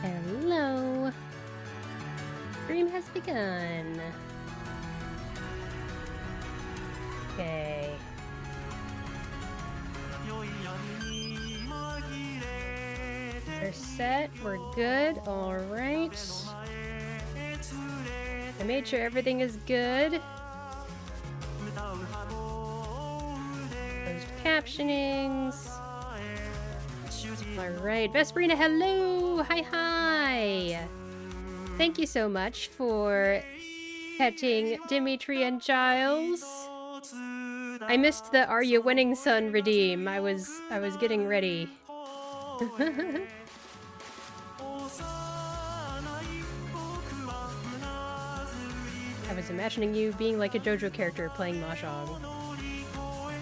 Hello. Stream has begun. Okay. We're set. We're good. All right. I made sure everything is good. Closed captionings. All right, Vesperina, hello! Hi! Thank you so much for petting Dimitri and Giles. I missed the "Are You Winning, Son?" redeem. I was getting ready. I was imagining you being like a JoJo character playing Mahjong.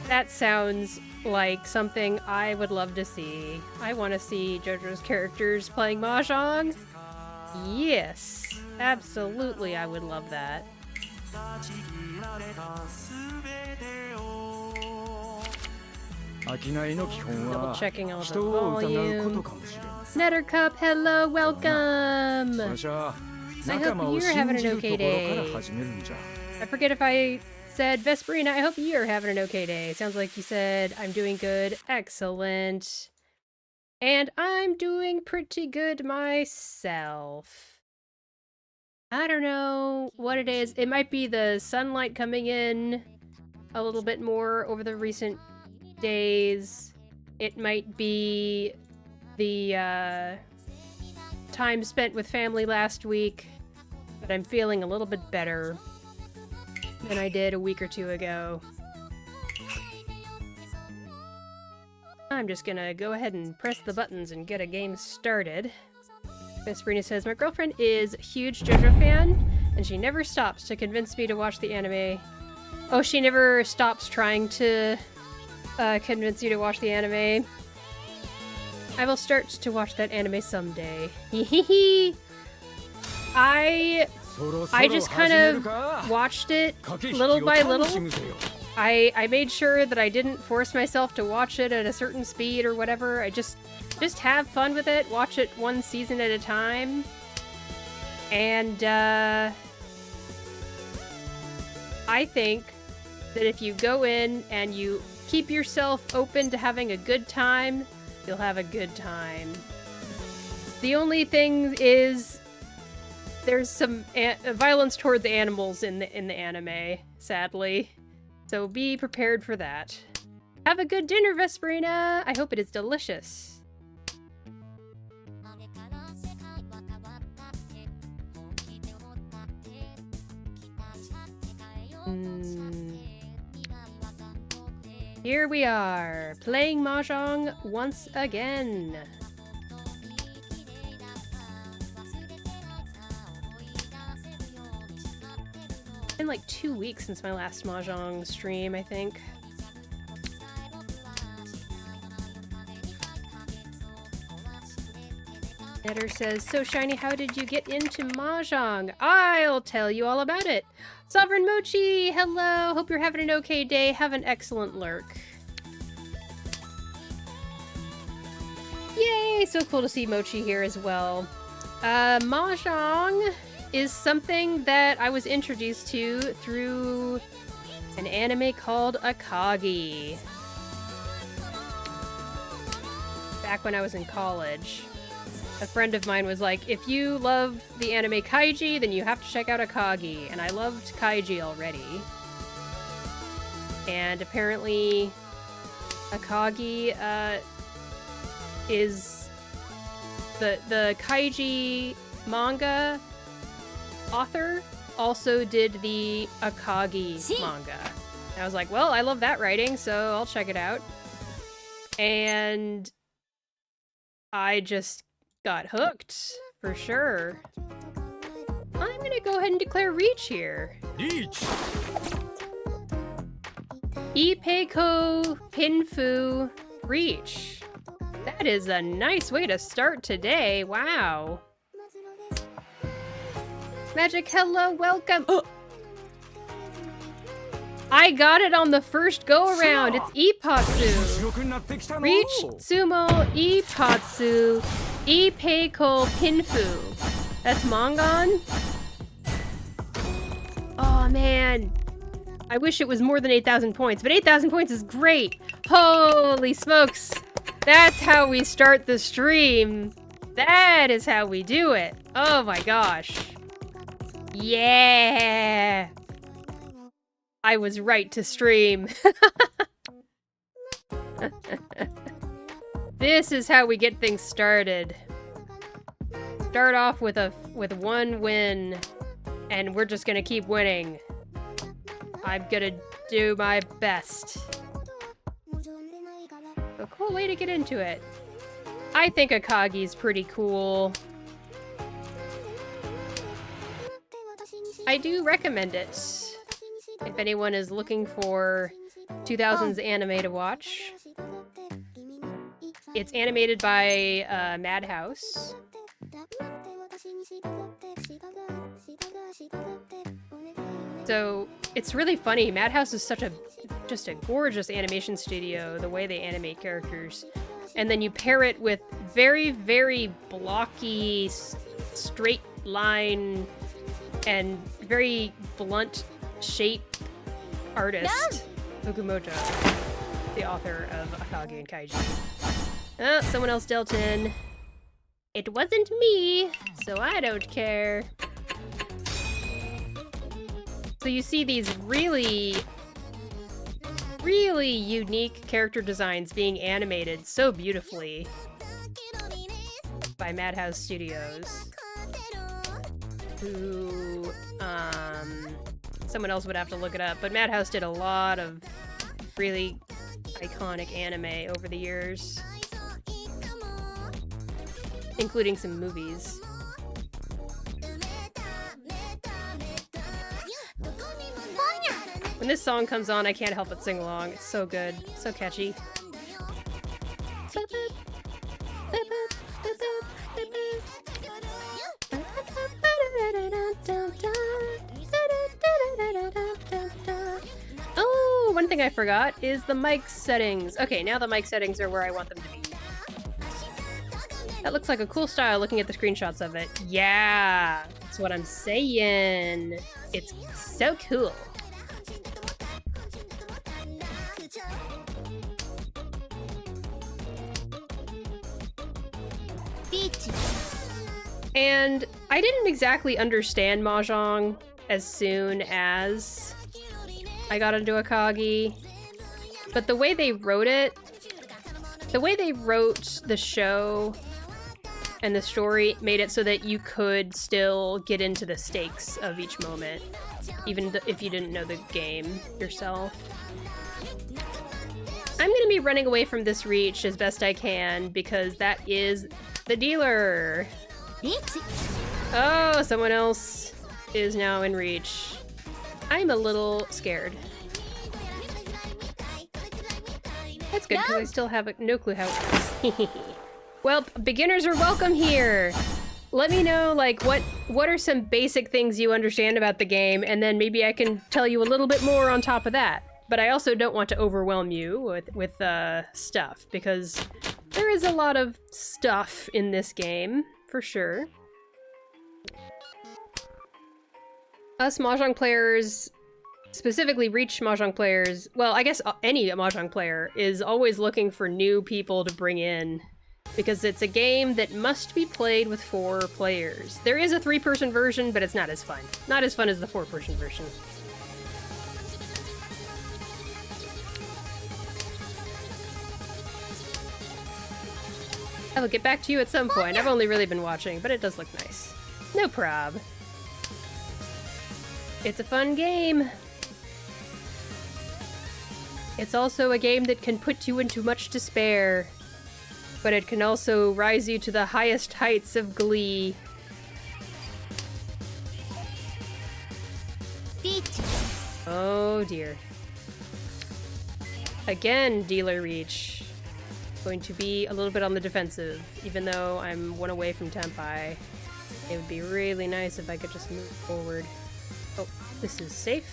That sounds like something I would love to see. I want to see JoJo's characters playing Mahjong. Yes, absolutely, I would love that. Double checking all the volume. Nettercup, hello, welcome! I hope you're having an okay day. I forget if I said Vesperina, I hope you're having an okay day. Sounds like you said I'm doing good. Excellent. And I'm doing pretty good myself. I don't know what it is. It might be the sunlight coming in a little bit more over the recent days. It might be the time spent with family last week, but I'm feeling a little bit better than I did a week or two ago. I'm just gonna go ahead and press the buttons and get a game started. Vesperina says, my girlfriend is a huge JoJo fan, and she never stops to convince me to watch the anime. Oh, she never stops trying to convince you to watch the anime. I will start to watch that anime someday. I just kind of watched it little by little. I made sure that I didn't force myself to watch it at a certain speed or whatever. I just have fun with it, watch it one season at a time. And I think that if you go in and you keep yourself open to having a good time, you'll have a good time. The only thing is there's some violence towards animals in the anime, sadly. So be prepared for that. Have a good dinner, Vesperina! I hope it is delicious. Here we are, playing Mahjong once again. It's been like 2 weeks since my last Mahjong stream, I think. Netter says, so Shiny, how did you get into Mahjong? I'll tell you all about it. Sovereign Mochi, hello! Hope you're having an okay day. Have an excellent lurk. Yay! So cool to see Mochi here as well. Mahjong is something that I was introduced to through an anime called Akagi. Back when I was in college. A friend of mine was like, if you love the anime Kaiji, then you have to check out Akagi. And I loved Kaiji already. And apparently Akagi is the Kaiji manga author also did the Akagi manga. And I was like, well, I love that writing, so I'll check it out. And I just got hooked, for sure. I'm gonna go ahead and declare Reach here. Reach! Ipeiko Pinfu Reach. That is a nice way to start today, wow. Magic, hello, welcome. Oh. I got it on the first go-around. It's Ipatsu. Reach Sumo Ipatsu Ipeiko Pinfu. That's Mongon? Oh man. I wish it was more than 8,000 points, but 8,000 points is great. Holy smokes. That's how we start the stream. That is how we do it. Oh my gosh. Yeah. I was right to stream. This is how we get things started. Start off with one win, and we're just gonna keep winning. I'm gonna do my best. A cool way to get into it. I think Akagi's pretty cool. I do recommend it. If anyone is looking for 2000s anime to watch. It's animated by Madhouse. So it's really funny. Madhouse is just a gorgeous animation studio, the way they animate characters. And then you pair it with very, very blocky, straight line, and very blunt shape artist, Fukumoto, the author of Akagi and Kaiji. Oh, someone else dealt in. It wasn't me, so I don't care. So you see these really, really unique character designs being animated so beautifully by Madhouse Studios, who, someone else would have to look it up, but Madhouse did a lot of really iconic anime over the years, including some movies. When this song comes on, I can't help but sing along. It's so good, so catchy. Oh, one thing I forgot is the mic settings. Okay, now the mic settings are where I want them to be. That looks like a cool style looking at the screenshots of it. Yeah, that's what I'm saying. It's so cool. And I didn't exactly understand Mahjong as soon as I got into Akagi, but the way they wrote it, the way they wrote the show and the story made it so that you could still get into the stakes of each moment, even if you didn't know the game yourself. I'm gonna be running away from this reach as best I can because that is the dealer. Oh, someone else is now in reach. I'm a little scared. That's good because I still have no clue how it works. Well, beginners are welcome here. Let me know, like, what are some basic things you understand about the game, and then maybe I can tell you a little bit more on top of that. But I also don't want to overwhelm you with stuff, because there is a lot of stuff in this game, for sure. Us Mahjong players, specifically Reach Mahjong players, well, I guess any Mahjong player is always looking for new people to bring in, because it's a game that must be played with 4 players. There is a 3-person version, but it's not as fun. Not as fun as the 4-person version. I will get back to you at some point. I've only really been watching, but it does look nice. No prob. It's a fun game. It's also a game that can put you into much despair, but it can also rise you to the highest heights of glee. Oh dear. Again, dealer reach. Going to be a little bit on the defensive, even though I'm 1 away from Tenpai. It would be really nice if I could just move forward. Oh, this is safe.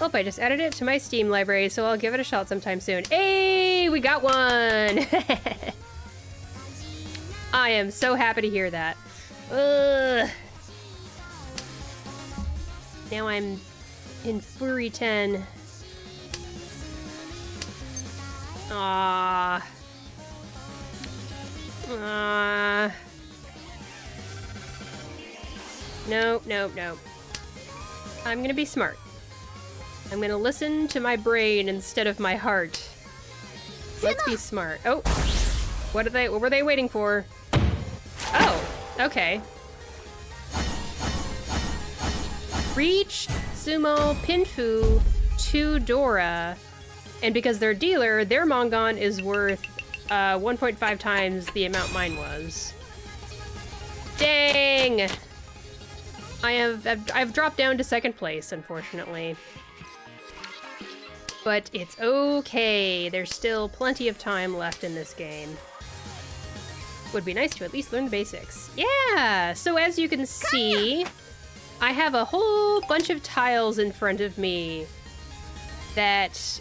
Oh, I just added it to my Steam library, so I'll give it a shot sometime soon. Hey, we got one! I am so happy to hear that. Ugh. Now I'm in Fury 10. Ah. No, no, no. I'm gonna be smart. I'm gonna listen to my brain instead of my heart. Let's be smart. Oh, what were they waiting for? Oh, okay. Reach, Sumo, Pinfu, to Dora. And because they're dealer, their Mongon is worth 1.5 times the amount mine was. Dang! I've dropped down to second place, unfortunately. But it's okay. There's still plenty of time left in this game. Would be nice to at least learn the basics. Yeah! So as you can see, I have a whole bunch of tiles in front of me that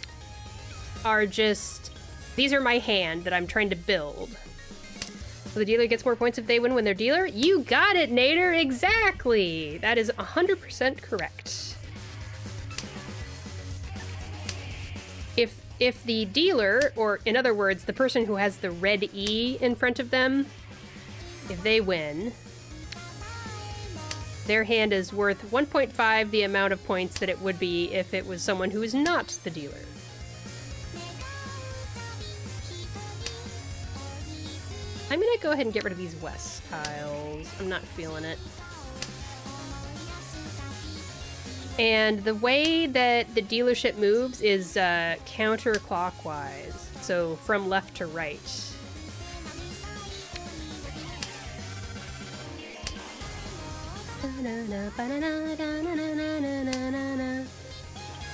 are just... These are my hand that I'm trying to build. So the dealer gets more points if they win when they're dealer? You got it, Nader! Exactly! That is 100% correct. If the dealer, or in other words, the person who has the red E in front of them, if they win, their hand is worth 1.5 the amount of points that it would be if it was someone who is not the dealer. I'm gonna go ahead and get rid of these west tiles. I'm not feeling it. And the way that the dealership moves is counterclockwise, so from left to right.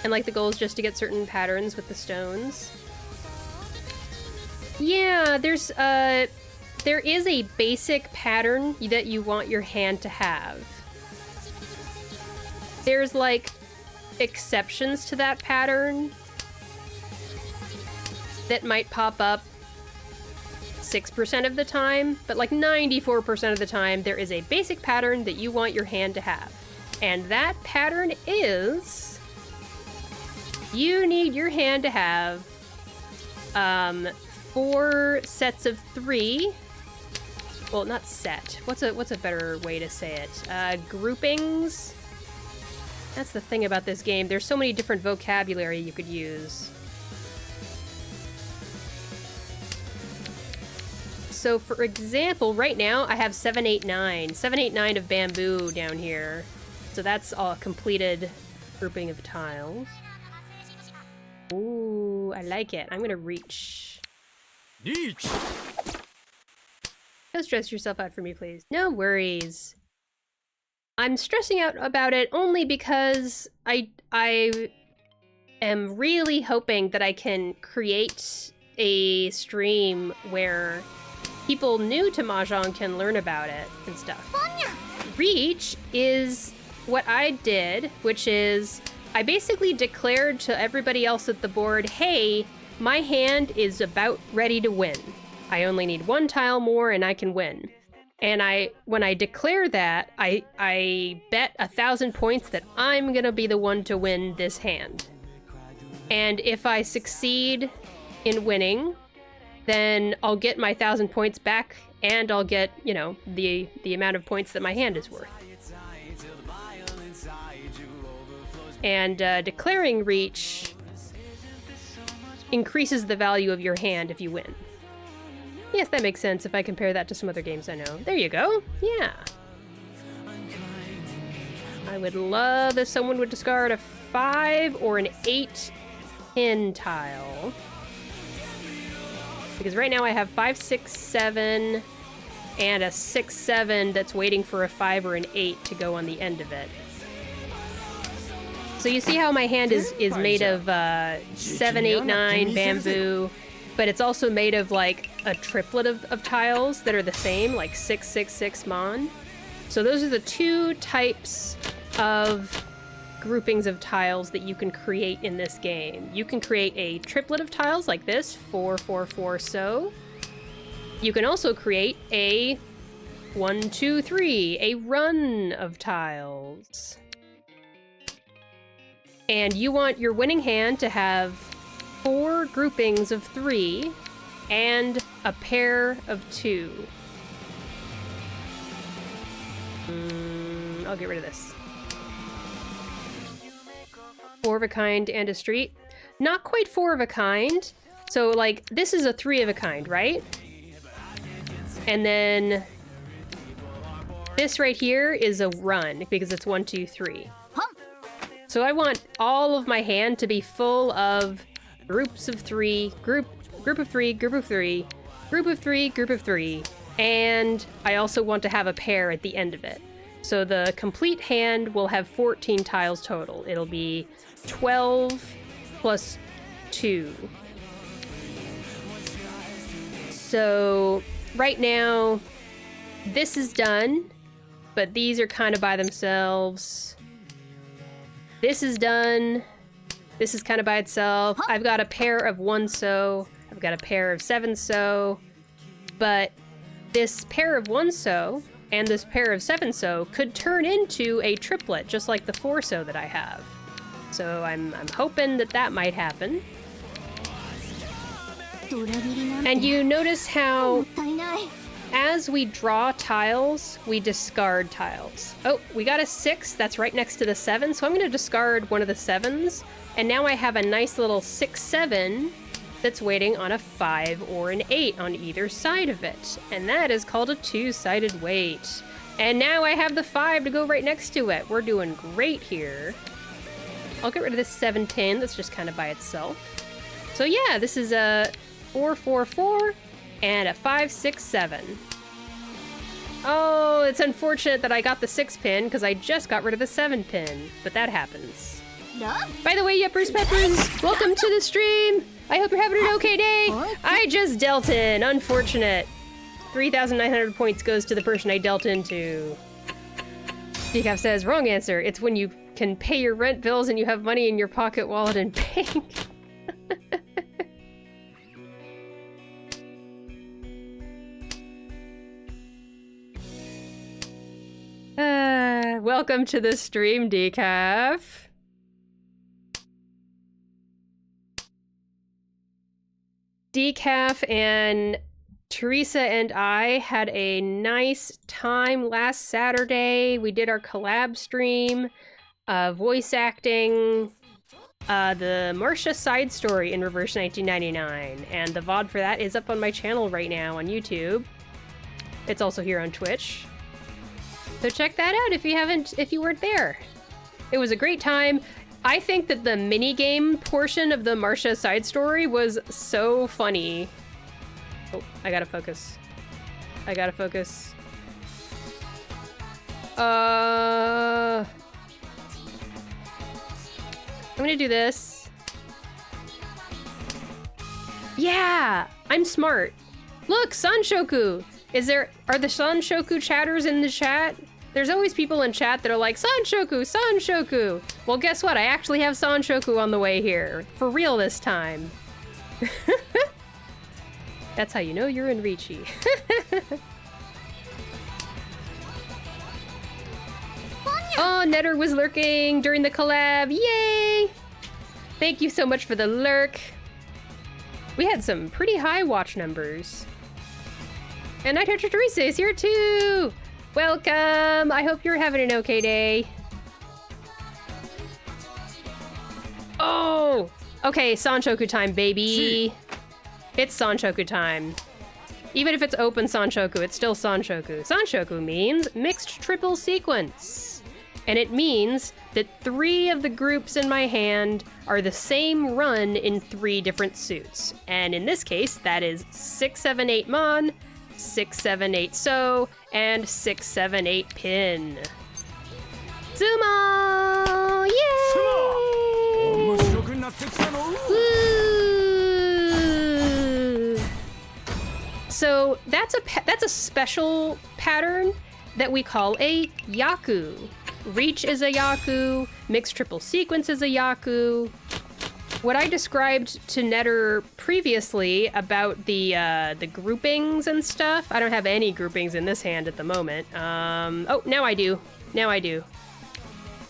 And like the goal is just to get certain patterns with the stones. Yeah, there is a basic pattern that you want your hand to have. There's, like, exceptions to that pattern that might pop up 6% of the time, but like 94% of the time, there is a basic pattern that you want your hand to have. And that pattern is... you need your hand to have 4 sets of 3. Well, not set. What's a better way to say it? Groupings? That's the thing about this game. There's so many different vocabulary you could use. So, for example, right now I have 789. 789 of bamboo down here. So that's a completed grouping of tiles. Ooh, I like it. I'm gonna reach. Reach! Don't stress yourself out for me, please. No worries. I'm stressing out about it only because I am really hoping that I can create a stream where people new to Mahjong can learn about it and stuff. Reach is what I did, which is I basically declared to everybody else at the board, hey, my hand is about ready to win. I only need 1 tile more and I can win. And when I declare that, I bet 1,000 points that I'm gonna be the one to win this hand. And if I succeed in winning, then I'll get my 1,000 points back, and I'll get, you know, the amount of points that my hand is worth. And declaring reach increases the value of your hand if you win. Yes, that makes sense if I compare that to some other games I know. There you go. Yeah. I would love if someone would discard a 5 or an 8 pin tile. Because right now I have 5, 6, 7, and a 6, 7 that's waiting for a 5 or an 8 to go on the end of it. So you see how my hand is made of 7, 8, 9 bamboo, but it's also made of like a triplet of tiles that are the same, like 6, 6, 6 mon. So those are the 2 types of groupings of tiles that you can create in this game. You can create a triplet of tiles like this, 4, 4, 4, so. you can also create a 1, 2, 3, a run of tiles. And you want your winning hand to have 4 groupings of 3 and a pair of 2. I'll get rid of this. 4 of a kind and a street. Not quite 4 of a kind. So, like, this is a 3 of a kind, right? And then this right here is a run because it's 1, 2, 3. So I want all of my hand to be full of groups of 3, group of 3, group of 3, group of 3, group of 3, and I also want to have a pair at the end of it. So the complete hand will have 14 tiles total. It'll be 12 plus 2. So right now, this is done, but these are kind of by themselves. This is done. This is kind of by itself. I've got a pair of 1 so. I've got a pair of 7 so. But this pair of 1 so and this pair of 7 so could turn into a triplet, just like the 4 so that I have. So I'm hoping that that might happen. And you notice how as we draw tiles, we discard tiles. Oh, we got a 6. That's right next to the 7. So I'm going to discard one of the 7s. And now I have a nice little 6-7 that's waiting on a 5 or an 8 on either side of it. And that is called a 2-sided wait. And now I have the 5 to go right next to it. We're doing great here. I'll get rid of this 7-10 that's just kind of by itself. So yeah, this is a 4-4-4. And a 5-6-7. Oh, it's unfortunate that I got the 6-pin because I just got rid of the 7-pin, but that happens. By the way, Yuppers Peppers, welcome to the stream. I hope you're having an okay day. I just dealt in, unfortunate. 3,900 points goes to the person I dealt into. Decaf says, wrong answer. It's when you can pay your rent bills and you have money in your pocket, wallet, and bank. Welcome to the stream, Decaf. Decaf and Teresa and I had a nice time last Saturday. We did our collab stream, voice acting, the Marcia side story in Reverse 1999, and the VOD for that is up on my channel right now on YouTube. It's also here on Twitch. So check that out if you weren't there. It was a great time. I think that the minigame portion of the Marcia side story was so funny. Oh, I gotta focus. I gotta focus. I'm gonna do this. Yeah! I'm smart. Look, Sanshoku! Are the Sanshoku chatters in the chat? There's always people in chat that are like, Sanshoku, Sanshoku! Well, guess what? I actually have Sanshoku on the way here. For real this time. That's how you know you're in Ricci. Oh, Netter was lurking during the collab. Yay! Thank you so much for the lurk. We had some pretty high watch numbers. And Night Hunter Teresa is here too! Welcome! I hope you're having an okay day. Oh! Okay, Sanshoku time, baby. It's Sanshoku time. Even if it's open Sanshoku, it's still Sanshoku. Sanshoku means mixed triple sequence. And it means that 3 of the groups in my hand are the same run in 3 different suits. And in this case, that is 6, 7, 8 Mon, 6, 7, 8 So, and 6, 7, 8 Pin. Sumo! Yay! Woo! So that's a special pattern that we call a Yaku. Reach is a Yaku, mixed triple sequence is a Yaku. what I described to Netter previously about the groupings and stuff, I don't have any groupings in this hand at the moment. Oh, now I do. Now I do.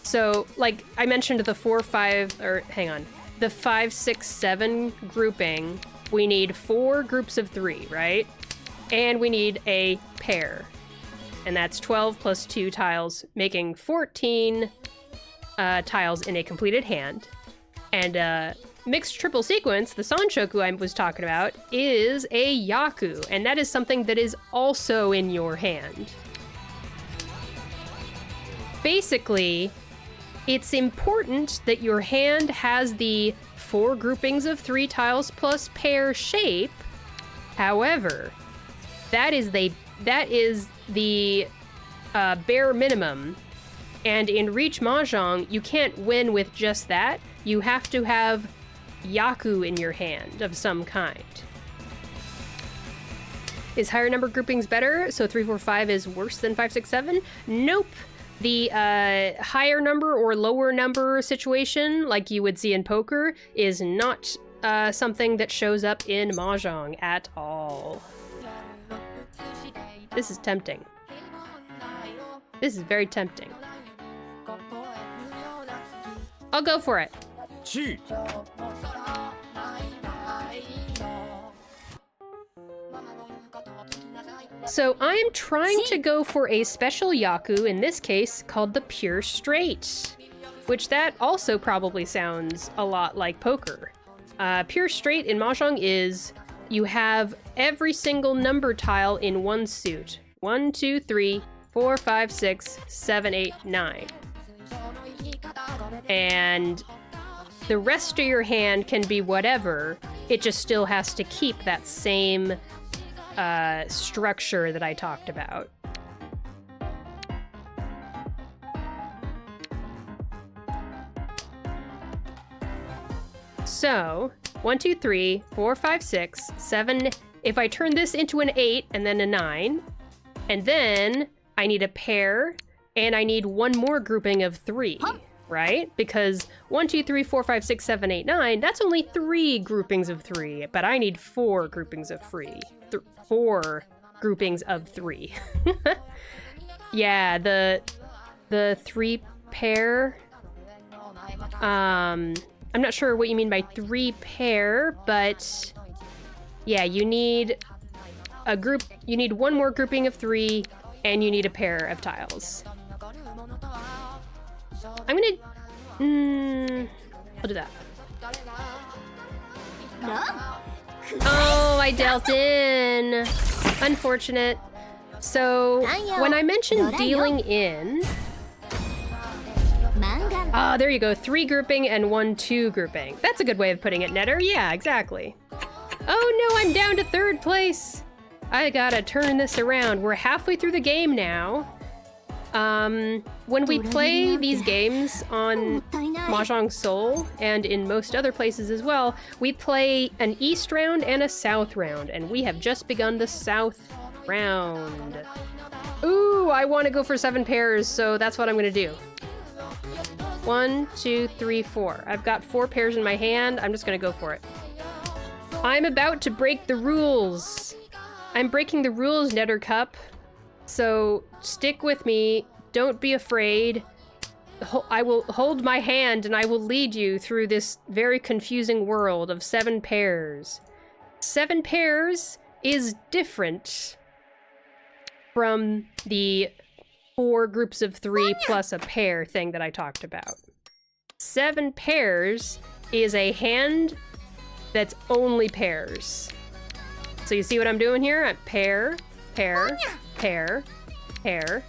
So, like, I mentioned the 4, 5, or hang on. The 5, 6, 7 grouping, we need 4 groups of 3, right? And we need a pair. And that's 12 plus 2 tiles, making 14 tiles in a completed hand. And mixed triple sequence, the Sanshoku I was talking about, is a Yaku, and that is something that is also in your hand. Basically, it's important that your hand has the 4 groupings of 3 tiles plus pair shape. However, that is the bare minimum. And in Reach Mahjong, you can't win with just that. You have to have Yaku in your hand of some kind. Is higher number groupings better? So 3, 4, 5 is worse than 5, 6, 7? Nope. The higher number or lower number situation, like you would see in poker, is not something that shows up in Mahjong at all. This is tempting. This is very tempting. I'll go for it. So I'm trying to go for a special Yaku, in this case called the Pure Straight, which that also probably sounds a lot like poker. Pure Straight in Mahjong is you have every single number tile in one suit. 1, 2, 3, 4, 5, 6, 7, 8, 9. And the rest of your hand can be whatever, it just still has to keep that same structure that I talked about. So, 1, 2, 3, 4, 5, 6, 7. If I turn this into an 8 and then a 9, and then I need a pair, and I need one more grouping of 3, right? Because 1, 2, 3, 4, 5, 6, 7, 8, 9, that's only 3 groupings of 3, but I need 4 groupings of 3. 4 groupings of 3. Yeah, the 3 pair. I'm not sure what you mean by 3 pair, but yeah, you need a group. You need one more grouping of 3, and you need a pair of tiles. I'm gonna. I'll do that. Oh, I dealt in. Unfortunate. So, when I mentioned dealing in... Ah, there you go. 3 grouping and 1, 2 grouping. That's a good way of putting it, Netter. Yeah, exactly. Oh no, I'm down to 3rd place. I gotta turn this around. We're halfway through the game now. When we play these games on Mahjong Soul, and in most other places as well, we play an East round and a South round, and we have just begun the South round. Ooh, I want to go for 7 pairs, so that's what I'm gonna do. 1, 2, 3, 4. I've got 4 pairs in my hand. I'm just gonna go for it. I'm about to break the rules. I'm breaking the rules, Netter Cup. So stick with me. Don't be afraid. I will hold my hand and I will lead you through this very confusing world of 7 pairs. 7 pairs is different from the 4 groups of 3 plus a pair thing that I talked about. 7 pairs is a hand that's only pairs. So you see what I'm doing here? I'm pair, pair, pair, pair.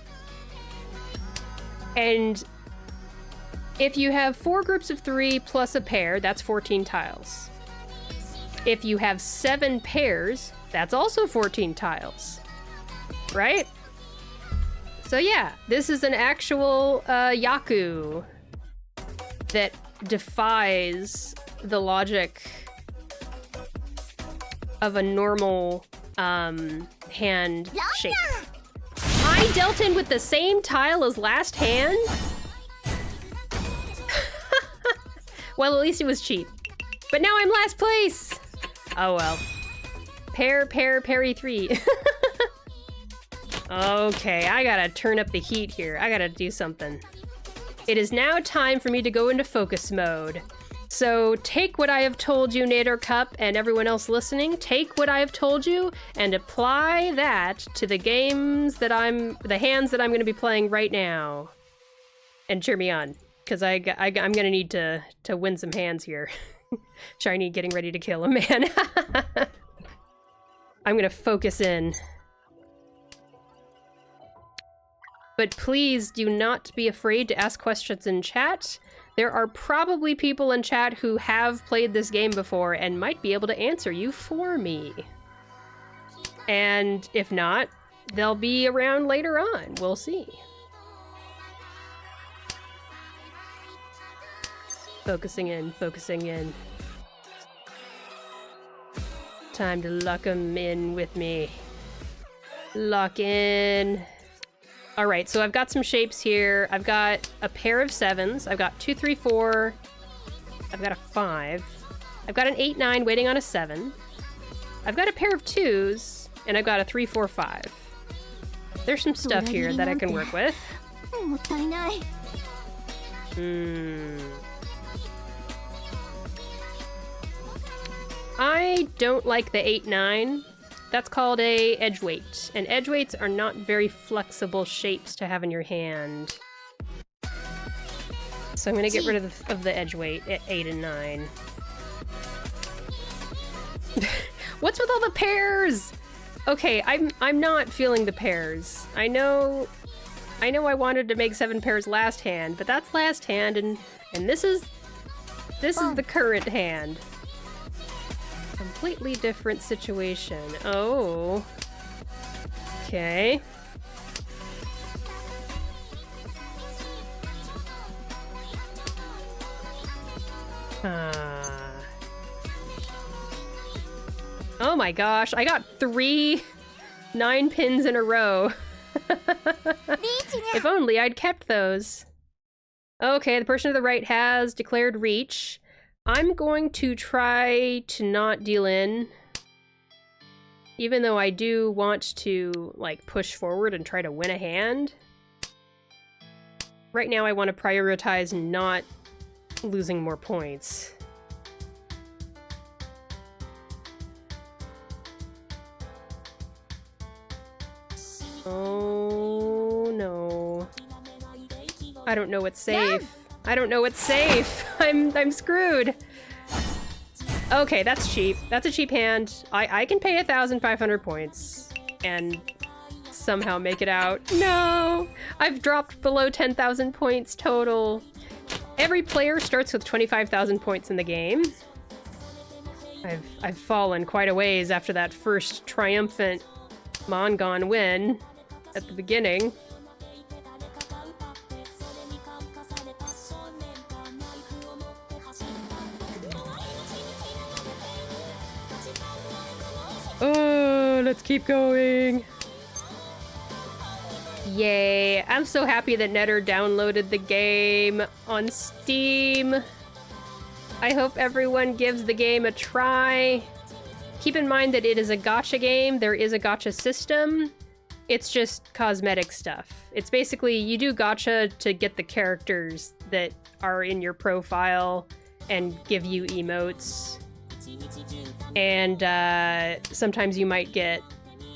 And if you have 4 groups of 3 plus a pair, that's 14 tiles. If you have 7 pairs, that's also 14 tiles. Right? So yeah, this is an actual Yaku that defies the logic of a normal hand shape. I dealt in with the same tile as last hand? Well, at least it was cheap. But now I'm last place! Oh well. Parry 3. Okay, I gotta turn up the heat here. I gotta do something. It is now time for me to go into focus mode. So take what I have told you, Nader Cup, and everyone else listening, take what I have told you and apply that to the hands that I'm gonna be playing right now. And cheer me on, because I'm gonna need to win some hands here. Shiny getting ready to kill a man. I'm gonna focus in. But please do not be afraid to ask questions in chat. There are probably people in chat who have played this game before and might be able to answer you for me. And if not, they'll be around later on. We'll see. Focusing in, focusing in. Time to lock them in with me. Lock in. Alright, so I've got some shapes here. I've got a pair of 7s. I've got 2, 3, 4. I've got a 5. I've got an 8, 9 waiting on a 7. I've got a pair of 2s, and I've got a 3, 4, 5. There's some stuff here that I can work with. I don't like the 8, 9. That's called a edge weight, and edge weights are not very flexible shapes to have in your hand. So I'm gonna get rid of the edge weight at 8 and 9. What's with all the pairs? Okay, I'm not feeling the pairs. I know I wanted to make 7 pairs last hand, but that's last hand, and this is the current hand. Completely different situation. Oh. Okay. Oh my gosh, I got 3 9 pins in a row. If only I'd kept those. Okay, the person to the right has declared reach. I'm going to try to not deal in, even though I do want to, like, push forward and try to win a hand. Right now I want to prioritize not losing more points. Oh no. I don't know what's safe. I don't know what's safe. I'm screwed. Okay, that's cheap. That's a cheap hand. I can pay 1,500 points and somehow make it out. No! I've dropped below 10,000 points total. Every player starts with 25,000 points in the game. I've fallen quite a ways after that first triumphant Mongon win at the beginning. Oh, let's keep going. Yay. I'm so happy that Netter downloaded the game on Steam. I hope everyone gives the game a try. Keep in mind that it is a gacha game. There is a gacha system. It's just cosmetic stuff. It's basically you do gacha to get the characters that are in your profile and give you emotes. And sometimes you might get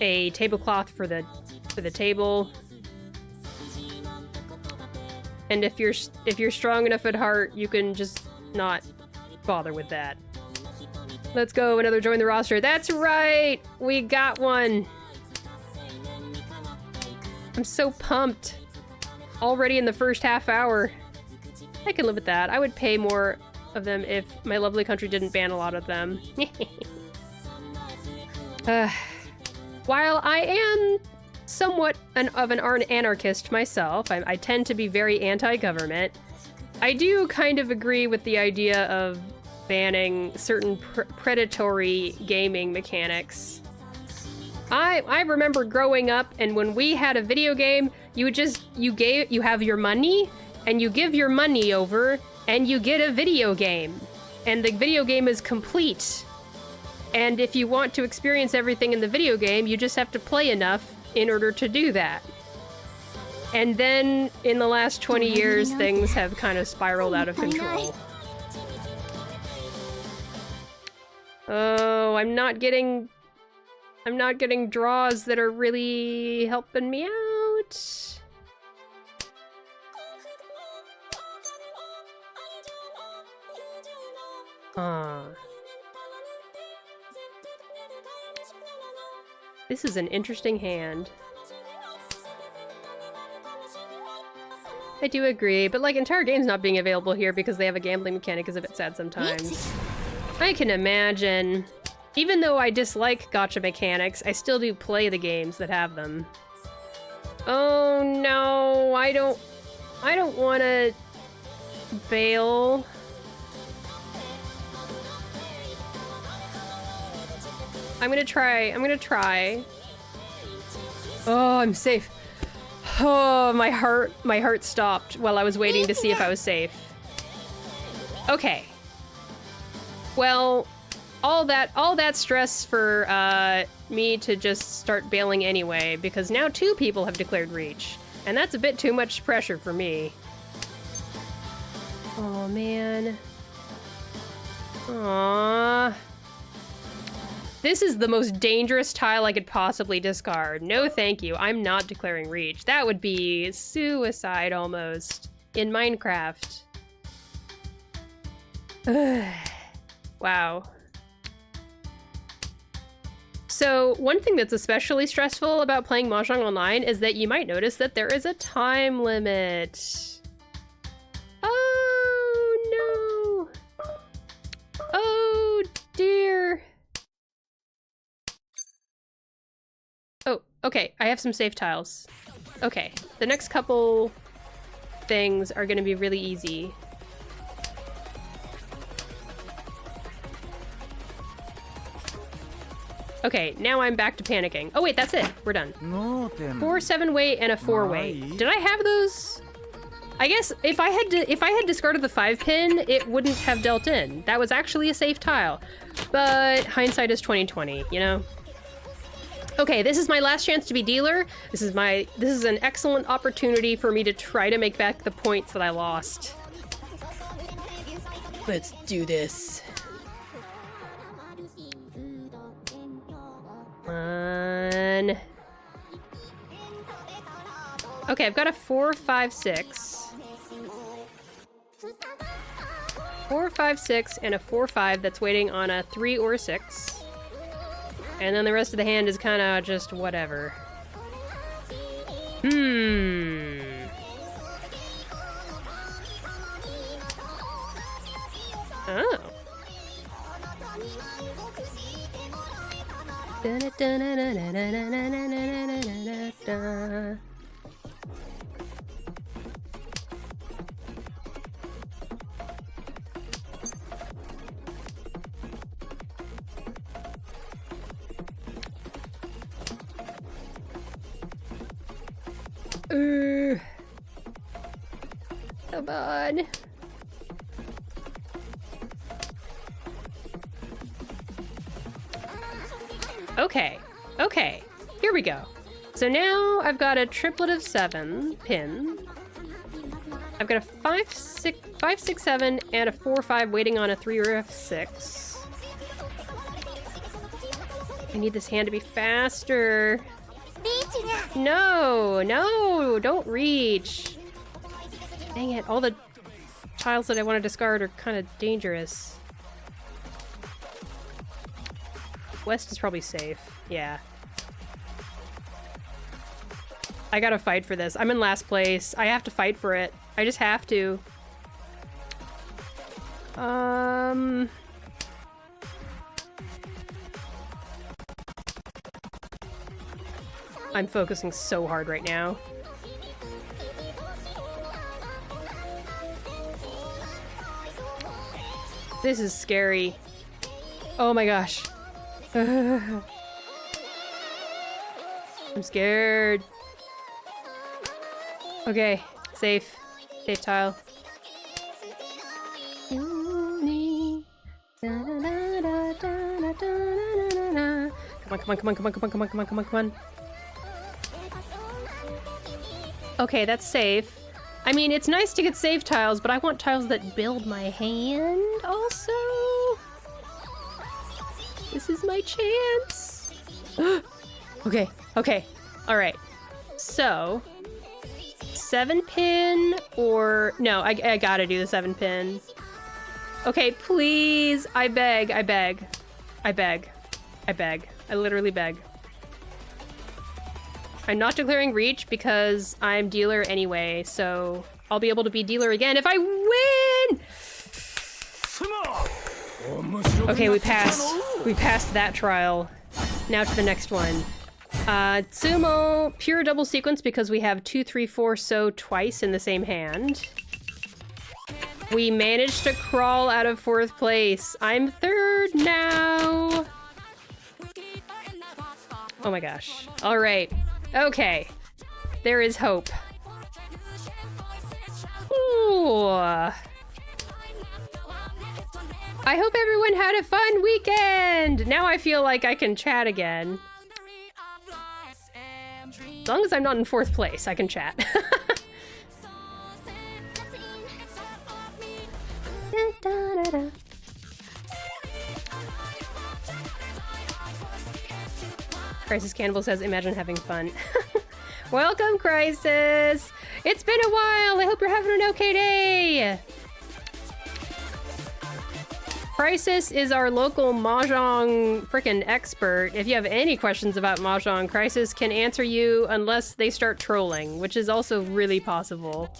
a tablecloth for the table. And if you're strong enough at heart, you can just not bother with that. Let's go, another join the roster. That's right! We got one! I'm so pumped. Already in the first half hour. I can live with that. I would pay more of them if my lovely country didn't ban a lot of them. While I am somewhat of an anarchist myself, I tend to be very anti-government, I do kind of agree with the idea of banning certain predatory gaming mechanics. I remember growing up, and when we had a video game, you have your money, and you give your money over, and you get a video game. And the video game is complete. And if you want to experience everything in the video game, you just have to play enough in order to do that. And then, in the last 20 years, things have kind of spiraled out of control. Oh, I'm not getting draws that are really helping me out. This is an interesting hand. I do agree, but like entire games not being available here because they have a gambling mechanic is a bit sad sometimes. I can imagine. Even though I dislike gacha mechanics, I still do play the games that have them. Oh no, I don't want to bail. I'm gonna try. Oh, I'm safe. Oh, my heart stopped while I was waiting to see if I was safe. Okay. Well, all that stress for me to just start bailing anyway, because now 2 people have declared reach, and that's a bit too much pressure for me. Oh man. Aww. This is the most dangerous tile I could possibly discard. No thank you, I'm not declaring reach. That would be suicide almost in Minecraft. Wow. So one thing that's especially stressful about playing Mahjong Online is that you might notice that there is a time limit. Oh no. Oh dear. Oh, okay, I have some safe tiles. Okay, the next couple things are gonna be really easy. Okay, now I'm back to panicking. Oh wait, that's it. We're done. 4 7-way and a 4-way. Did I have those? I guess if I had discarded the 5-pin, it wouldn't have dealt in. That was actually a safe tile. But hindsight is 20/20, you know? Okay, this is my last chance to be dealer. This is an excellent opportunity for me to try to make back the points that I lost. Let's do this. Fun. Okay, I've got a 4 5 6. 4 5 6 and a 4 5 that's waiting on a 3 or a 6. And then the rest of the hand is kind of just whatever. Oh. Come on. Okay, here we go. So now I've got a triplet of 7 pin. I've got a 5 6 7 and a 4 5 waiting on a 3 or a 6. I need this hand to be faster. No, don't reach. Dang it, all the tiles that I want to discard are kind of dangerous. West is probably safe. Yeah. I gotta fight for this. I'm in last place. I have to fight for it. I just have to. I'm focusing so hard right now. This is scary. Oh my gosh. I'm scared. Okay, safe. Safe tile. Come on, come on, come on, come on, come on, come on, come on, come on, come on. Okay, that's safe. I mean, it's nice to get save tiles, but I want tiles that build my hand also. This is my chance. Okay, okay, all right. So, 7-pin or... No, I gotta do the 7-pin. Okay, please, I beg, I beg. I beg. I beg. I literally beg. I'm not declaring reach because I'm dealer anyway, so I'll be able to be dealer again if I win! Okay, we passed. We passed that trial. Now to the next one. Sumo, pure double sequence because we have 2, 3, 4 so twice in the same hand. We managed to crawl out of 4th place. I'm 3rd now. Oh my gosh. All right. Okay. There is hope. Ooh. I hope everyone had a fun weekend! Now I feel like I can chat again. As long as I'm not in 4th place, I can chat. Crisis Cannibal says, imagine having fun. Welcome, Crisis! It's been a while! I hope you're having an okay day! Crisis is our local Mahjong frickin' expert. If you have any questions about Mahjong, Crisis can answer you unless they start trolling, which is also really possible.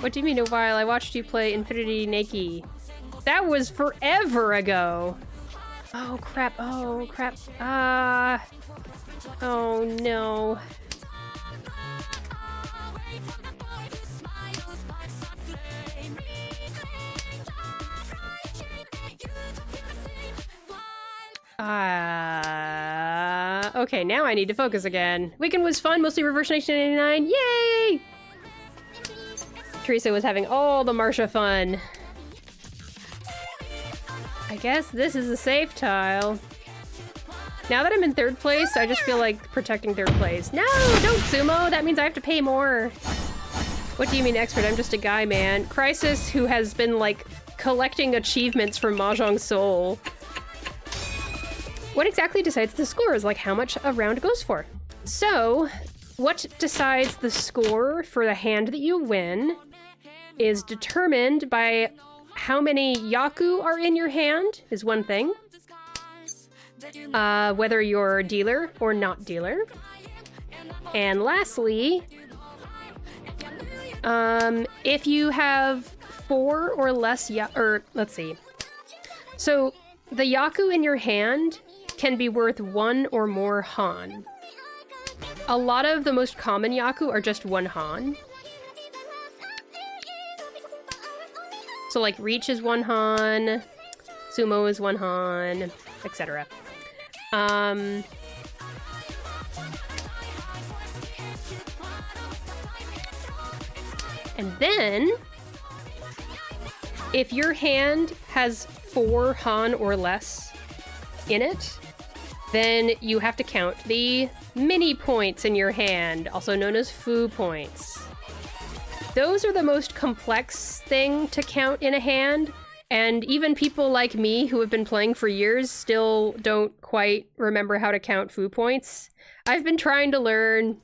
What do you mean a while? I watched you play Infinity Naked. That was forever ago! Oh crap, oh crap. Oh no. Okay, now I need to focus again. Weekend was fun, mostly reverse 1989. Yay! Teresa was having all the Marsha fun. I guess this is a safe tile. Now that I'm in 3rd place, I just feel like protecting 3rd place. No, don't sumo! That means I have to pay more. What do you mean expert? I'm just a guy, man. Crisis, who has been, like, collecting achievements from Mahjong Soul. What exactly decides the score is like how much a round goes for. So, what decides the score for the hand that you win is determined by how many Yaku are in your hand, is one thing. Whether you're dealer or not dealer. And lastly, if you have 4 or less let's see. So, the Yaku in your hand can be worth 1 or more Han. A lot of the most common Yaku are just 1 Han. So like Reach is 1 Han, Sumo is 1 Han, etc. And then, if your hand has 4 Han or less in it, then you have to count the mini points in your hand, also known as Fu points. Those are the most complex thing to count in a hand, and even people like me who have been playing for years still don't quite remember how to count Fu points. I've been trying to learn,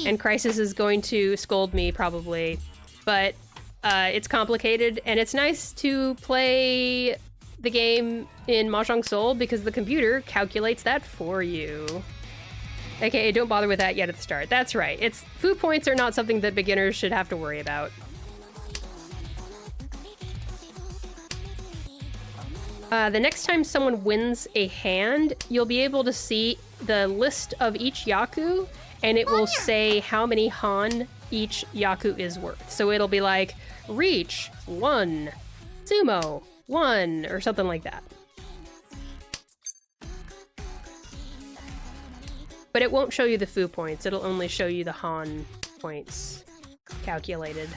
and Crisis is going to scold me probably, but it's complicated, and it's nice to play the game in Mahjong Soul because the computer calculates that for you. Okay, don't bother with that yet at the start. That's right. Fu points are not something that beginners should have to worry about. The next time someone wins a hand, you'll be able to see the list of each Yaku, and it will say how many Han each Yaku is worth. So it'll be like, Reach, 1, Sumo, 1, or something like that. But it won't show you the Fu points, it'll only show you the Han points calculated.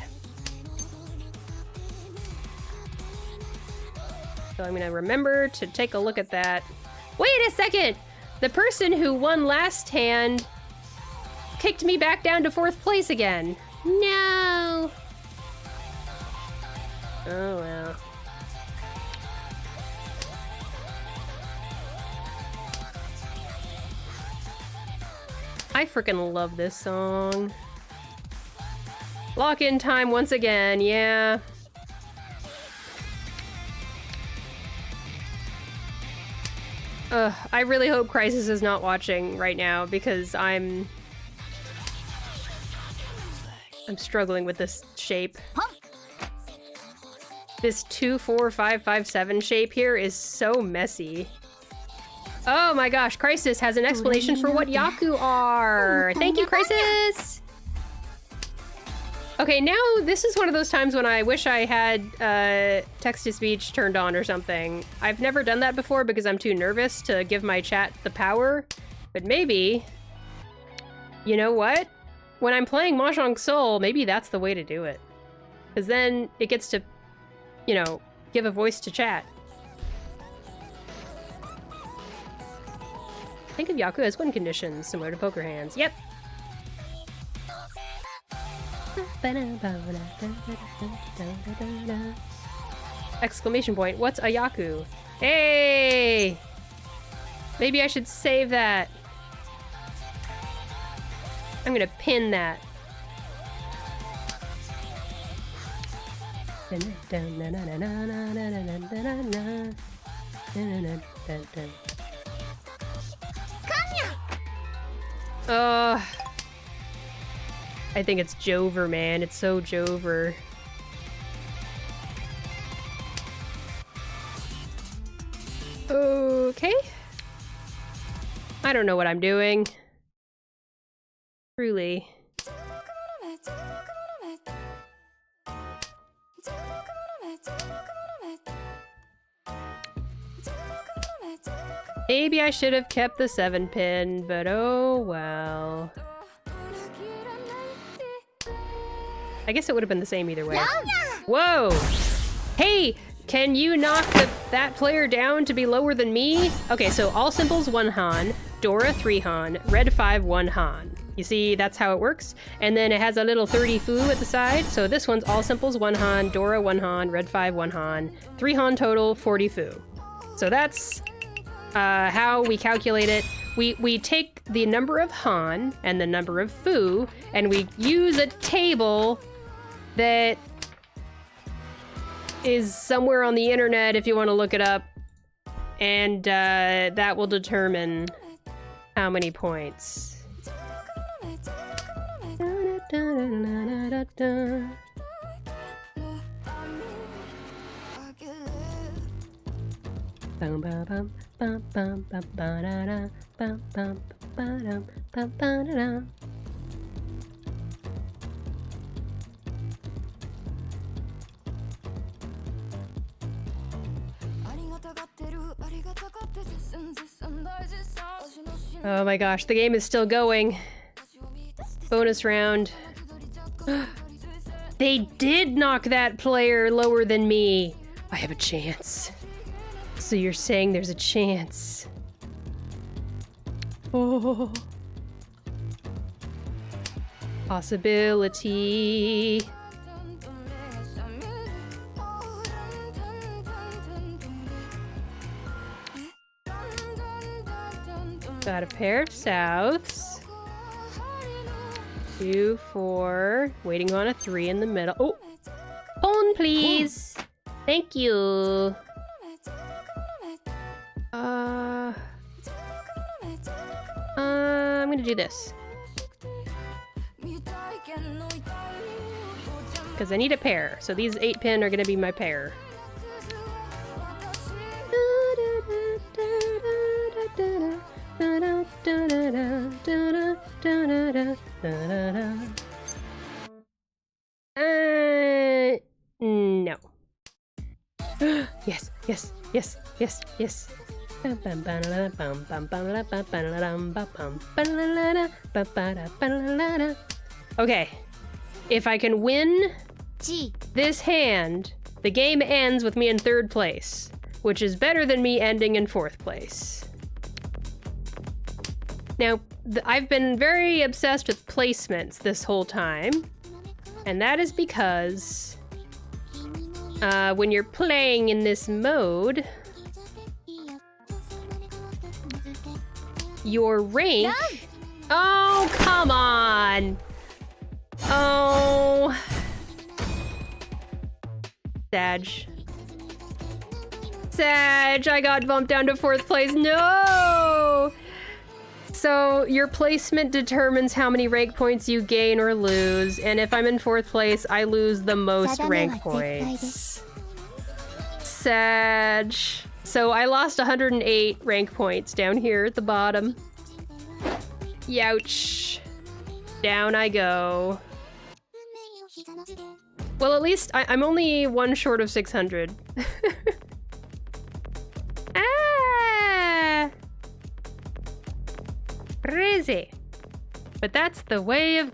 So I'm gonna remember to take a look at that. Wait a second! The person who won last hand kicked me back down to 4th place again. No! Oh well. I freaking love this song. Lock-in time once again, yeah. I really hope Crisis is not watching right now because I'm struggling with this shape. This 2, 4, 5, 5, 7 shape here is so messy. Oh my gosh, Crisis has an explanation for what Yaku are. Thank you, Crisis! Okay, now this is one of those times when I wish I had text-to-speech turned on or something. I've never done that before because I'm too nervous to give my chat the power. But maybe, you know what? When I'm playing Mahjong Soul, maybe that's the way to do it. Because then it gets to, you know, give a voice to chat. Think of Yaku as win conditions, similar to poker hands. Yep. Exclamation point. What's a Yaku? Hey! Maybe I should save that. I'm gonna pin that. I think it's Jover, man. It's so Jover. Okay. I don't know what I'm doing. Truly. Maybe I should have kept the 7-pin, but oh well. I guess it would have been the same either way. Whoa! Hey! Can you knock that player down to be lower than me? Okay, so all simples 1 Han, Dora 3 Han, Red 5 1 Han. You see, that's how it works. And then it has a little 30 Fu at the side. So this one's all simples 1 Han, Dora 1 Han, Red 5 1 Han, 3 Han total, 40 Fu. So that's how we calculate it. We take the number of Han and the number of Fu, and we use a table that is somewhere on the internet if you want to look it up, and that will determine how many points. Oh my gosh, the game is still going. Bonus round. They did knock that player lower than me. I have a chance. So you're saying there's a chance. Oh. Possibility. Got a pair of souths. 2, 4. Waiting on a 3 in the middle. Oh! Pawn, please! Thank you. I'm gonna do this. Because I need a pair. So these 8-pin are gonna be my pair. No. Yes, yes, yes, yes, yes. Okay. If I can win this hand, the game ends with me in 3rd place. which is better than me ending in 4th place. Now, I've been very obsessed with placements this whole time, and that is because when you're playing in this mode, your rank... Oh, come on! Oh... Sag, I got bumped down to 4th place. No! So your placement determines how many rank points you gain or lose, and if I'm in 4th place, I lose the most rank points. Sag. So I lost 108 rank points down here at the bottom. Youch. Down I go. Well, at least I'm only 1 short of 600. Ah! Crazy. But that's the way of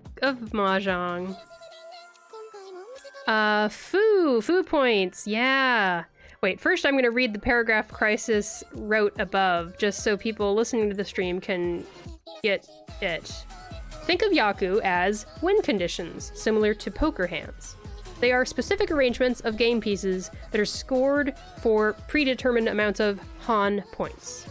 Mahjong. Foo points, yeah. Wait, first I'm gonna read the paragraph Crisis wrote above, just so people listening to the stream can get it. Think of Yaku as win conditions, similar to poker hands. They are specific arrangements of game pieces that are scored for predetermined amounts of Han points.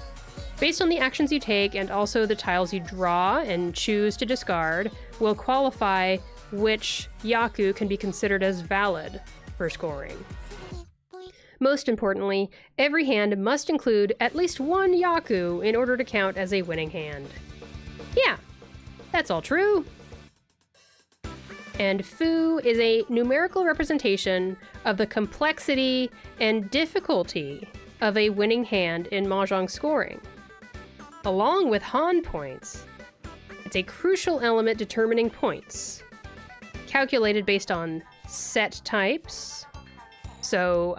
Based on the actions you take and also the tiles you draw and choose to discard, will qualify which Yaku can be considered as valid for scoring. Most importantly, every hand must include at least 1 Yaku in order to count as a winning hand. Yeah, that's all true. And Foo is a numerical representation of the complexity and difficulty of a winning hand in Mahjong scoring. Along with Han points, it's a crucial element determining points, calculated based on set types, so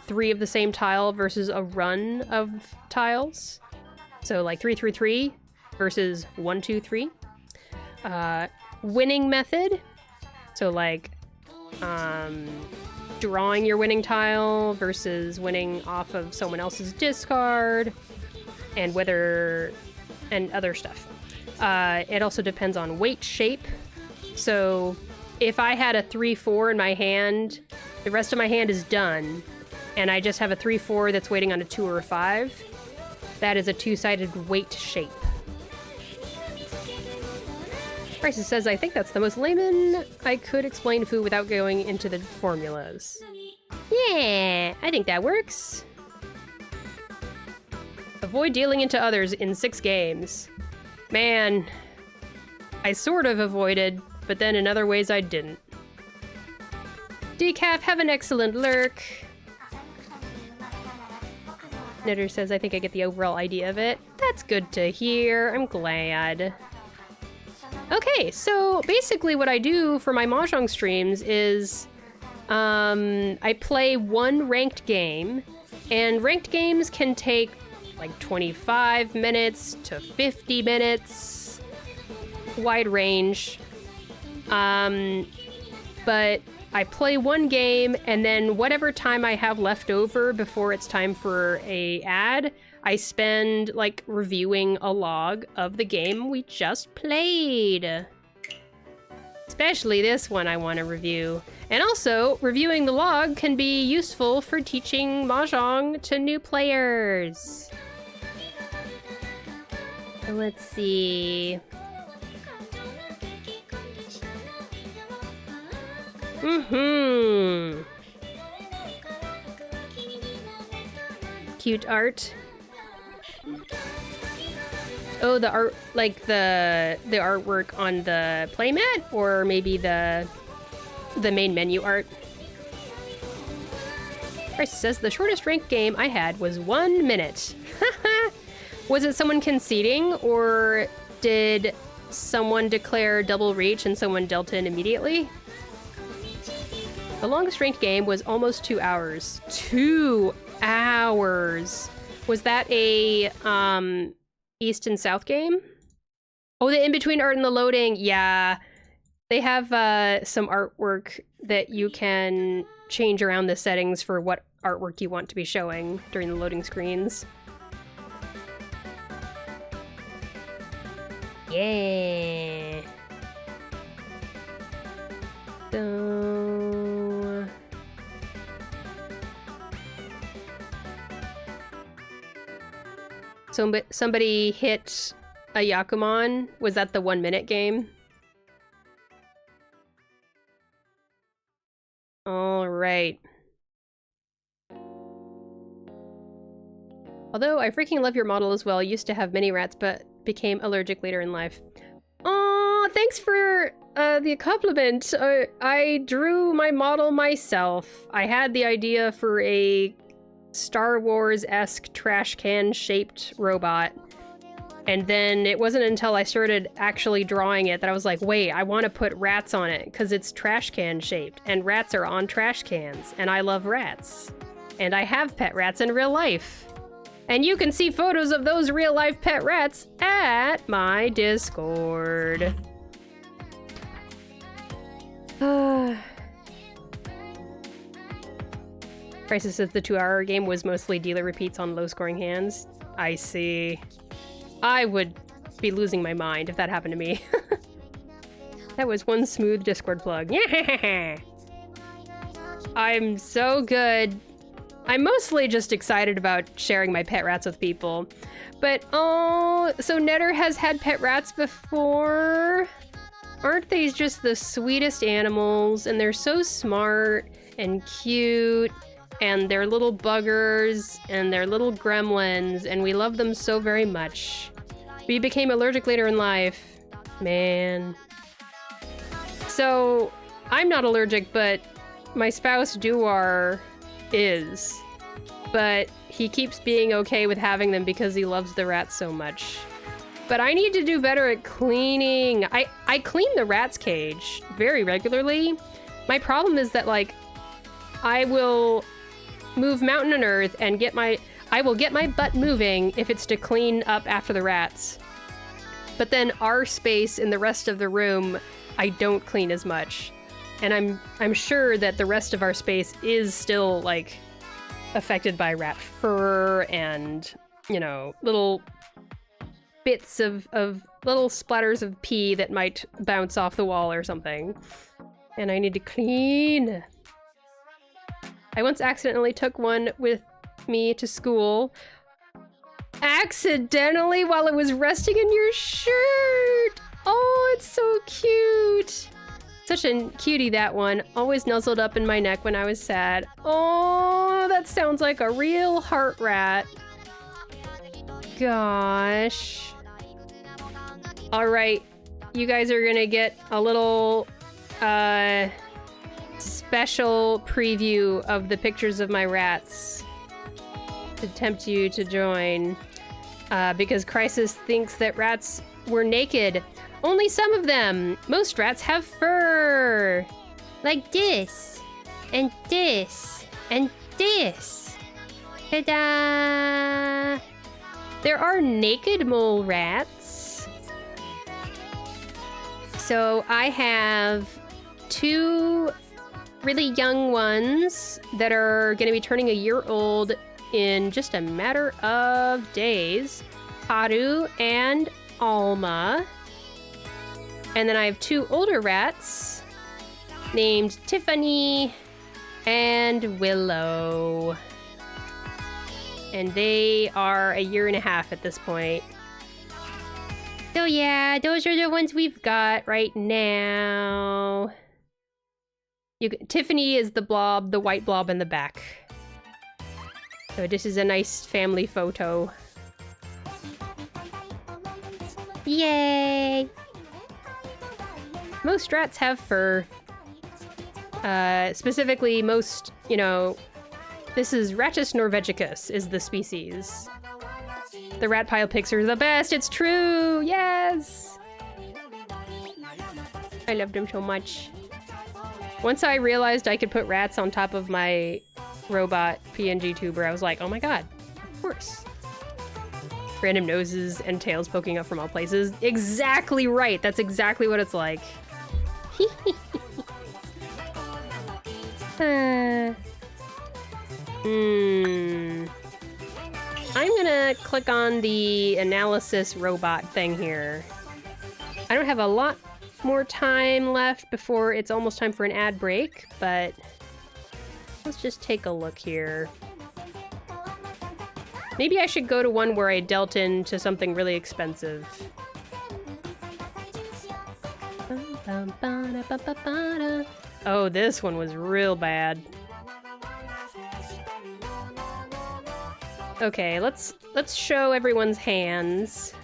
3 of the same tile versus a run of tiles, so like 3-3-3 versus 1-2-3. Winning method, so like drawing your winning tile versus winning off of someone else's discard, and other stuff. It also depends on weight shape. So if I had a 3-4 in my hand, the rest of my hand is done, and I just have a 3-4 that's waiting on a 2 or a 5, that is a 2-sided weight shape. Crisis says, I think that's the most layman I could explain Foo without going into the formulas. Yeah, I think that works. Avoid dealing into others in 6 games. Man, I sort of avoided, but then in other ways I didn't. Decaf, have an excellent lurk. Knitter says, I think I get the overall idea of it. That's good to hear. I'm glad. Okay, so basically what I do for my Mahjong streams is I play 1 ranked game, and ranked games can take like 25 minutes to 50 minutes, wide range. But I play 1 game, and then whatever time I have left over before it's time for a ad, I spend like reviewing a log of the game we just played. Especially this one I want to review. And also, reviewing the log can be useful for teaching Mahjong to new players. So let's see. Cute art. Oh, the art, like the artwork on the playmat, or maybe the main menu art. Bryce says the shortest ranked game I had was 1 minute. Was it someone conceding, or did someone declare double reach and someone dealt in immediately? The longest ranked game was almost 2 hours. 2 hours. Was that a East and South game? Oh, the in-between art and the loading. Yeah. They have some artwork that you can change around the settings for what artwork you want to be showing during the loading screens. Yeah. So... somebody hit a Yakuman? Was that the 1 minute game? All right. Although I freaking love your model as well. Used to have many rats, but became allergic later in life. Aw, thanks for the compliment. I drew my model myself. I had the idea for a Star Wars-esque trash can-shaped robot. And then it wasn't until I started actually drawing it that I was like, wait, I want to put rats on it because it's trash can shaped and rats are on trash cans and I love rats. And I have pet rats in real life. And you can see photos of those real life pet rats at my Discord. Crisis says the 2-hour game was mostly dealer repeats on low-scoring hands. I see. I would be losing my mind if that happened to me. That was one smooth Discord plug. Yeah! I'm so good. I'm mostly just excited about sharing my pet rats with people. But, oh, so Netter has had pet rats before? Aren't they just the sweetest animals? And they're so smart and cute. And they're little buggers, and they're little gremlins, and we love them so very much. We became allergic later in life. Man. So, I'm not allergic, but my spouse, Duar, is. But he keeps being okay with having them because he loves the rats so much. But I need to do better at cleaning. I clean the rat's cage very regularly. My problem is that, like, I will move mountain and earth and I will get my butt moving if it's to clean up after the rats. But then our space in the rest of the room, I don't clean as much. And I'm sure that the rest of our space is still, like, affected by rat fur and, you know, little bits of little splatters of pee that might bounce off the wall or something. And I need to clean. I once accidentally took one with me to school. Accidentally while it was resting in your shirt! Oh, it's so cute! Such a cutie, that one. Always nuzzled up in my neck when I was sad. Oh, that sounds like a real heart rat. Gosh. Alright, you guys are gonna get a little, special preview of the pictures of my rats to tempt you to join, because Crisis thinks that rats were naked. Only some of them. Most rats have fur. Like this. And this. And this. Ta-da! There are naked mole rats. So I have 2 really young ones that are going to be turning a year old in just a matter of days. Haru and Alma. And then I have 2 older rats named Tiffany and Willow. And they are a year and a half at this point. So yeah, those are the ones we've got right now. Tiffany is the blob, the white blob in the back. So this is a nice family photo. Yay! Most rats have fur. Specifically, most, you know, this is Rattus norvegicus is the species. The rat pile pics are the best, it's true! Yes! I love them so much. Once I realized I could put rats on top of my robot PNG tuber, I was like, oh my god, of course. Random noses and tails poking up from all places. Exactly right, that's exactly what it's like. I'm gonna click on the analysis robot thing here. I don't have a lot more time left before it's almost time for an ad break, but let's just take a look here. Maybe I should go to one where I dealt into something really expensive. Oh, this one was real bad. Okay, let's show everyone's hands.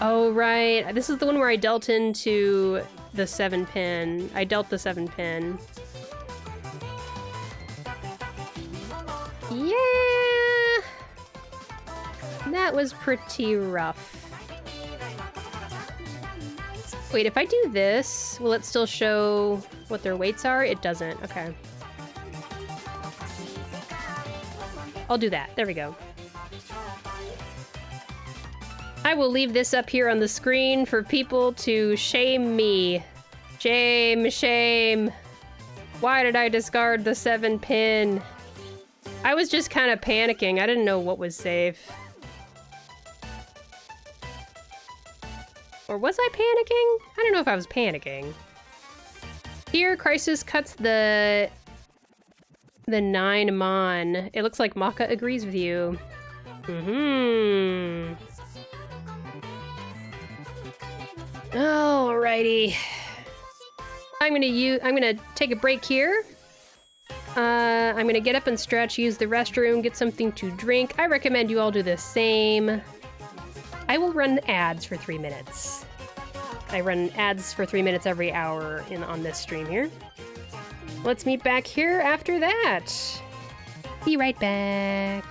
Oh, right. This is the one where I dealt into the 7-pin. I dealt the 7-pin. Yeah! That was pretty rough. Wait, if I do this, will it still show what their weights are? It doesn't. Okay. I'll do that. There we go. I will leave this up here on the screen for people to shame me. Shame, shame. Why did I discard the 7-pin? I was just kind of panicking. I didn't know what was safe. Or was I panicking? I don't know if I was panicking. Here, Crisis cuts the 9 Mon. It looks like Maka agrees with you. Alrighty. I'm gonna take a break here. I'm gonna get up and stretch, use the restroom, get something to drink. I recommend you all do the same. I will run ads for 3 minutes. I run ads for 3 minutes every hour on this stream here. Let's meet back here after that. Be right back.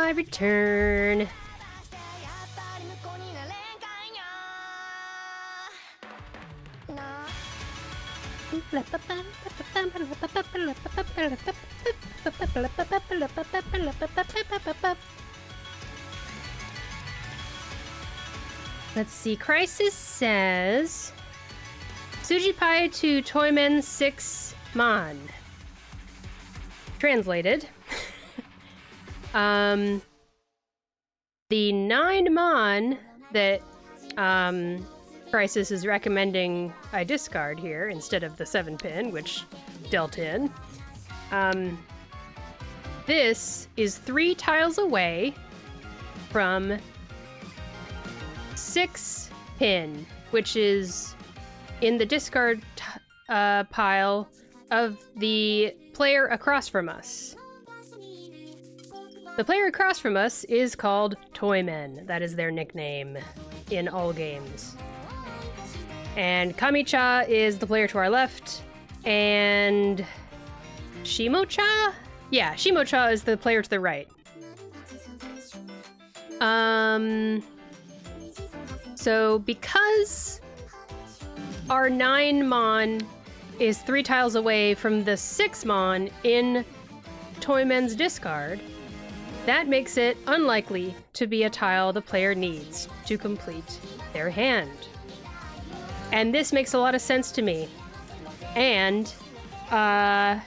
I return. Let's see. Crisis says Sujipai to Toymen 6 Mon. Translated. The 9 Mon that Crisis is recommending I discard here instead of the 7 pin, which dealt in. This is 3 tiles away from 6 pin, which is in the discard pile of the player across from us. The player across from us is called Toymen. That is their nickname in all games. And Kamicha is the player to our left, and Shimocha? Yeah, Shimocha is the player to the right. So because our 9 Mon is 3 tiles away from the 6 Mon in Toymen's discard, that makes it unlikely to be a tile the player needs to complete their hand. And this makes a lot of sense to me. And I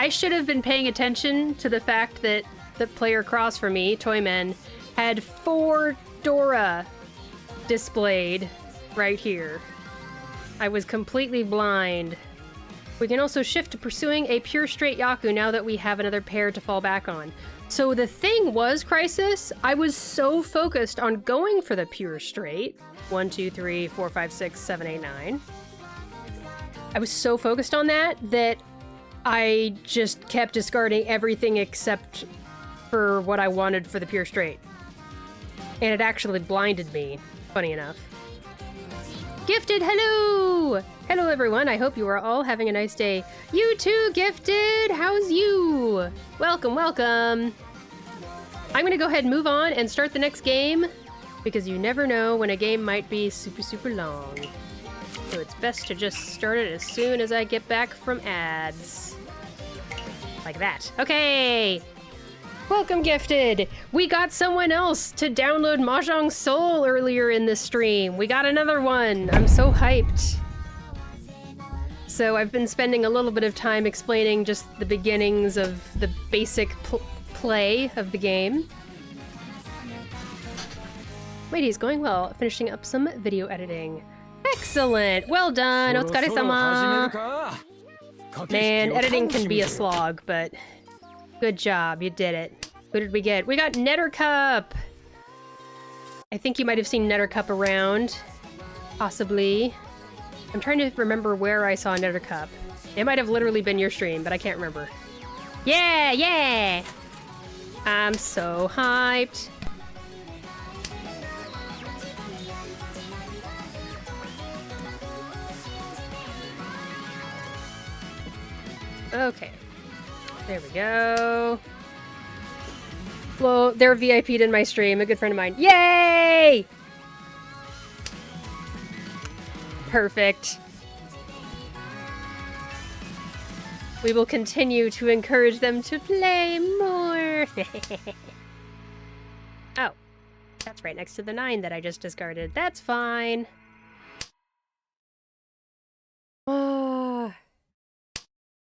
should have been paying attention to the fact that the player across from me, Toymen, had 4 Dora displayed right here. I was completely blind. We can also shift to pursuing a pure straight Yaku now that we have another pair to fall back on. So the thing was, Crisis, I was so focused on going for the pure straight. 1, 2, 3, 4, 5, 6, 7, 8, 9. I was so focused on that I just kept discarding everything except for what I wanted for the pure straight. And it actually blinded me, funny enough. Gifted, hello! Hello everyone, I hope you are all having a nice day. You too, Gifted! How's you? Welcome, welcome! I'm gonna go ahead and move on and start the next game, because you never know when a game might be super, super long. So it's best to just start it as soon as I get back from ads. Like that. Okay! Welcome, Gifted! We got someone else to download Mahjong Soul earlier in the stream. We got another one. I'm so hyped. So I've been spending a little bit of time explaining just the beginnings of the basic play of the game. Wait, he's going well. Finishing up some video editing. Excellent! Well done! Otsukare-sama! Man, editing can be a slog, but good job, you did it. Who did we get? We got Nettercup! I think you might have seen Nettercup around. Possibly. I'm trying to remember where I saw Nettercup. It might have literally been your stream, but I can't remember. Yeah, yeah! I'm so hyped. Okay. There we go. Well, they're VIP'd in my stream, a good friend of mine. Yay! Perfect. We will continue to encourage them to play more. Oh, that's right next to the 9 that I just discarded. That's fine.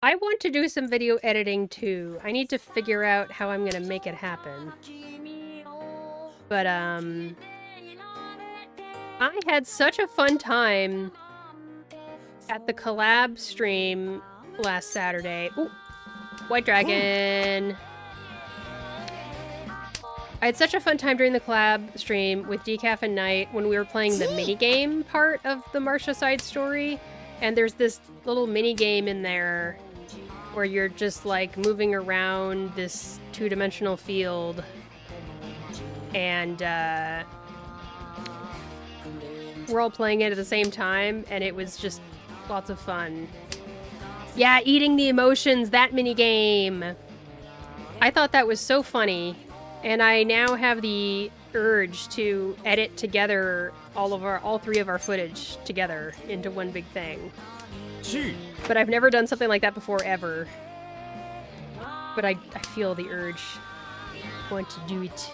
I want to do some video editing too. I need to figure out how I'm gonna make it happen. But, I had such a fun time at the collab stream last Saturday. Ooh, White Dragon! I had such a fun time during the collab stream with Decaf and Knight when we were playing the minigame part of the Marcia side story. And there's this little minigame in there where you're just like moving around this 2-dimensional field. And we're all playing it at the same time, and it was just lots of fun. Yeah, eating the emotions, that minigame. I thought that was so funny, and I now have the urge to edit together all three of our footage together into one big thing. But I've never done something like that before, ever. But I feel the urge. I want to do it.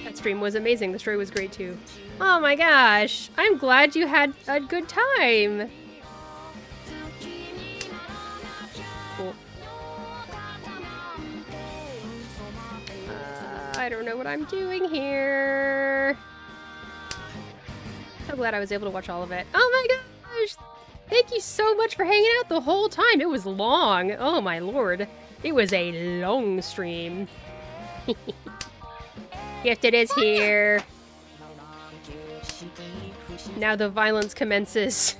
That stream was amazing. The story was great too. Oh my gosh! I'm glad you had a good time! Cool. I don't know what I'm doing here. So glad I was able to watch all of it. Oh my gosh! Thank you so much for hanging out the whole time. It was long. Oh my lord. It was a long stream. Gifted is here. Now the violence commences.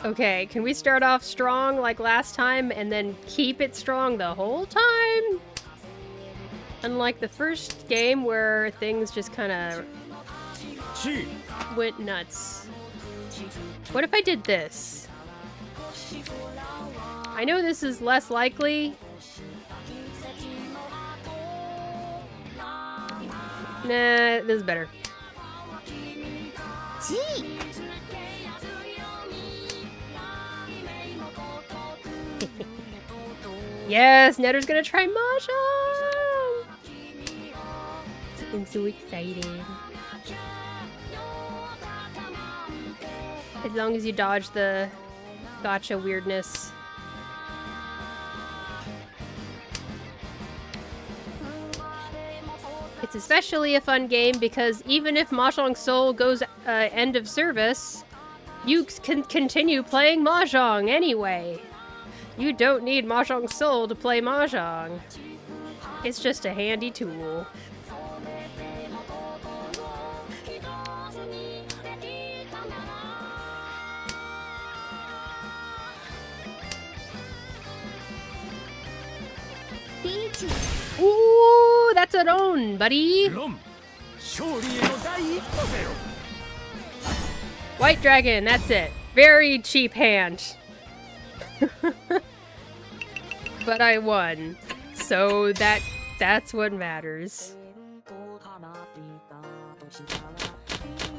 Okay, can we start off strong like last time and then keep it strong the whole time? Unlike the first game where things just kind of went nuts. What if I did this? I know this is less likely. Nah, this is better. Yes, Netter's gonna try Mahjong! I'm so excited. As long as you dodge the gotcha weirdness. It's especially a fun game because even if Mahjong Soul goes end of service, you can continue playing Mahjong anyway. You don't need Mahjong Soul to play Mahjong. It's just a handy tool. Ooh, that's an own, buddy. White dragon, that's it. Very cheap hand. But I won. So that's what matters.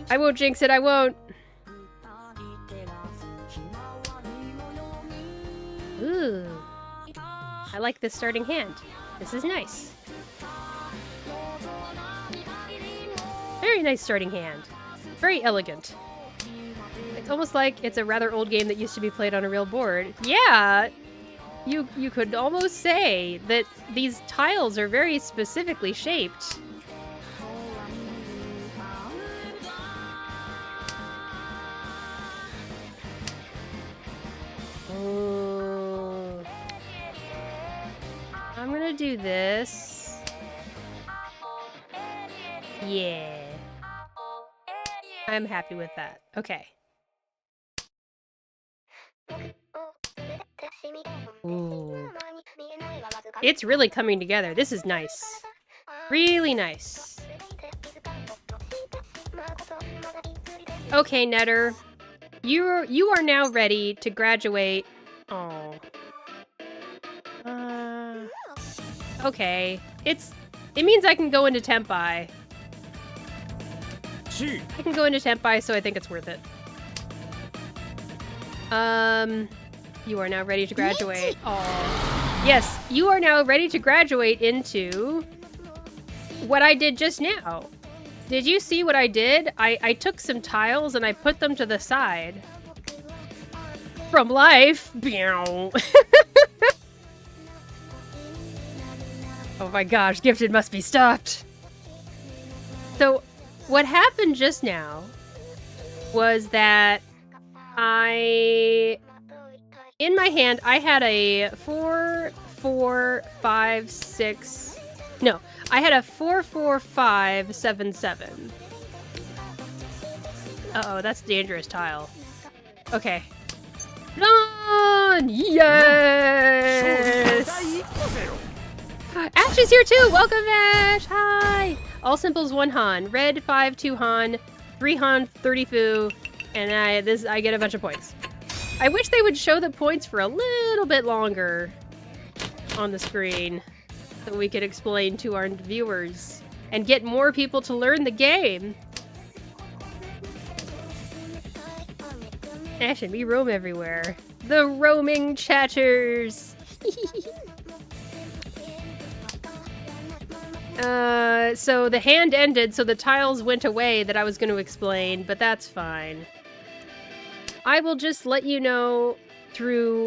I won't jinx it, I won't. Ooh. I like this starting hand. This is nice. Very nice starting hand. Very elegant. It's almost like it's a rather old game that used to be played on a real board. Yeah! You could almost say that these tiles are very specifically shaped. Oh. I'm gonna do this. Yeah. I'm happy with that. Okay. Ooh. It's really coming together. This is nice. Really nice. Okay, Netter. You are now ready to graduate. Oh. Okay. It means I can go into Tempai. I can go into Tempai, so I think it's worth it. You are now ready to graduate. Oh. Yes, you are now ready to graduate into what I did just now. Did you see what I did? I took some tiles and I put them to the side. From life. Oh my gosh, Gifted must be stopped. So, what happened just now was that in my hand, I had a 4, 4, 5, 6... No, I had a 4, 4, 5, 7, 7. Uh-oh, that's a dangerous tile. Okay. Done! Yes! Ash is here too! Welcome, Ash! Hi! All simples 1 Han. Red 5, 2 Han. 3 Han, 30 Fu. And I get a bunch of points. I wish they would show the points for a little bit longer on the screen so we could explain to our viewers and get more people to learn the game. Ashen, we roam everywhere. The roaming chatters. So the hand ended, so the tiles went away that I was going to explain, but that's fine. I will just let you know through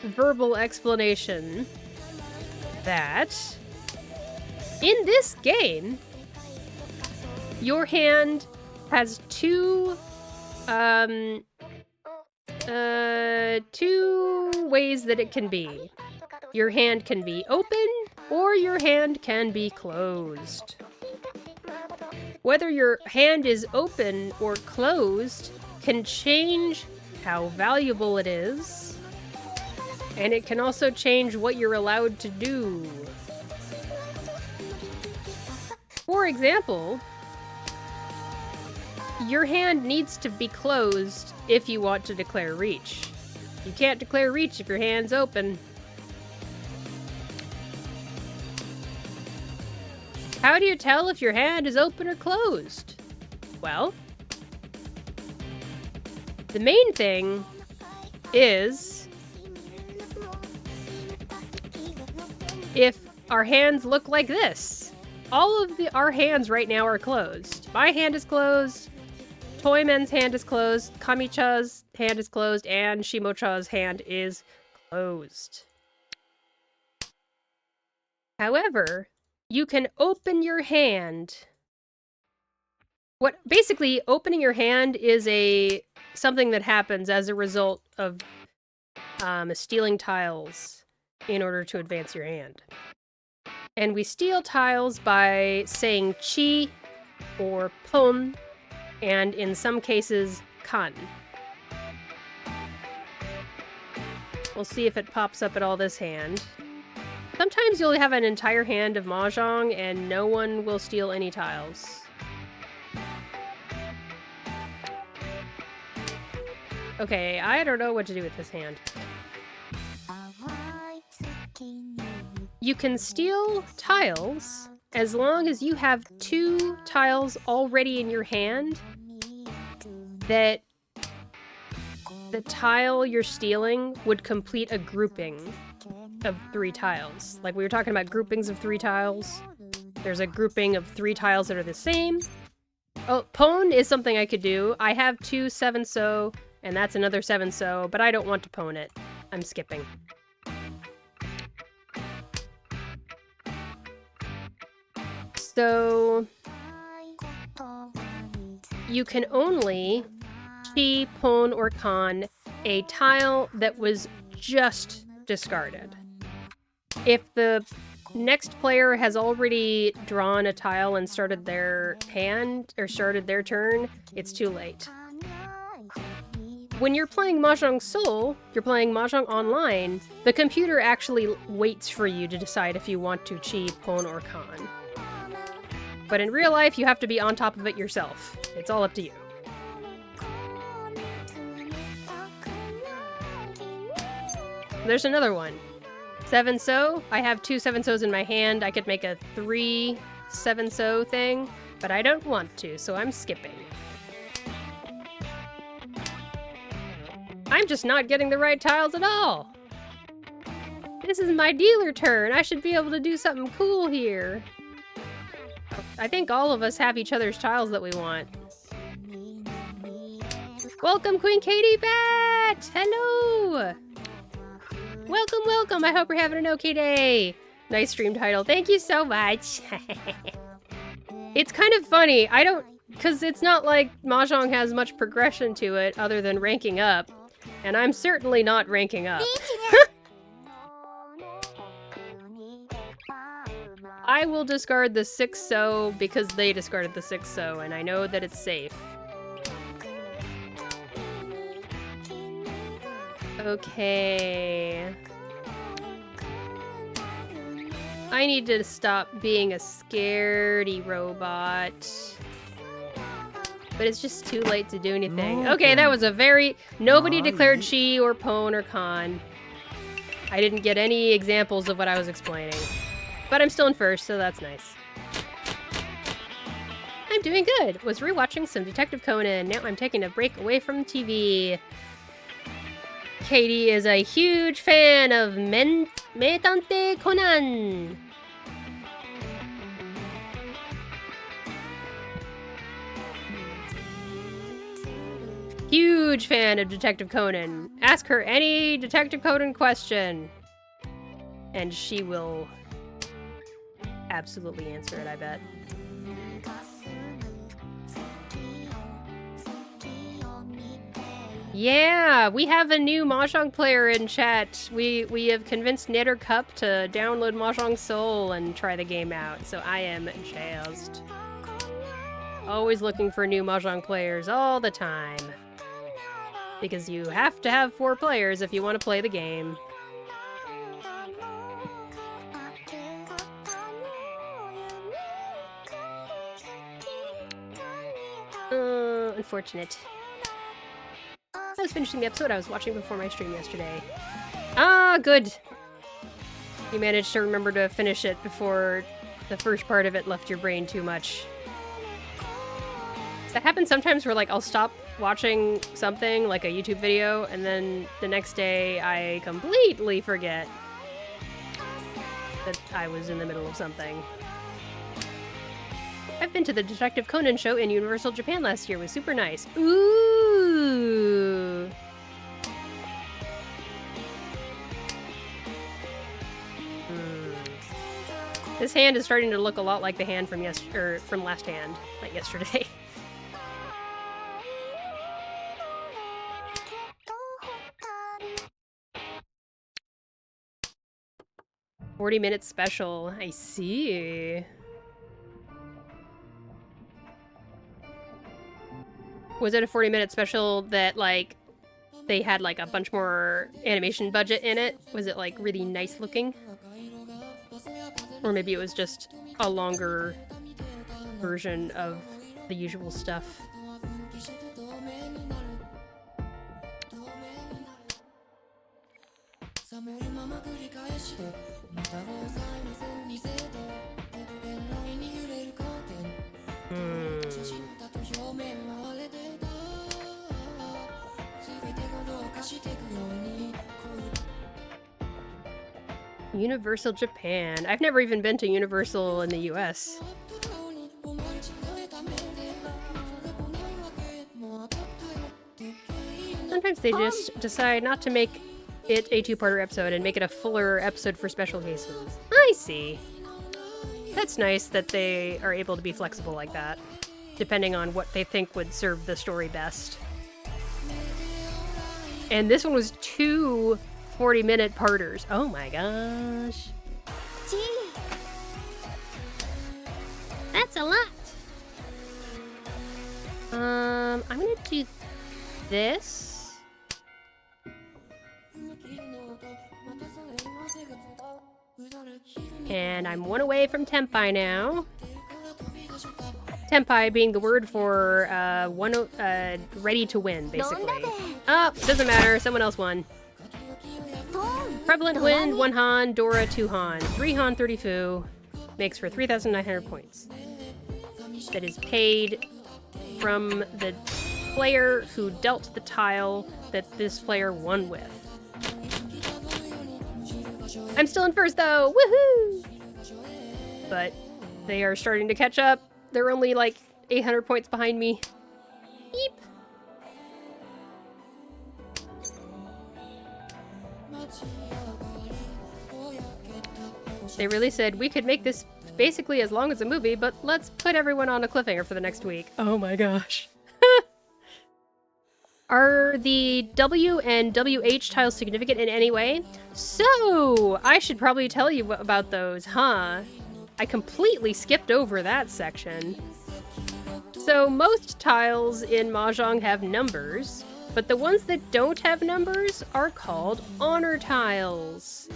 verbal explanation that in this game, your hand has two ways that it can be. Your hand can be open, or your hand can be closed. Whether your hand is open or closed can change how valuable it is, and it can also change what you're allowed to do. For example, your hand needs to be closed if you want to declare reach. You can't declare reach if your hand's open. How do you tell if your hand is open or closed? Well, the main thing is if our hands look like this. All of our hands right now are closed. My hand is closed, Toymen's hand is closed, Kamicha's hand is closed, and Shimocha's hand is closed. However, you can open your hand. Basically, opening your hand is something that happens as a result of stealing tiles in order to advance your hand. And we steal tiles by saying chi or pon, and in some cases, kan. We'll see if it pops up at all this hand. Sometimes you'll have an entire hand of Mahjong and no one will steal any tiles. Okay, I don't know what to do with this hand. You can steal tiles as long as you have 2 tiles already in your hand that the tile you're stealing would complete a grouping of 3 tiles. Like we were talking about groupings of 3 tiles. There's a grouping of 3 tiles that are the same. Oh, pon is something I could do. I have 2 7-so, and that's another 7-so, but I don't want to pon it. I'm skipping. So you can only chi, pon, or kan a tile that was just discarded. If the next player has already drawn a tile and started their hand, or started their turn, it's too late. When you're playing Mahjong Soul, you're playing Mahjong online, the computer actually waits for you to decide if you want to chi, pon, or kan. But in real life, you have to be on top of it yourself. It's all up to you. There's another one. 7-so. I have 2 7-sos in my hand. I could make a 3 7-so thing, but I don't want to, so I'm skipping. I'm just not getting the right tiles at all. This is my dealer turn. I should be able to do something cool here. I think all of us have each other's tiles that we want. Welcome, Queen Katie Bat! Hello! Welcome, welcome! I hope you're having an okay day! Nice stream title. Thank you so much! It's kind of funny. Because it's not like Mahjong has much progression to it other than ranking up. And I'm certainly not ranking up. I will discard the 6-so because they discarded the 6-so, and I know that it's safe. Okay. I need to stop being a scaredy robot. But it's just too late to do anything. Okay, that was a very... Nobody declared chi or pon or con. I didn't get any examples of what I was explaining. But I'm still in first, so that's nice. I'm doing good. Was rewatching some Detective Conan. Now I'm taking a break away from TV. Katie is a huge fan of Metante Conan. Huge fan of Detective Conan. Ask her any Detective Conan question. And she will absolutely answer it, I bet. Yeah, we have a new Mahjong player in chat. We have convinced Nettercup to download Mahjong Soul and try the game out, so I am jazzed. Always looking for new Mahjong players all the time. Because you have to have 4 players if you want to play the game. Unfortunate. I was finishing the episode I was watching before my stream yesterday. Ah, good. You managed to remember to finish it before the first part of it left your brain too much. That happens sometimes where, like, I'll stop watching something, like a YouTube video, and then the next day I completely forget that I was in the middle of something. I've been to the Detective Conan show in Universal Japan last year. It was super nice. Ooh! This hand is starting to look a lot like the hand from last hand, like yesterday. 40-minute special. I see. Was it a 40-minute special that, like, they had, like, a bunch more animation budget in it? Was it, like, really nice looking? Or maybe it was just a longer version of the usual stuff. Universal Japan. I've never even been to Universal in the US. Sometimes they just decide not to make it a 2-parter episode and make it a fuller episode for special cases. I see. That's nice that they are able to be flexible like that, depending on what they think would serve the story best. And this one was 2 40-minute parters. Oh my gosh. Gee. That's a lot. I'm gonna do this. And I'm 1 away from Tenpai now. Tenpai being the word for ready to win, basically. Oh, doesn't matter. Someone else won. Prevalent win, 1 Han, Dora 2 Han. 3 Han, 30 Fu. Makes for 3,900 points. That is paid from the player who dealt the tile that this player won with. I'm still in first though! Woohoo! But they are starting to catch up. They're only like 800 points behind me. Beep! They really said, we could make this basically as long as a movie, but let's put everyone on a cliffhanger for the next week. Oh my gosh. Are the W and WH tiles significant in any way? So, I should probably tell you about those, huh? I completely skipped over that section. So, most tiles in Mahjong have numbers, but the ones that don't have numbers are called honor tiles.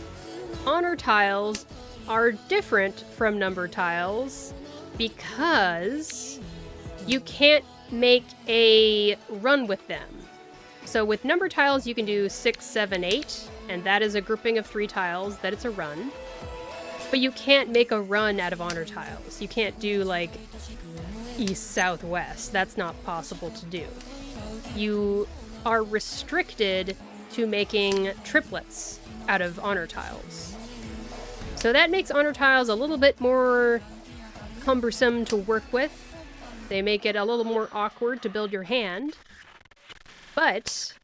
Honor tiles are different from number tiles because you can't make a run with them. So with number tiles, you can do 6, 7, 8, and that is a grouping of 3 tiles, that it's a run. But you can't make a run out of honor tiles. You can't do, like, east, south, west. That's not possible to do. You are restricted to making triplets out of honor tiles. So that makes honor tiles a little bit more cumbersome to work with. They make it a little more awkward to build your hand. But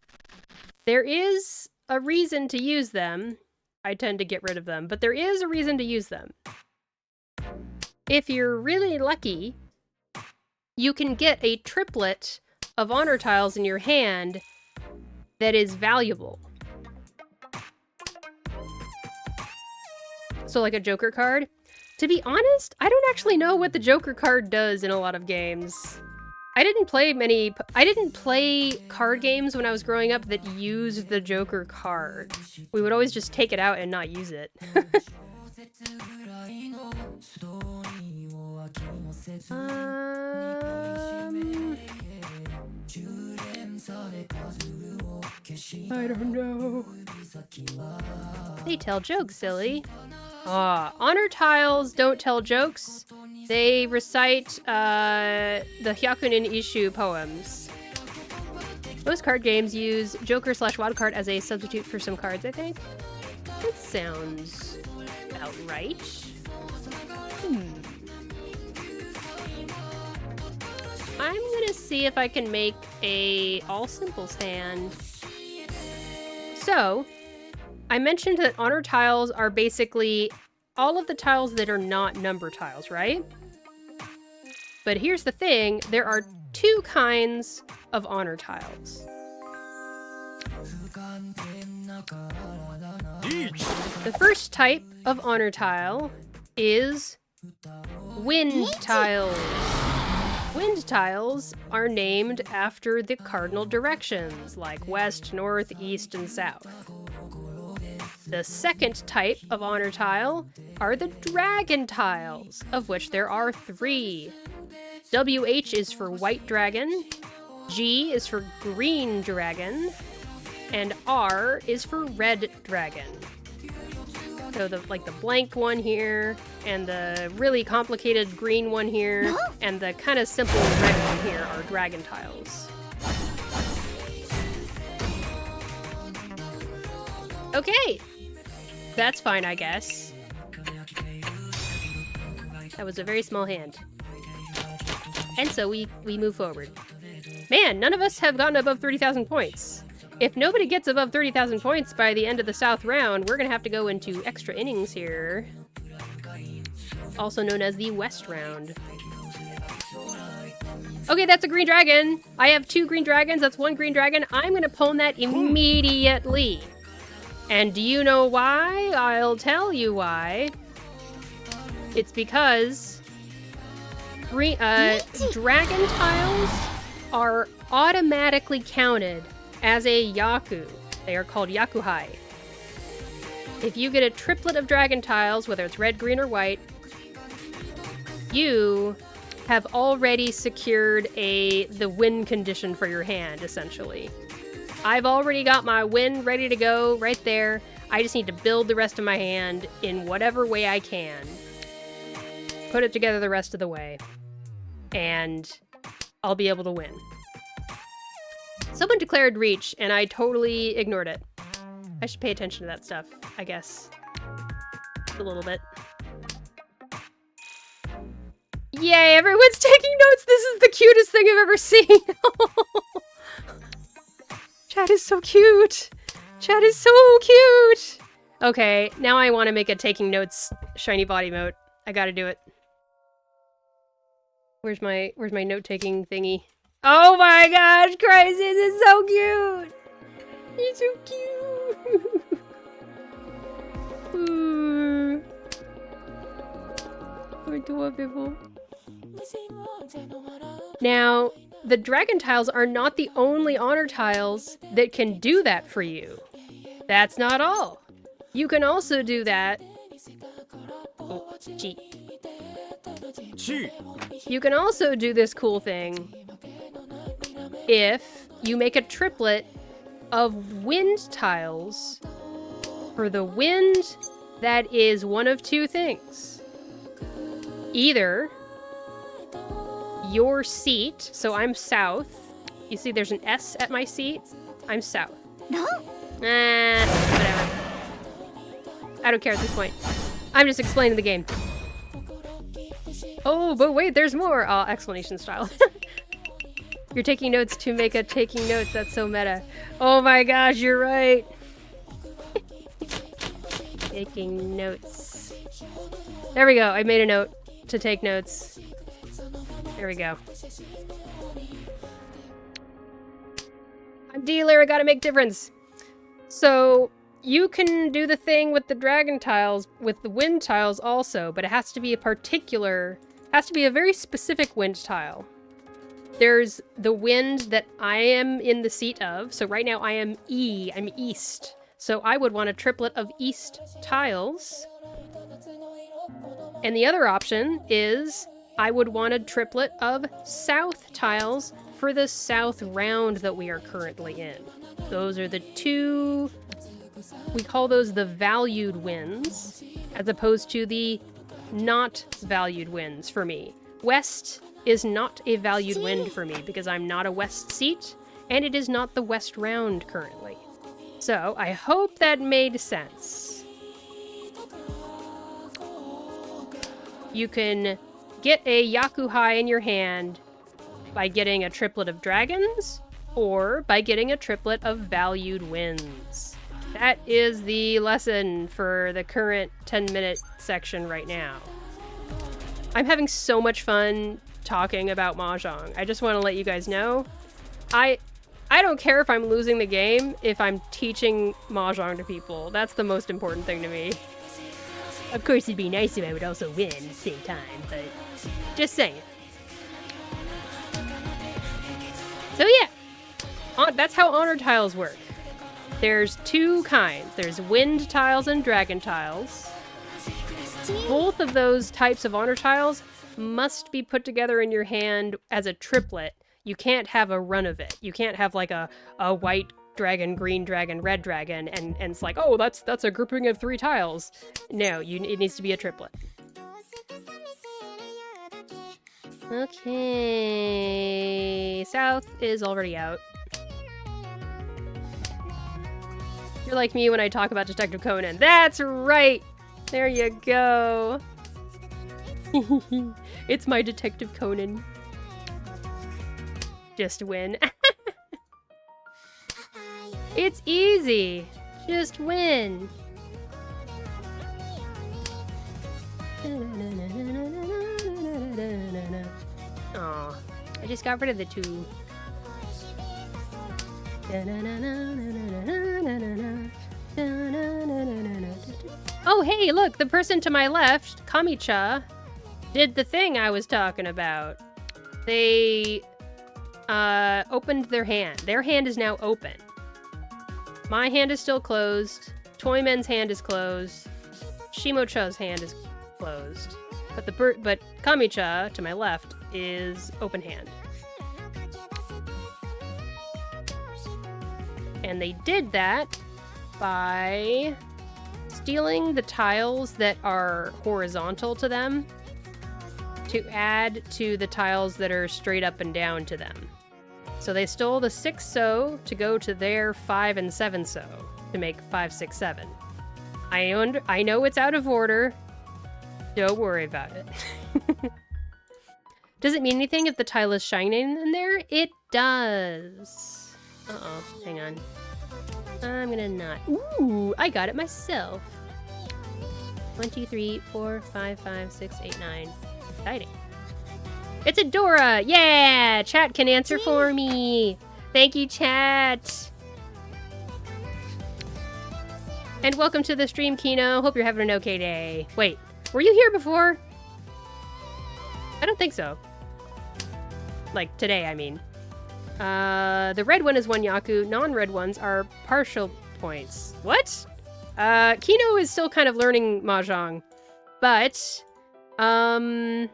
there is a reason to use them. I tend to get rid of them, but there is a reason to use them. If you're really lucky, you can get a triplet of honor tiles in your hand that is valuable. So like a Joker card. To be honest, I don't actually know what the Joker card does in a lot of games. I didn't play card games when I was growing up that used the Joker card. We would always just take it out and not use it. I don't know. They tell jokes, silly. Honor tiles don't tell jokes. They recite the Hyakunin Ishu poems. Most card games use Joker / Wildcard as a substitute for some cards, I think. That sounds about right. I'm gonna see if I can make a all simples hand. So, I mentioned that honor tiles are basically all of the tiles that are not number tiles, right? But here's the thing, there are 2 kinds of honor tiles. The first type of honor tile is wind tiles. Wind tiles are named after the cardinal directions, like west, north, east, and south. The second type of honor tile are the dragon tiles, of which there are 3. WH is for white dragon, G is for green dragon, and R is for red dragon. So the blank one here, and the really complicated green one here, and the kind of simple red one here are dragon tiles. Okay! That's fine, I guess. That was a very small hand. And so we move forward. Man, none of us have gotten above 30,000 points. If nobody gets above 30,000 points by the end of the South round, we're gonna have to go into extra innings here. Also known as the West round. Okay, that's a green dragon. I have 2 green dragons. That's 1 green dragon. I'm gonna pawn that immediately. And do you know why? I'll tell you why. It's because dragon tiles are automatically counted as a Yaku. They are called Yakuhai. If you get a triplet of dragon tiles, whether it's red, green, or white, you have already secured the win condition for your hand, essentially. I've already got my win ready to go right there. I just need to build the rest of my hand in whatever way I can. Put it together the rest of the way. And I'll be able to win. Someone declared reach, and I totally ignored it. I should pay attention to that stuff, I guess. A little bit. Yay, everyone's taking notes! This is the cutest thing I've ever seen! Chat is so cute! Chat is so cute! Okay, now I want to make a taking notes shiny body emote. I gotta do it. Where's my note-taking thingy? Oh my gosh, Crisis is so cute! He's so cute! Adorable. Now, the dragon tiles are not the only honor tiles that can do that for you. That's not all. You can also do that Oh, cheat. You can also do this cool thing if you make a triplet of wind tiles for the wind that is one of two things. Either your seat, so I'm south. You see there's an S at my seat? I'm south. No. Whatever. I don't care at this point. I'm just explaining the game. Oh, but wait, there's more! Explanation style. You're taking notes to make a taking notes. That's so meta. Oh my gosh, you're right. Taking notes. There we go. I made a note to take notes. There we go. I'm dealer. I gotta make difference. So you can do the thing with the dragon tiles, with the wind tiles also, but it has to be a particular, has to be a very specific wind tile. There's the wind that I am in the seat of. So right now I am E, I'm east. So I would want a triplet of east tiles. And the other option is I would want a triplet of south tiles for the south round that we are currently in. Those are the two, we call those the valued winds, as opposed to the not valued winds for me. West is not a valued wind for me because I'm not a west seat, and it is not the west round currently. So I hope that made sense. You can get a Yakuhai in your hand by getting a triplet of dragons, or by getting a triplet of valued winds. That is the lesson for the current 10-minute section right now. I'm having so much fun talking about Mahjong. I just want to let you guys know, I don't care if I'm losing the game if I'm teaching Mahjong to people. That's the most important thing to me. Of course, it'd be nice if I would also win at the same time, but just saying. So yeah, that's how honor tiles work. There's two kinds. There's wind tiles and dragon tiles. Both of those types of honor tiles must be put together in your hand as a triplet. You can't have a run of it. You can't have like a white dragon, green dragon, red dragon, and it's like, oh, that's a grouping of 3 tiles. No, it needs to be a triplet. Okay, south is already out. You're like me when I talk about Detective Conan. That's right! There you go. It's my Detective Conan. Just win. It's easy. Just win. Aw, I just got rid of the 2. Oh, hey, look, the person to my left, Kamicha, did the thing I was talking about. They opened their hand. Their hand is now open. My hand is still closed. Toymen's hand is closed. Shimocha's hand is closed. But Kamicha, to my left, is open hand. And they did that by stealing the tiles that are horizontal to them to add to the tiles that are straight up and down to them. So they stole the 6 so to go to their 5 and 7 so to make 5, 6, 7. I know it's out of order. Don't worry about it. Does it mean anything if the tile is shining in there? It does. Uh-oh, hang on. I'm gonna not. Ooh, I got it myself. 1, 2, 3, 4, 5, 5, 6, 8, 9. Exciting. It's Adora! Yeah! Chat can answer for me! Thank you, chat! And welcome to the stream, Kino. Hope you're having an okay day. Wait, were you here before? I don't think so. Like, today, I mean. The red one is 1 Yaku. Non-red ones are partial points. What? Kino is still kind of learning Mahjong. But, a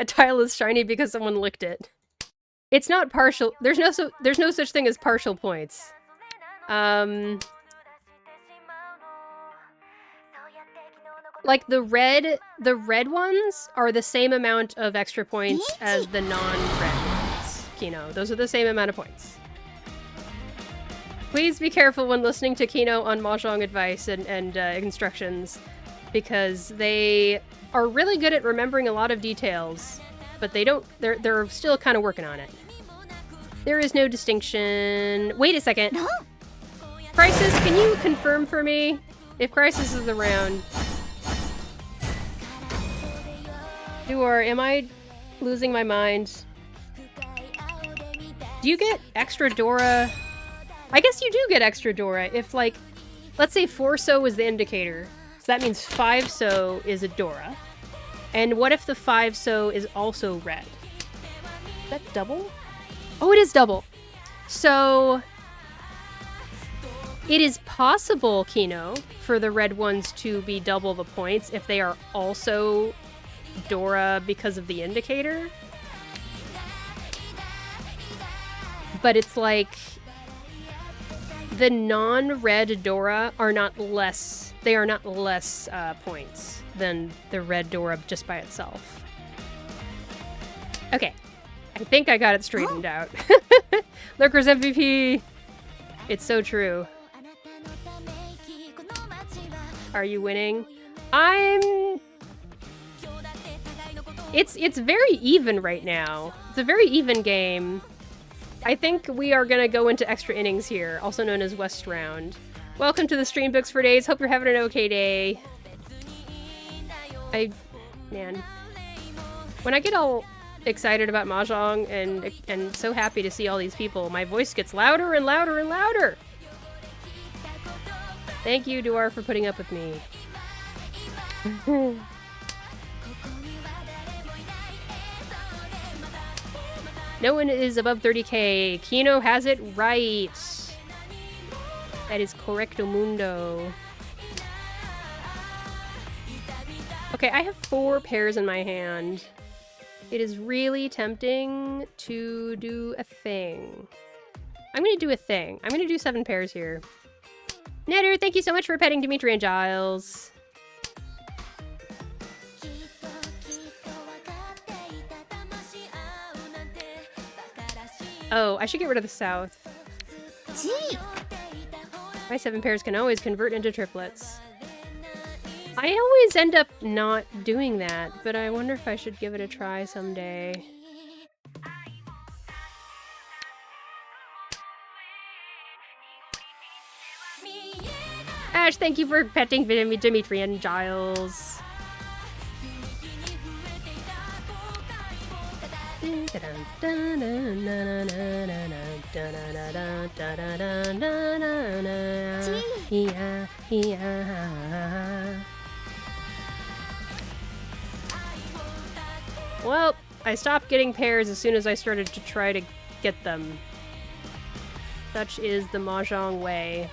tile is shiny because someone licked it. It's not partial. There's no such thing as partial points. Like the red ones are the same amount of extra points as the non-red ones. Kino, those are the same amount of points. Please be careful when listening to Kino on Mahjong advice and instructions, because they are really good at remembering a lot of details, but they're still kind of working on it. There is no distinction. Wait a second. Crisis, can you confirm for me if Crisis is around? Duar, am I losing my mind? Do you get extra Dora? I guess you do get extra Dora if, like, let's say 4-so is the indicator. So that means 5-so is a Dora. And what if the 5-so is also red? Is that double? Oh, it is double. So it is possible, Kino, for the red ones to be double the points if they are also Dora because of the indicator. But it's like the non-red Dora are not less. They are not less points than the red Dora just by itself. Okay, I think I got it straightened out. Lurker's MVP. It's so true. Are you winning? It's very even right now. It's a very even game. I think we are gonna go into extra innings here, also known as West Round. Welcome to the Stream Books for Days. Hope you're having an okay day. Man. When I get all excited about Mahjong and so happy to see all these people, my voice gets louder and louder and louder. Thank you, Duar, for putting up with me. No one is above 30k. Kino has it right. That is correcto mundo. Okay, I have 4 pairs in my hand. It is really tempting to do a thing. I'm gonna do a thing. I'm gonna do 7 pairs here. Netter, thank you so much for petting Dimitri and Giles. Oh, I should get rid of the south. My 7 pairs can always convert into triplets. I always end up not doing that, but I wonder if I should give it a try someday. Ash, thank you for petting Dimitri and Giles. Well, I stopped getting pairs as soon as I started to try to get them. Such is the Mahjong way.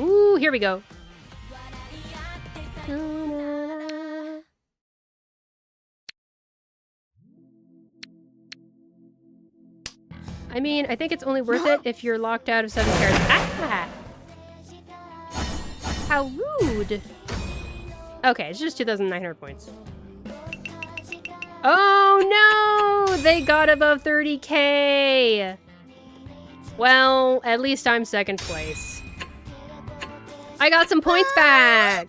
Ooh, here we go. I mean, I think it's only worth it if you're locked out of 7 pairs. Ah! How rude! Okay, it's just 2,900 points. Oh no! They got above 30k! Well, at least I'm 2nd place. I got some points back!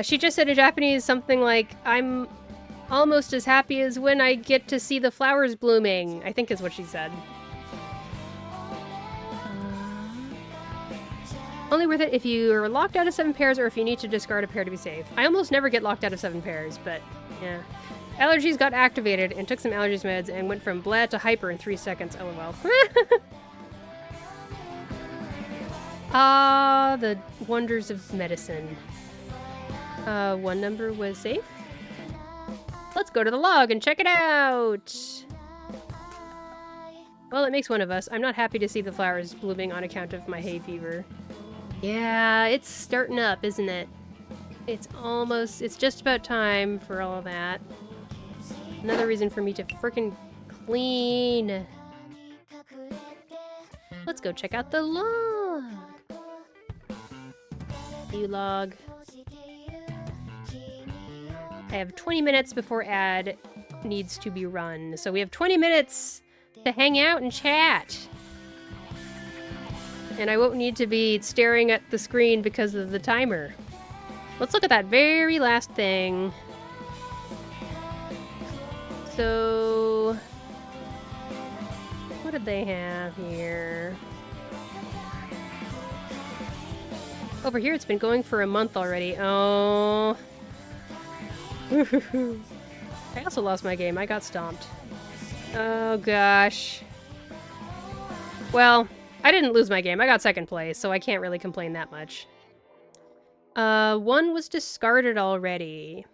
She just said in Japanese something like, I'm almost as happy as when I get to see the flowers blooming, I think is what she said. Only worth it if you're locked out of 7 pairs or if you need to discard a pair to be safe. I almost never get locked out of 7 pairs, but yeah. Allergies got activated and took some allergies meds and went from blah to hyper in 3 seconds. LOL. Ah, the wonders of medicine. One number was safe. Let's go to the log and check it out! Well, it makes one of us. I'm not happy to see the flowers blooming on account of my hay fever. Yeah, it's starting up, isn't it? It's just about time for all of that. Another reason for me to frickin' clean. Let's go check out the log. View log. I have 20 minutes before ad needs to be run. So we have 20 minutes to hang out and chat. And I won't need to be staring at the screen because of the timer. Let's look at that very last thing. So, what did they have here? Over here, it's been going for a month already. Oh. I also lost my game. I got stomped. Oh, gosh. Well, I didn't lose my game. I got second place, so I can't really complain that much. One was discarded already.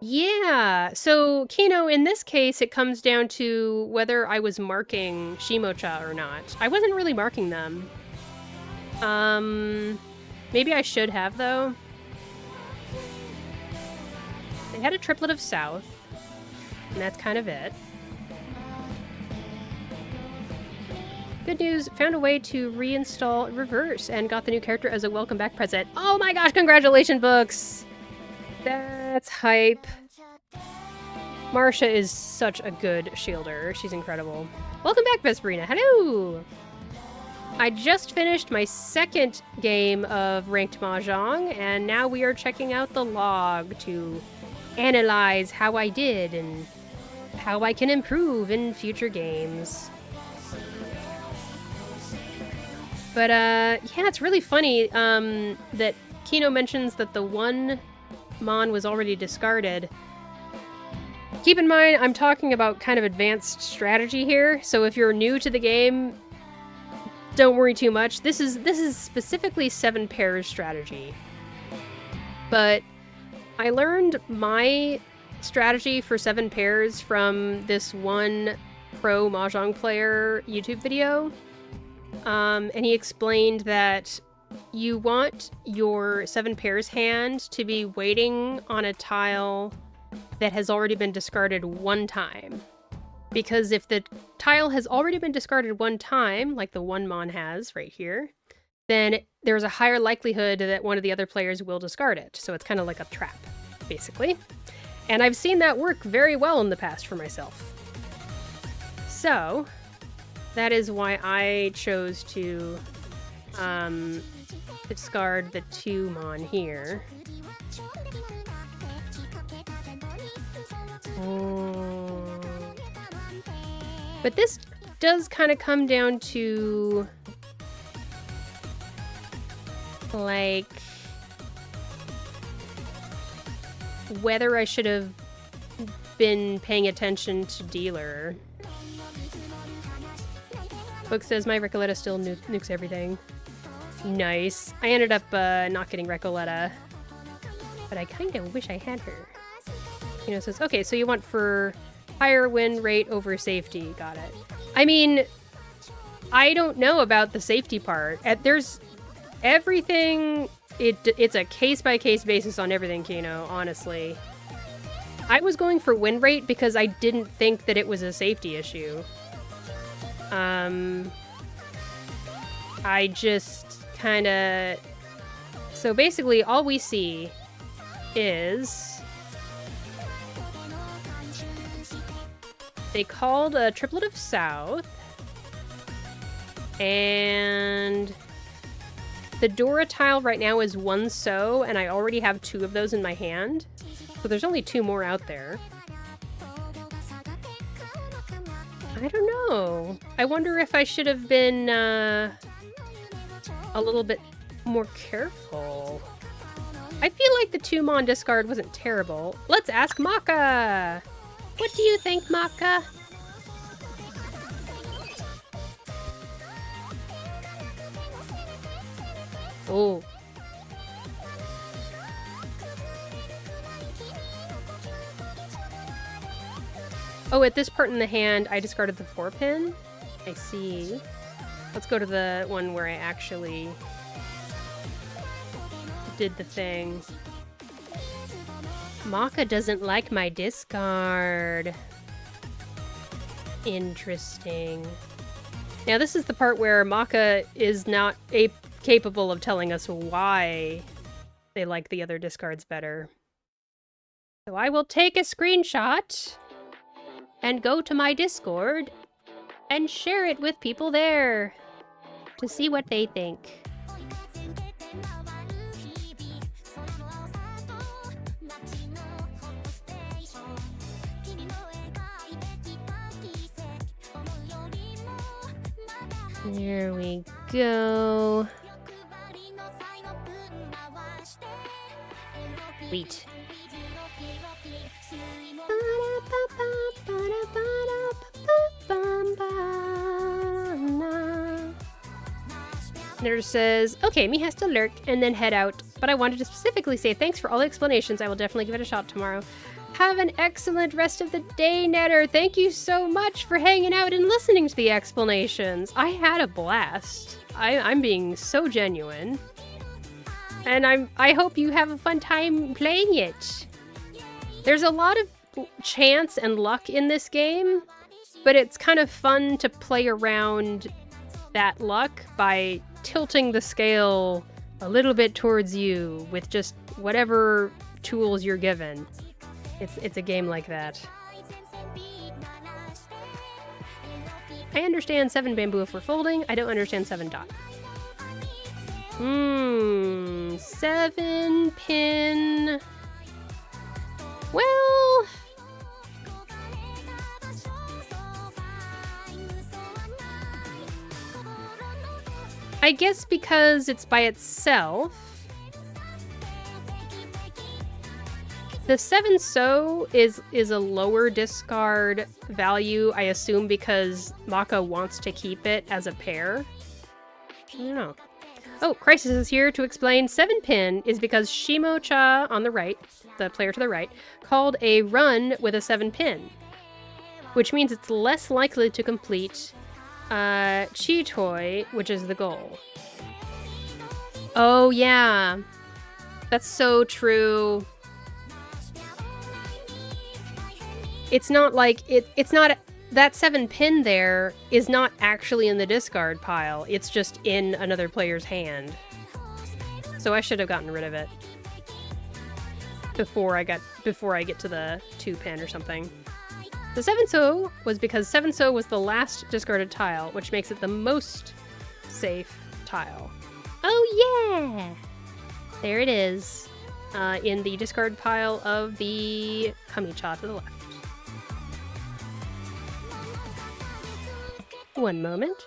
Yeah, so, Kino, in this case, it comes down to whether I was marking Shimocha or not. I wasn't really marking them. Maybe I should have, though. They had a triplet of South, and that's kind of it. Good news, found a way to reinstall Reverse and got the new character as a welcome back present. Oh my gosh, congratulations, books! That's hype. Marsha is such a good shielder. She's incredible. Welcome back, Vesperina. Hello! I just finished my second game of Ranked Mahjong, and now we are checking out the log to analyze how I did and how I can improve in future games. But, yeah, it's really funny that Kino mentions that the one Mon was already discarded. Keep in mind, I'm talking about kind of advanced strategy here, so if you're new to the game, don't worry too much. This is specifically 7 pairs strategy. But I learned my strategy for 7 pairs from this one pro Mahjong player YouTube video. And he explained that you want your 7 pairs hand to be waiting on a tile that has already been discarded one time. Because if the tile has already been discarded one time, like the one Mon has right here, then there's a higher likelihood that one of the other players will discard it. So it's kind of like a trap, basically. And I've seen that work very well in the past for myself. So that is why I chose to discard the 2 Mon here. But this does kind of come down to, like, whether I should have been paying attention to dealer. Book says my Recoleta still nukes everything. Nice. I ended up not getting Recoleta, but I kind of wish I had her. You know, it says, okay, so you want for higher win rate over safety. Got it. I mean, I don't know about the safety part. There's everything. It's a case-by-case basis on everything, Kino, honestly. I was going for win rate because I didn't think that it was a safety issue. I just kind of... So basically, all we see is... They called a triplet of South, and the Dora tile right now is 1 so, and I already have 2 of those in my hand, so there's only 2 more out there. I don't know. I wonder if I should have been a little bit more careful. I feel like the 2 Mon discard wasn't terrible. Let's ask Maka! What do you think, Maka? Oh. Oh, at this part in the hand, I discarded the 4-pin? I see. Let's go to the one where I actually did the thing. Maka doesn't like my discard. Interesting. Now this is the part where Maka is not capable of telling us why they like the other discards better. So I will take a screenshot and go to my Discord and share it with people there to see what they think. There we go. Sweet. Nerd says, okay, me has to lurk and then head out, but I wanted to specifically say thanks for all the explanations. I will definitely give it a shot tomorrow. Have an excellent rest of the day, Netter. Thank you so much for hanging out and listening to the explanations. I had a blast. I'm being so genuine. And I hope you have a fun time playing it. There's a lot of chance and luck in this game, but it's kind of fun to play around that luck by tilting the scale a little bit towards you with just whatever tools you're given. It's a game like that. I understand 7 bamboo if we're folding. I don't understand 7 dot. 7 pin. Well, I guess because it's by itself. The 7 so is a lower discard value, I assume, because Maka wants to keep it as a pair. I don't know. Oh, Crisis is here to explain 7 pin is because Shimo-cha on the right, the player to the right, called a run with a 7 pin, which means it's less likely to complete Chitoi, which is the goal. Oh yeah, that's so true. It's not like it's not that 7 pin there is not actually in the discard pile. It's just in another player's hand. So I should have gotten rid of it before I get to the 2 pin or something. The 7 so was because 7 so was the last discarded tile, which makes it the most safe tile. Oh yeah! There it is. In the discard pile of the Kami-cha to the left. One moment.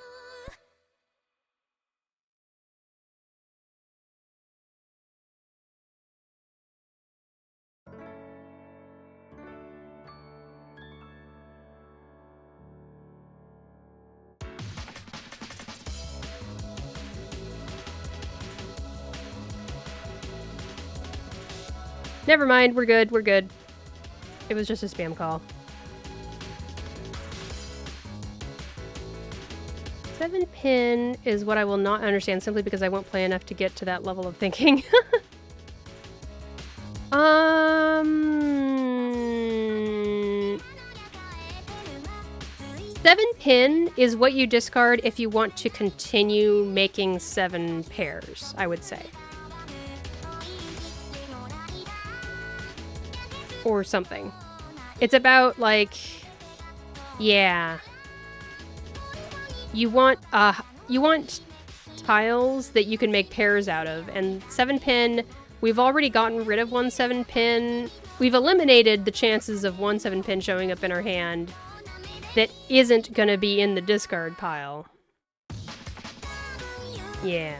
Never mind, we're good, we're good. It was just a spam call. 7 pin is what I will not understand simply because I won't play enough to get to that level of thinking. 7 pin is what you discard if you want to continue making 7 pairs, I would say. Or something. It's about, like, yeah. You want tiles that you can make pairs out of, and 7 pin, we've already gotten rid of one 7 pin. We've eliminated the chances of one 7 pin showing up in our hand that isn't gonna be in the discard pile. Yeah.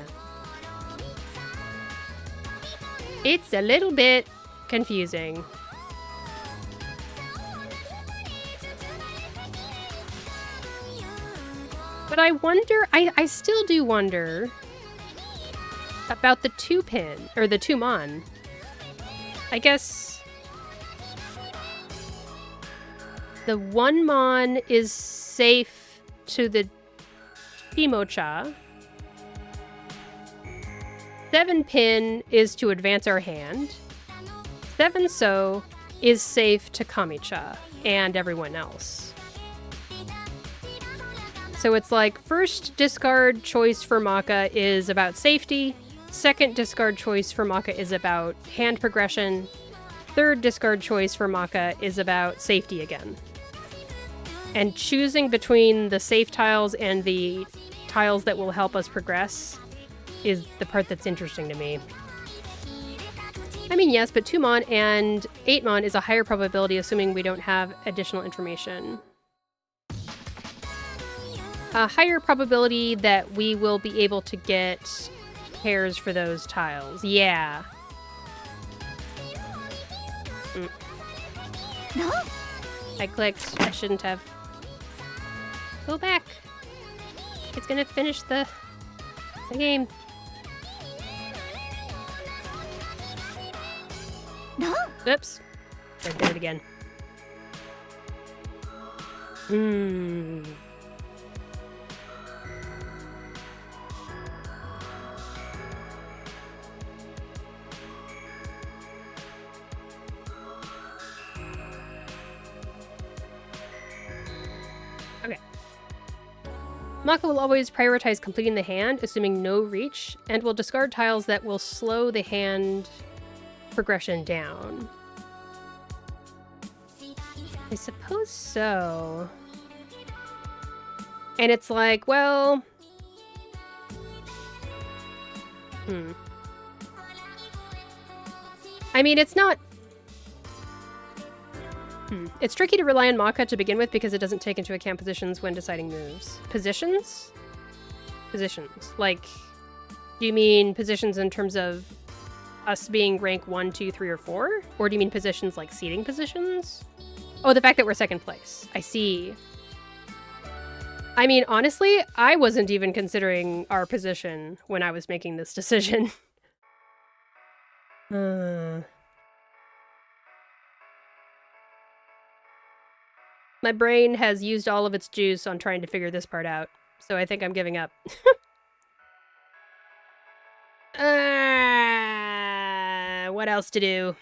It's a little bit confusing. But I wonder, I still do wonder about the 2 pin, or the 2 mon. I guess The 1 mon is safe to the Timocha. 7 pin is to advance our hand. 7 so is safe to Kamicha and everyone else. So it's like first discard choice for Maka is about safety, second discard choice for Maka is about hand progression, third discard choice for Maka is about safety again. And choosing between the safe tiles and the tiles that will help us progress is the part that's interesting to me. I mean, yes, but 2 mon and 8 mon is a higher probability assuming we don't have additional information. A higher probability that we will be able to get pairs for those tiles. Yeah. No. I clicked. I shouldn't have. Go back. It's gonna finish the game. No. Oops. I did it again. Okay. Maka will always prioritize completing the hand, assuming no reach, and will discard tiles that will slow the hand progression down. I suppose so. And it's like, well... I mean, it's not... It's tricky to rely on Maka to begin with because it doesn't take into account positions when deciding moves. Positions? Positions. Like, do you mean positions in terms of us being rank 1, 2, 3, or 4? Or do you mean positions like seating positions? Oh, the fact that we're second place. I see. I mean, honestly, I wasn't even considering our position when I was making this decision. My brain has used all of its juice on trying to figure this part out, so I think I'm giving up. What else to do?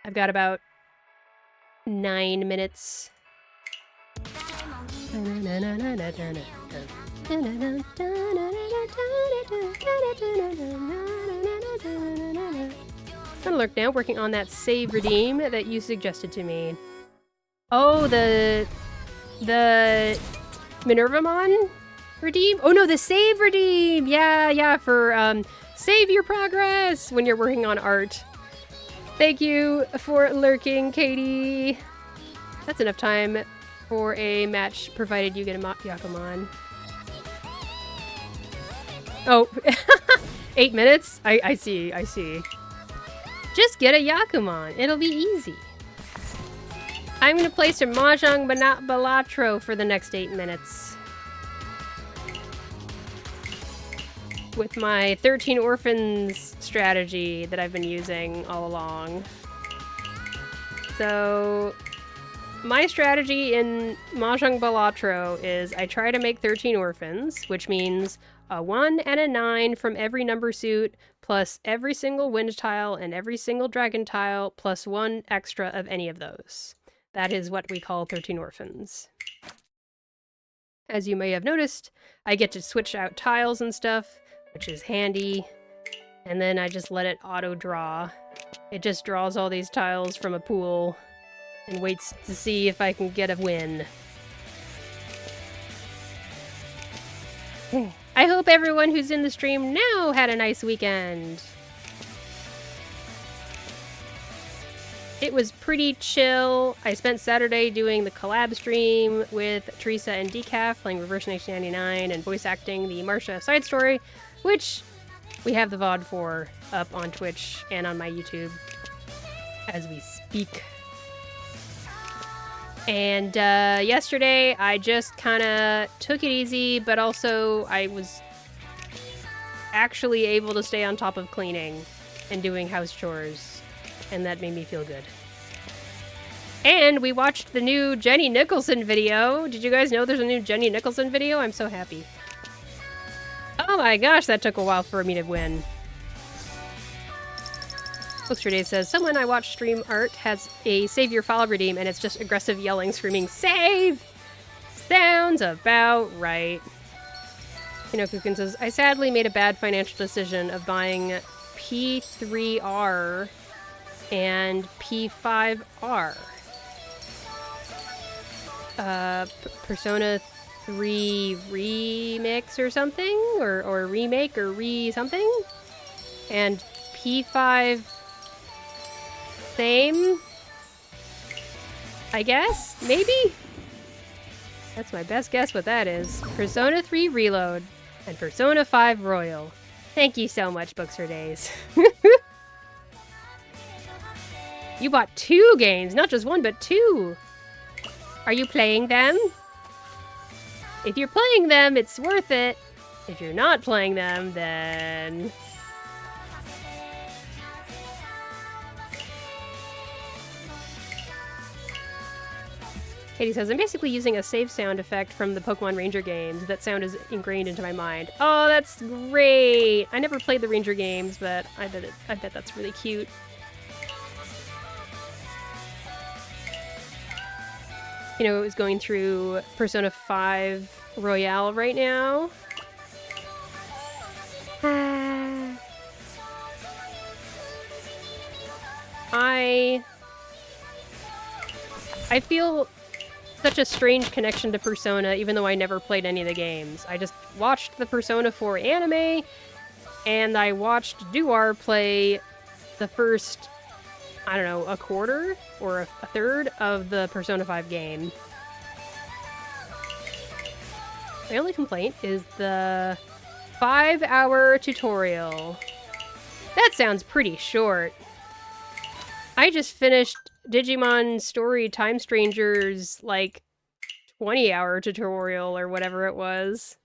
I've got about 9 minutes. Gonna lurk now, working on that save redeem that you suggested to me. Oh, the Minervamon redeem? Oh no, the save redeem! Yeah, for save your progress when you're working on art. Thank you for lurking, Katie. That's enough time for a match, provided you get a Yakumon. Oh, 8 minutes? I see. Just get a Yakumon. It'll be easy. I'm gonna play some Mahjong Balatro for the next 8 minutes. With my 13 Orphans strategy that I've been using all along. So, my strategy in Mahjong Balatro is I try to make 13 Orphans, which means a 1 and a 9 from every number suit, plus every single wind tile and every single dragon tile, plus 1 extra of any of those. That is what we call 13 Orphans. As you may have noticed, I get to switch out tiles and stuff, which is handy. And then I just let it auto-draw. It just draws all these tiles from a pool and waits to see if I can get a win. I hope everyone who's in the stream now had a nice weekend. It was pretty chill. I spent Saturday doing the collab stream with Teresa and Decaf, playing Reverse 1999 and voice acting the Marcia side story, which we have the VOD for up on Twitch and on my YouTube as we speak. And yesterday I just kind of took it easy, but also I was actually able to stay on top of cleaning and doing house chores. And that made me feel good. And we watched the new Jenny Nicholson video. Did you guys know there's a new Jenny Nicholson video? I'm so happy. Oh my gosh, that took a while for me to win. Bookster says, someone I watch stream art has a save your file redeem and it's just aggressive yelling, screaming, save! Sounds about right. Kukin says, I sadly made a bad financial decision of buying P3R and P5R. Persona 3 remix or something? Or remake or something? And P5 same? I guess? Maybe? That's my best guess what that is. Persona 3 Reload and Persona 5 Royal. Thank you so much, Books for Days. You bought 2 games, not just 1, but 2. Are you playing them? If you're playing them, it's worth it. If you're not playing them, then... Katie says, I'm basically using a save sound effect from the Pokemon Ranger games. That sound is ingrained into my mind. Oh, that's great! I never played the Ranger games, but I bet that's really cute. It was going through Persona 5 Royale right now. I feel such a strange connection to Persona, even though I never played any of the games. I just watched the Persona 4 anime, and I watched Duar play the first, I don't know, a quarter or a third of the Persona 5 game. My only complaint is the 5-hour tutorial. That sounds pretty short. I just finished Digimon Story Time Strangers, like, 20-hour tutorial or whatever it was.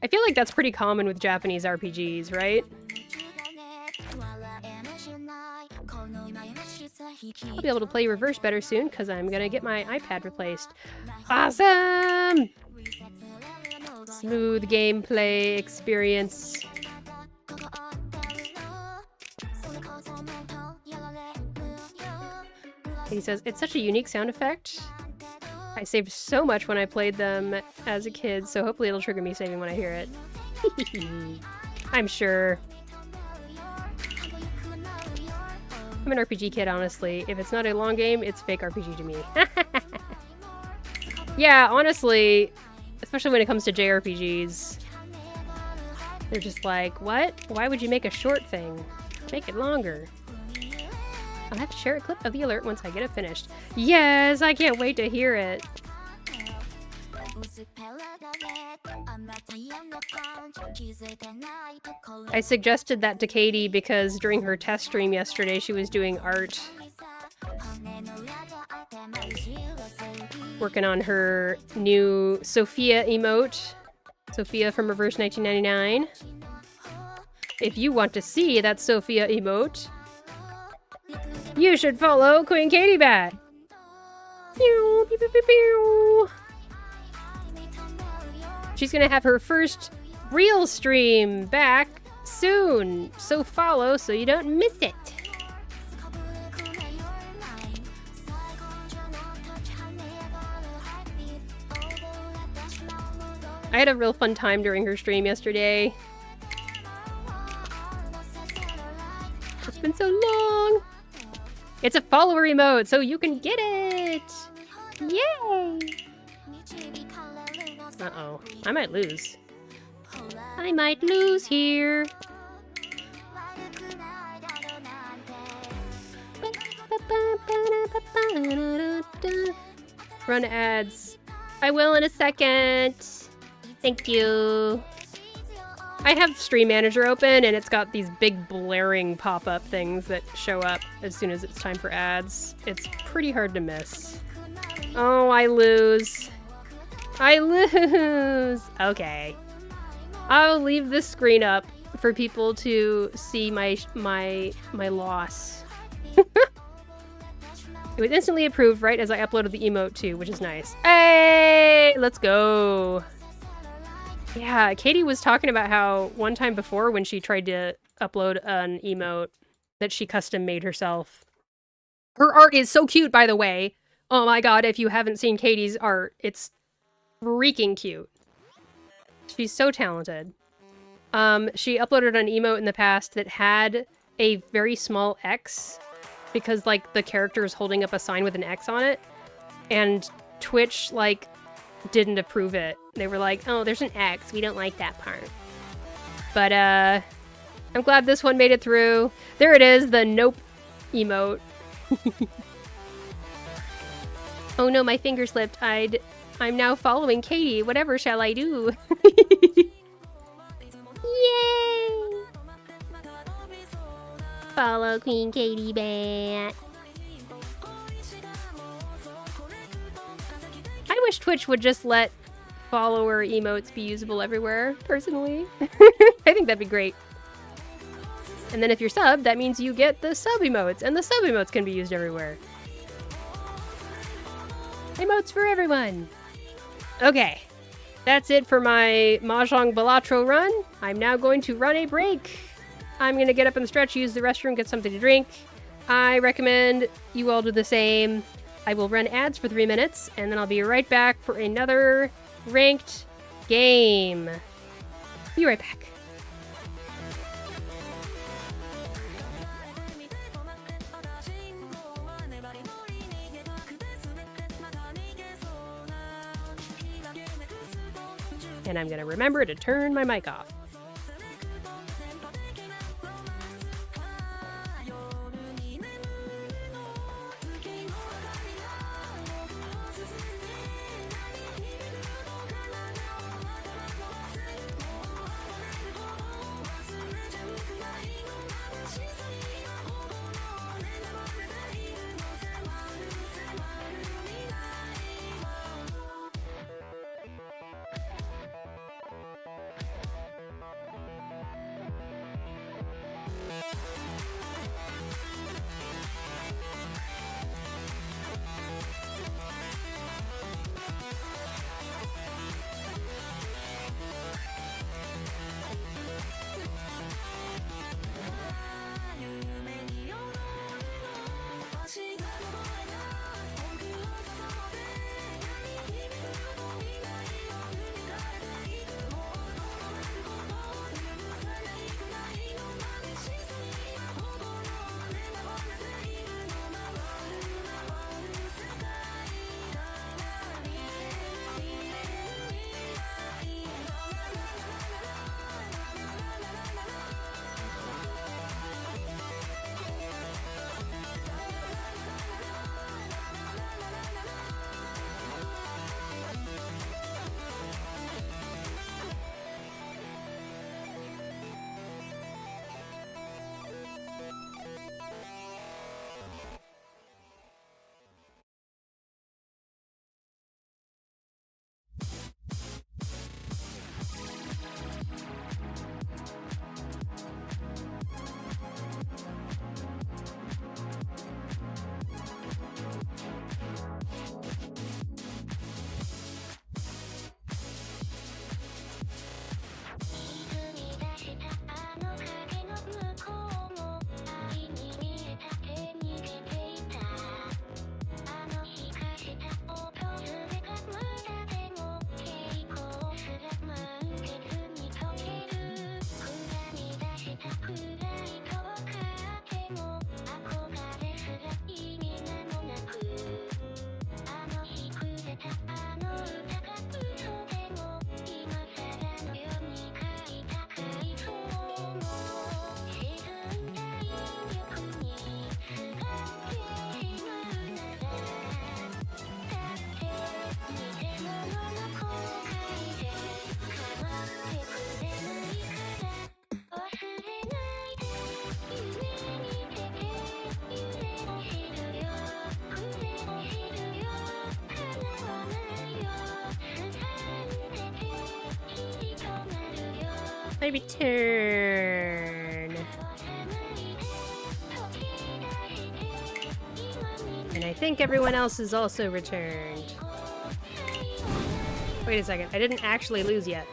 I feel like that's pretty common with Japanese RPGs, right? I'll be able to play Reverse better soon, because I'm gonna get my iPad replaced. Awesome! Smooth gameplay experience. He says, it's such a unique sound effect. I saved so much when I played them as a kid, so hopefully it'll trigger me saving when I hear it. I'm sure. I'm an RPG kid, honestly. If it's not a long game, it's fake RPG to me. Yeah, honestly, especially when it comes to JRPGs. They're just like, what? Why would you make a short thing? Make it longer. I'll have to share a clip of the alert once I get it finished. Yes, I can't wait to hear it. I suggested that to Katie because during her test stream yesterday, she was doing art. Working on her new Sophia emote. Sophia from Reverse 1999. If you want to see that Sophia emote, you should follow Queen Katie Bat. Pew, pew, pew, pew, pew. She's gonna have her first real stream back soon, so follow so you don't miss it. I had a real fun time during her stream yesterday. It's been so long. It's a follower emote, so you can get it! Yay! Uh-oh. I might lose. I might lose here. Run ads. I will in a second. Thank you. I have Stream Manager open, and it's got these big blaring pop-up things that show up as soon as it's time for ads. It's pretty hard to miss. Oh, I lose. I lose! Okay. I'll leave this screen up for people to see my loss. It was instantly approved right as I uploaded the emote too, which is nice. Hey, let's go. Yeah, Katie was talking about how one time before when she tried to upload an emote that she custom made herself. Her art is so cute, by the way. Oh my god, if you haven't seen Katie's art, it's freaking cute. She's so talented. She uploaded an emote in the past that had a very small X because, like, the character is holding up a sign with an X on it, and Twitch, like, didn't approve it. They were like, oh, there's an X, we don't like that part. But, I'm glad this one made it through. There it is, the nope emote. Oh no, my finger slipped. I'm now following Katie. Whatever shall I do? Yay! Follow Queen Katie back. I wish Twitch would just let follower emotes be usable everywhere, personally. I think that'd be great. And then if you're subbed, that means you get the sub emotes, and the sub emotes can be used everywhere. Emotes for everyone! Okay. That's it for my Mahjong Balatro run. I'm now going to run a break. I'm going to get up and stretch, use the restroom, get something to drink. I recommend you all do the same. I will run ads for 3 minutes, and then I'll be right back for another ranked game. Be right back. And I'm going to remember to turn my mic off. Maybe turn. And I think everyone else is also returned. Wait a second, I didn't actually lose yet.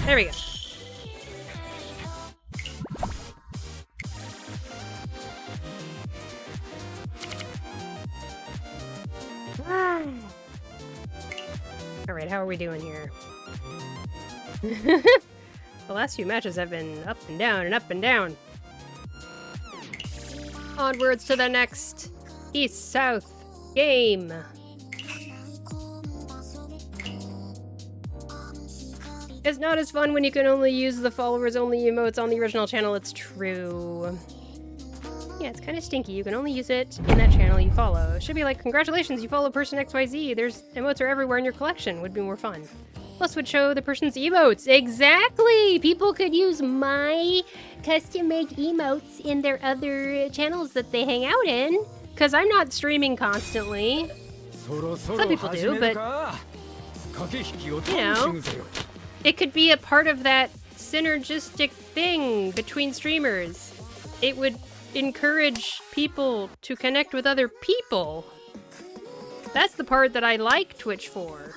There we go. Alright, how are we doing here? The last few matches have been up and down and up and down. Onwards to the next East-South game. It's not as fun when you can only use the followers-only emotes on the original channel, it's true. Yeah, it's kind of stinky. You can only use it in that channel you follow. It should be like, congratulations, you follow person XYZ. There's emotes are everywhere in your collection. Would be more fun. Plus would show the person's emotes. Exactly! People could use my custom-made emotes in their other channels that they hang out in. Because I'm not streaming constantly. Some people do, but... you know... It could be a part of that synergistic thing between streamers. It would encourage people to connect with other people. That's the part that I like Twitch for.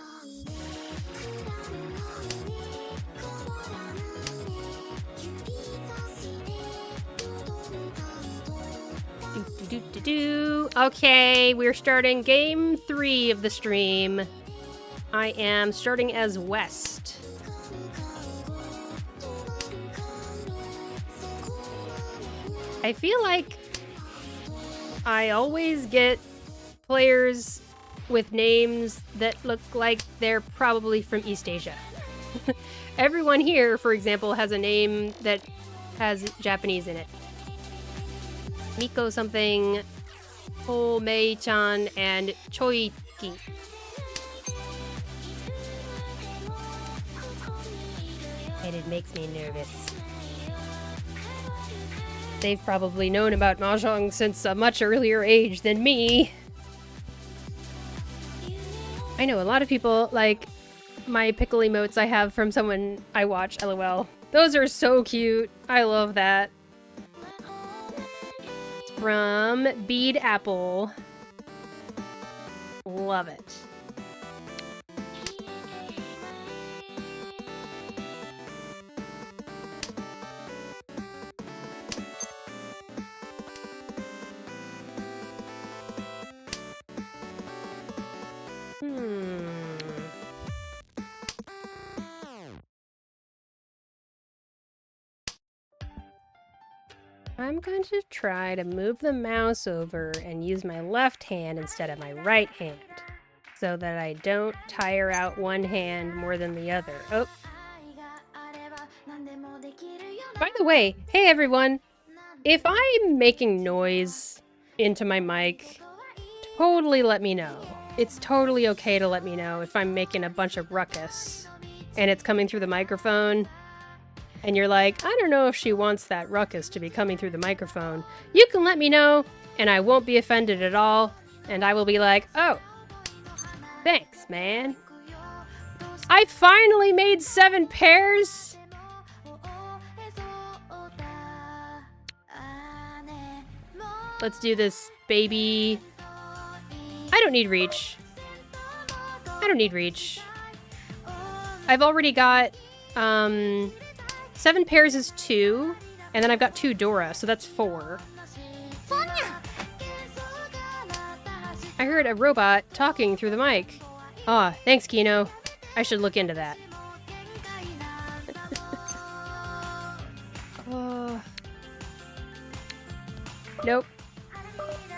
Okay, we're starting game 3 of the stream. I am starting as West. I feel like I always get players with names that look like they're probably from East Asia. Everyone here, for example, has a name that has Japanese in it. Miko something, Ho Mei-chan, and Choiki. And it makes me nervous. They've probably known about Mahjong since a much earlier age than me. I know a lot of people like my pickle emotes I have from someone I watch, LOL. Those are so cute. I love that. It's from Bead Apple. Love it. I'm going to try to move the mouse over and use my left hand instead of my right hand, so that I don't tire out one hand more than the other. Oh. By the way, hey everyone, if I'm making noise into my mic, totally let me know. It's totally okay to let me know if I'm making a bunch of ruckus and it's coming through the microphone. And you're like, I don't know if she wants that ruckus to be coming through the microphone. You can let me know, and I won't be offended at all. And I will be like, oh, thanks, man. I finally made 7 pairs! Let's do this, baby. I don't need reach. I don't need reach. I've already got, 7 pairs is 2, and then I've got 2 Dora, so that's 4. I heard a robot talking through the mic. Aw, thanks, Kino. I should look into that. Nope.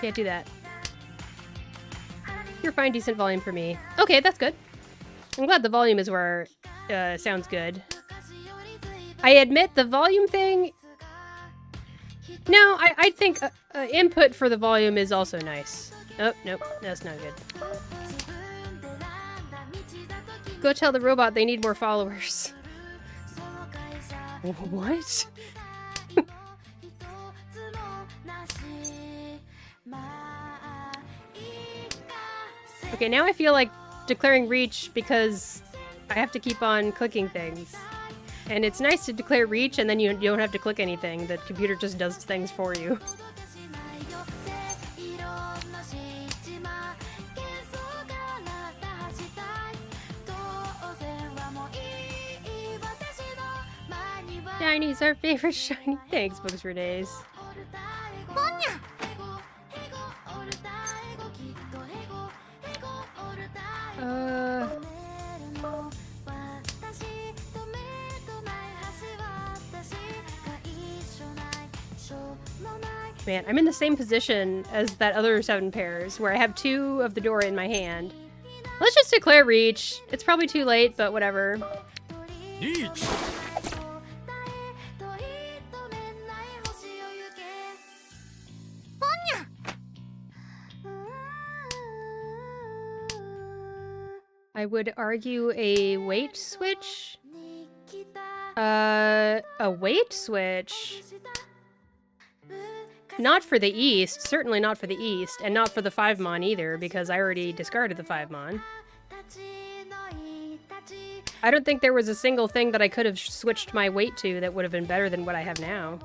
Can't do that. You're fine, decent volume for me. Okay, that's good. I'm glad the volume is where sounds good. I admit the volume thing... No, I think input for the volume is also nice. Oh, nope, that's not good. Go tell the robot they need more followers. What? Okay, now I feel like declaring reach because I have to keep on clicking things. And it's nice to declare reach, and then you don't have to click anything. The computer just does things for you. Shiny's our favorite shiny. Thanks, Books for Days. Man, I'm in the same position as that other 7 pairs, where I have 2 of the door in my hand. Let's just declare reach. It's probably too late, but whatever. Reach. I would argue a weight switch. A weight switch? Not for the East, certainly not for the East, and not for the 5-mon either, because I already discarded the 5-mon. I don't think there was a single thing that I could have switched my weight to that would have been better than what I have now.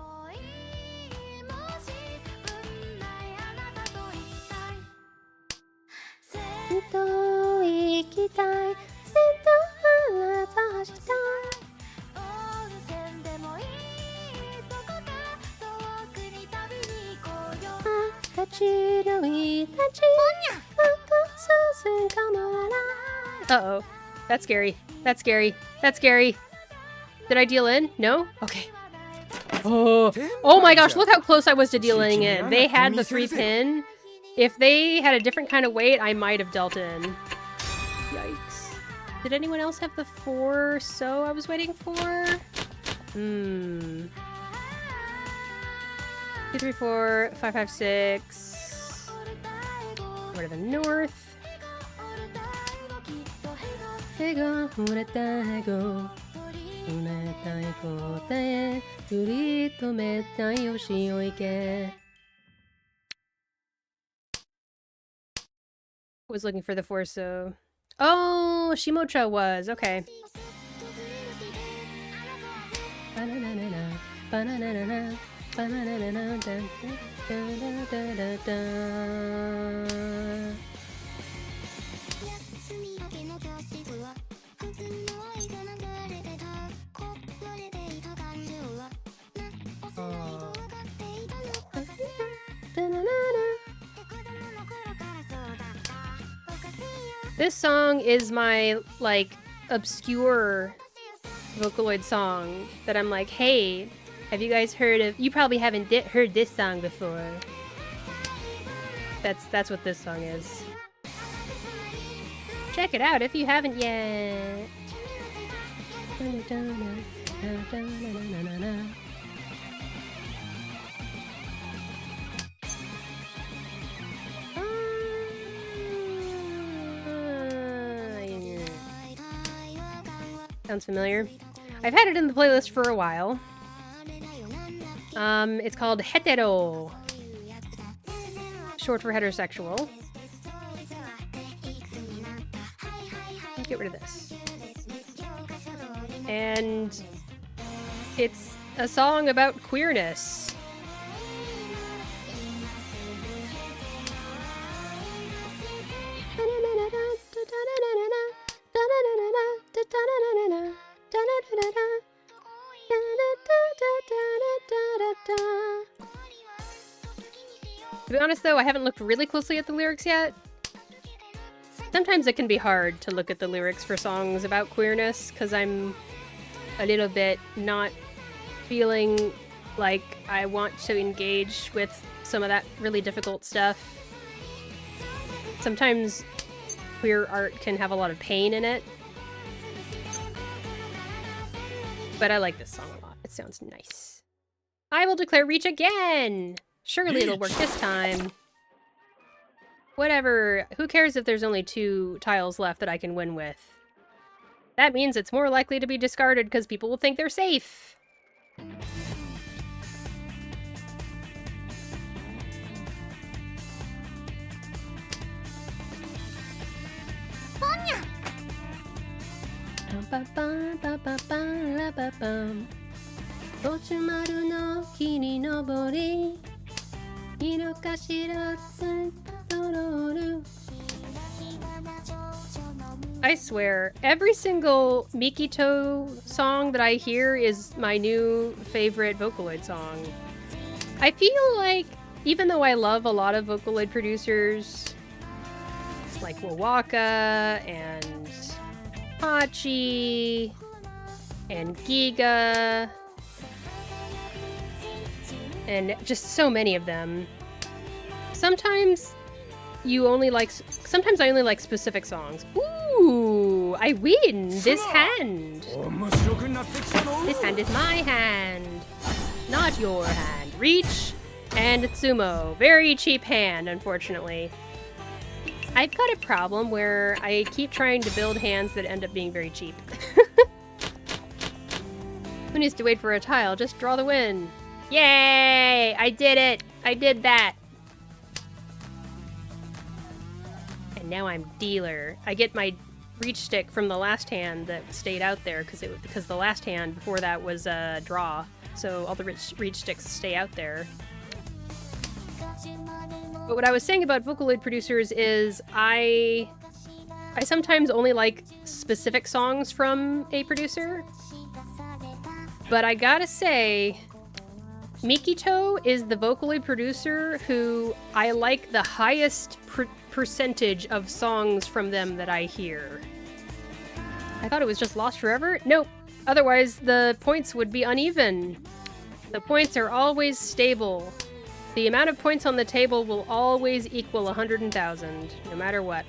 Uh-oh. That's scary. That's scary. That's scary. Did I deal in? No? Okay. Oh my gosh, look how close I was to dealing in. They had the 3-pin. If they had a different kind of weight, I might have dealt in. Yikes. Did anyone else have the 4 so I was waiting for? 2, 3, 4, 5, 5, 6. Go to the north. Was looking for the 4 so. Oh, Shimocha was. Okay. This song is my, like, obscure Vocaloid song that I'm like, hey, have you guys heard of... You probably haven't heard this song before. That's what this song is. Check it out if you haven't yet. Sounds familiar. I've had it in the playlist for a while. It's called Hetero. Short for heterosexual. Let's get rid of this. And it's a song about queerness. To be honest though, I haven't looked really closely at the lyrics yet. Sometimes it can be hard to look at the lyrics for songs about queerness, because I'm a little bit not feeling like I want to engage with some of that really difficult stuff. Sometimes queer art can have a lot of pain in it. But I like this song a lot. It sounds nice. I will declare reach again! Surely it'll work this time. Whatever. Who cares if there's only 2 tiles left that I can win with? That means it's more likely to be discarded because people will think they're safe. I swear, every single Mikito song that I hear is my new favorite Vocaloid song. I feel like, even though I love a lot of Vocaloid producers, like Wawaka and Hachi and Giga, and just so many of them, sometimes I only like specific songs. Ooh, I win this hand. This hand is my hand, not your hand. Reach and Tsumo. Very cheap hand, unfortunately. I've got a problem where I keep trying to build hands that end up being very cheap. Who needs to wait for a tile? Just draw the win. Yay! I did it! I did that! And now I'm dealer. I get my reach stick from the last hand that stayed out there because the last hand before that was a draw. So all the reach sticks stay out there. But what I was saying about Vocaloid producers is I sometimes only like specific songs from a producer. But I gotta say, Mikito is the Vocaloid producer who I like the highest percentage of songs from them that I hear. I thought it was just Lost Forever? Nope. Otherwise, the points would be uneven. The points are always stable. The amount of points on the table will always equal 100,000, no matter what.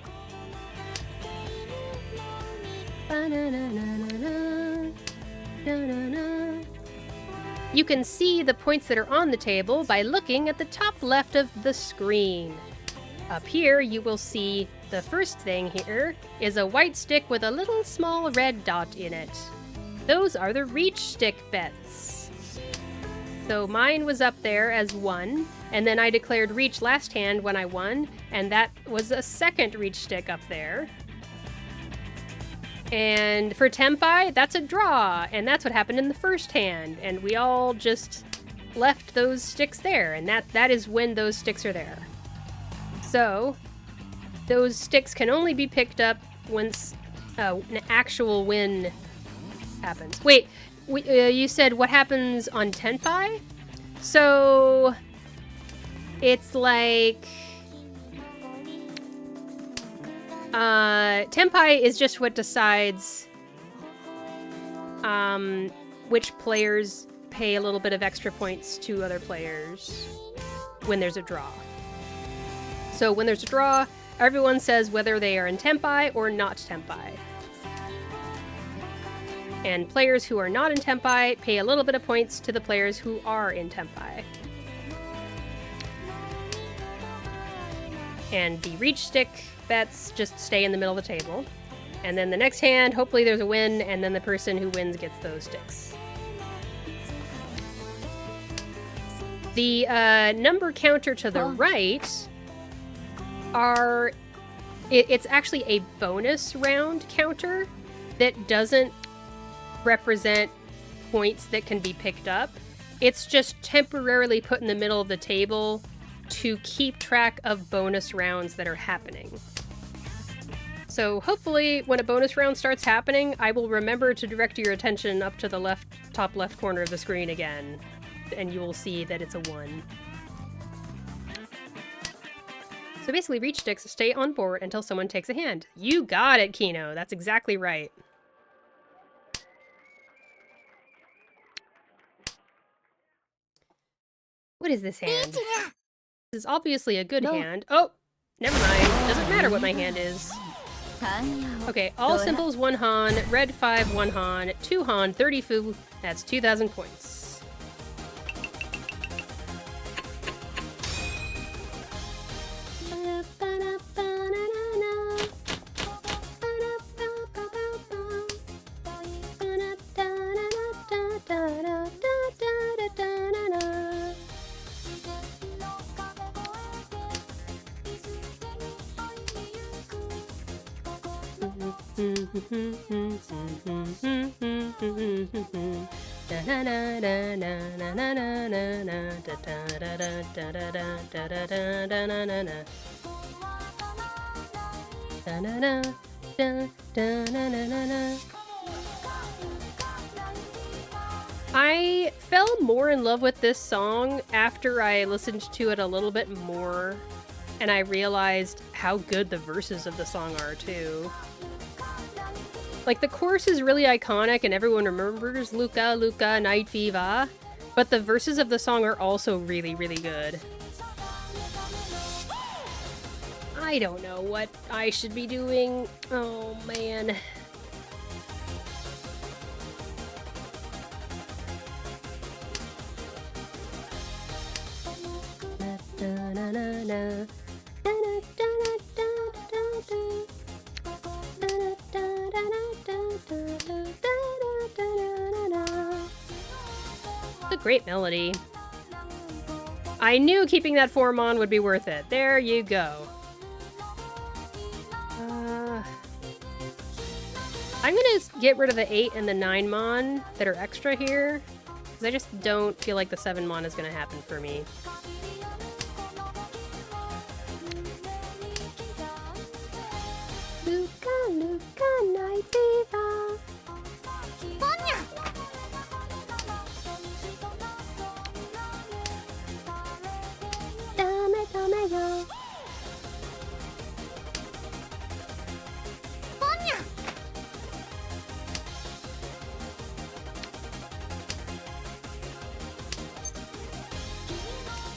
You can see the points that are on the table by looking at the top left of the screen. Up here, you will see the first thing here is a white stick with a little small red dot in it. Those are the reach stick bets. So mine was up there as 1, and then I declared reach last hand when I won, and that was a second reach stick up there. And for Tenpai, that's a draw, and that's what happened in the first hand, and we all just left those sticks there, and that is when those sticks are there. So, those sticks can only be picked up once an actual win happens. Wait, you said what happens on Tenpai? So, it's like... Tenpai is just what decides which players pay a little bit of extra points to other players when there's a draw. So when there's a draw, everyone says whether they are in Tenpai or not Tenpai. And players who are not in Tenpai pay a little bit of points to the players who are in Tenpai. And the reach stick bets just stay in the middle of the table. And then the next hand, hopefully there's a win, and then the person who wins gets those sticks. The number counter to the right it's actually a bonus round counter that doesn't represent points that can be picked up. It's just temporarily put in the middle of the table to keep track of bonus rounds that are happening. So hopefully when a bonus round starts happening, I will remember to direct your attention up to the top left corner of the screen again, and you will see that it's a 1. So basically, reach sticks stay on board until someone takes a hand. You got it, Kino. That's exactly right. What is this hand? This is obviously a good hand. Oh, never mind. Doesn't matter what my hand is. Okay, all symbols 1 Han, red 5, 1 Han, 2 Han, 30 Fu. That's 2,000 points. I fell more in love with this song after I listened to it a little bit more, and I realized how good the verses of the song are, too. Like, the chorus is really iconic and everyone remembers Luca, Luca, Night Viva, but the verses of the song are also really, really good. I don't know what I should be doing. Oh, man. It's a great melody. I knew keeping that form on would be worth it. There you go. I'm gonna get rid of the 8 and the 9 mon that are extra here, because I just don't feel like the 7 mon is gonna happen for me. Luca, Luca, Night Viva. Dame, dame yo.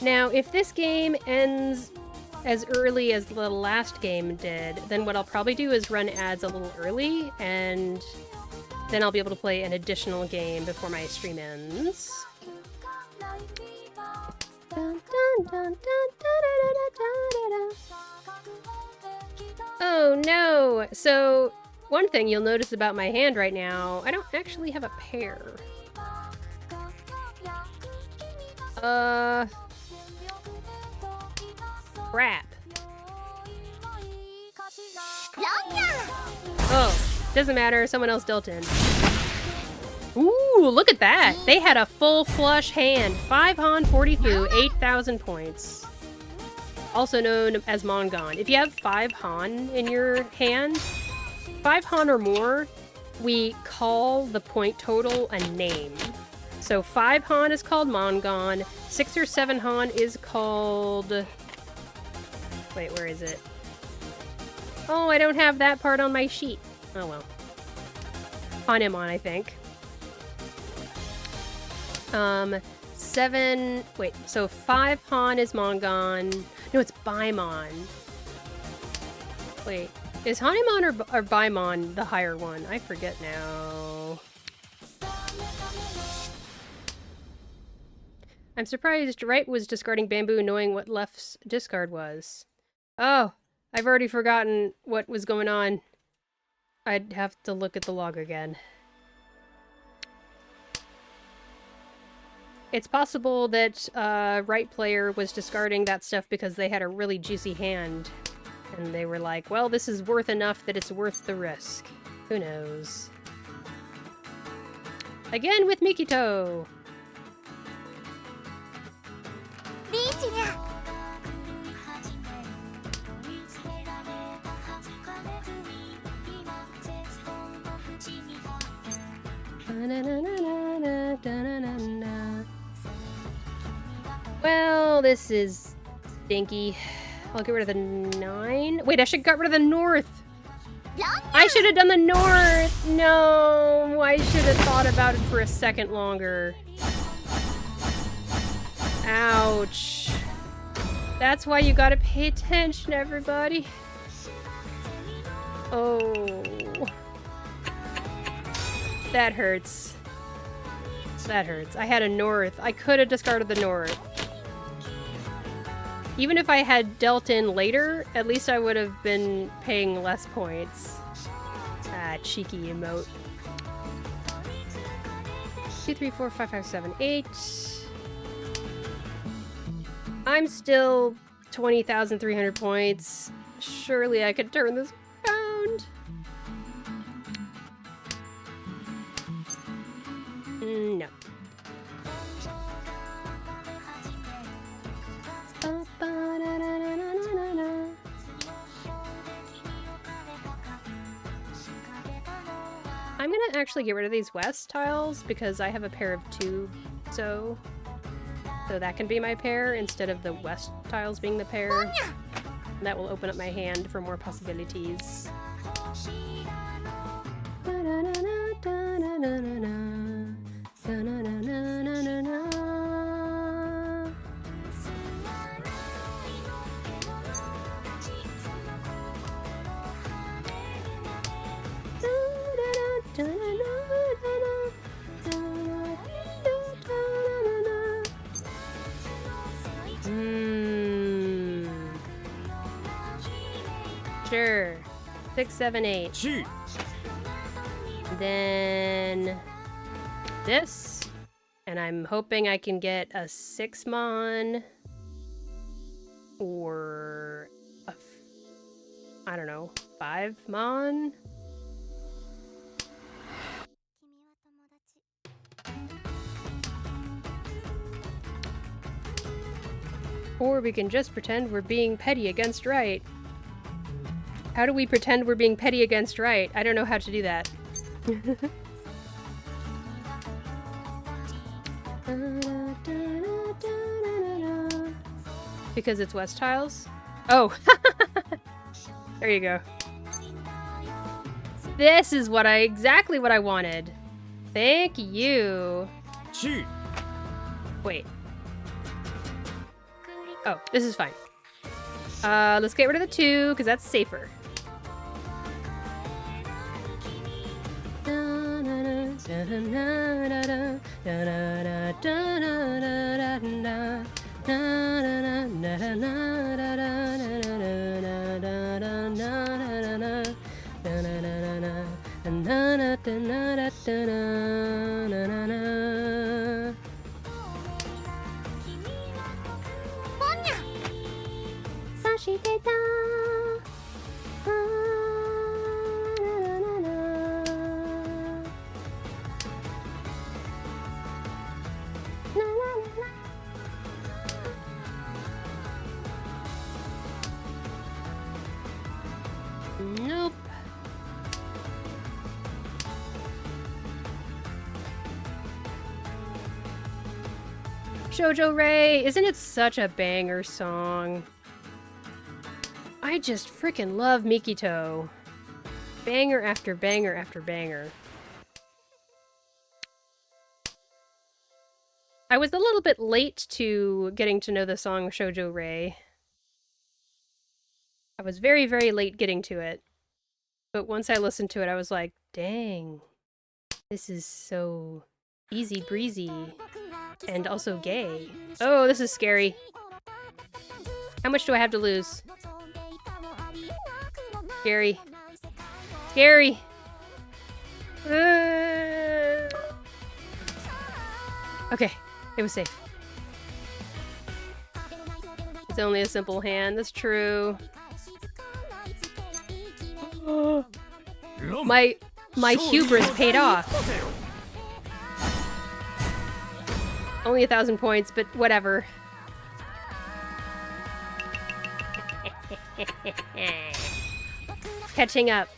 Now, if this game ends as early as the last game did, then what I'll probably do is run ads a little early, and then I'll be able to play an additional game before my stream ends. Oh no! So, one thing you'll notice about my hand right now, I don't actually have a pair. Crap. Oh, doesn't matter. Someone else dealt in. Ooh, look at that. They had a full flush hand. 5 Han, 40 Fu, 8,000 points. Also known as Mongon. If you have 5 Han in your hand, 5 Han or more, we call the point total a name. So 5 Han is called Mongon. 6 or 7 Han is called... Wait, where is it? Oh, I don't have that part on my sheet. Oh well. Hanemon, I think. 7... Wait, so 5 Han is Mongon. No, it's Baimon. Wait, is Hanemon or Baimon the higher one? I forget now. I'm surprised Right was discarding Bamboo knowing what Left's discard was. Oh, I've already forgotten what was going on. I'd have to look at the log again. It's possible that Right player was discarding that stuff because they had a really juicy hand. And they were like, well, this is worth enough that it's worth the risk. Who knows? Again with Mikito! Well, this is stinky. I'll get rid of the 9. Wait, I should get rid of the north. I should have done the north. No, I should have thought about it for a second longer. Ouch. That's why you gotta pay attention, everybody. Oh. That hurts. That hurts. I had a north. I could have discarded the north. Even if I had dealt in later, at least I would have been paying less points. Ah, cheeky emote. 2, 3, 4, 5, 5, 7, 8. I'm still 20,300 points. Surely I could turn this around. actually get rid of these west tiles because I have a pair of 2, so that can be my pair instead of the west tiles being the pair. And that will open up my hand for more possibilities. Sure. 6, 7, 8. Then this, and I'm hoping I can get a 6-mon or a, I don't know, 5-mon. Or we can just pretend we're being petty against right. How do we pretend we're being petty against right? I don't know how to do that. Because it's west tiles? Oh! There you go. This is exactly what I wanted. Thank you. Wait. Oh, this is fine. Let's get rid of the 2, because that's safer. Nope. Shoujo Ray, isn't it such a banger song? I just freaking love Mikito. Banger after banger after banger. I was a little bit late to getting to know the song Shoujo Ray. I was very, very late getting to it. But once I listened to it, I was like, dang. This is so easy breezy. And also gay. Oh, this is scary. How much do I have to lose? Scary. Scary! Okay, it was safe. It's only a simple hand, that's true. My hubris paid off. Only 1,000 points, but whatever. Catching up.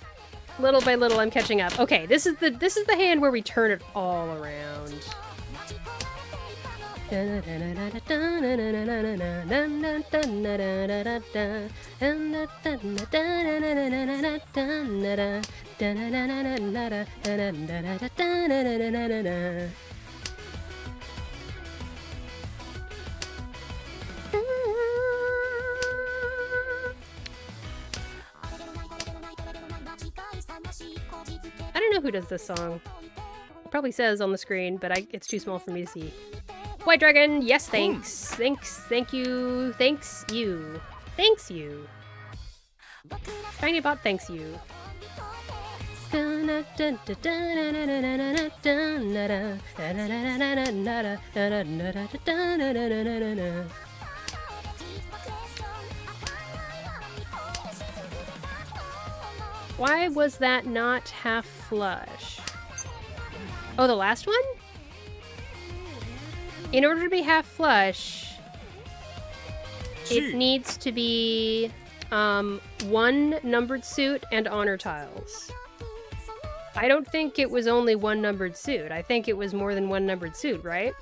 Little by little, I'm catching up. Okay, this is the hand where we turn it all around. I don't know who does this song. It probably says on the screen, but it's too small for me to see. White Dragon, yes, thanks. Thanks, thank you, thanks you. Thanks you. Tiny Bot, thanks you. Why was that not half flush? Oh, the last one? In order to be half flush, it needs to be 1 numbered suit and honor tiles. I don't think it was only one numbered suit. I think it was more than one numbered suit, right?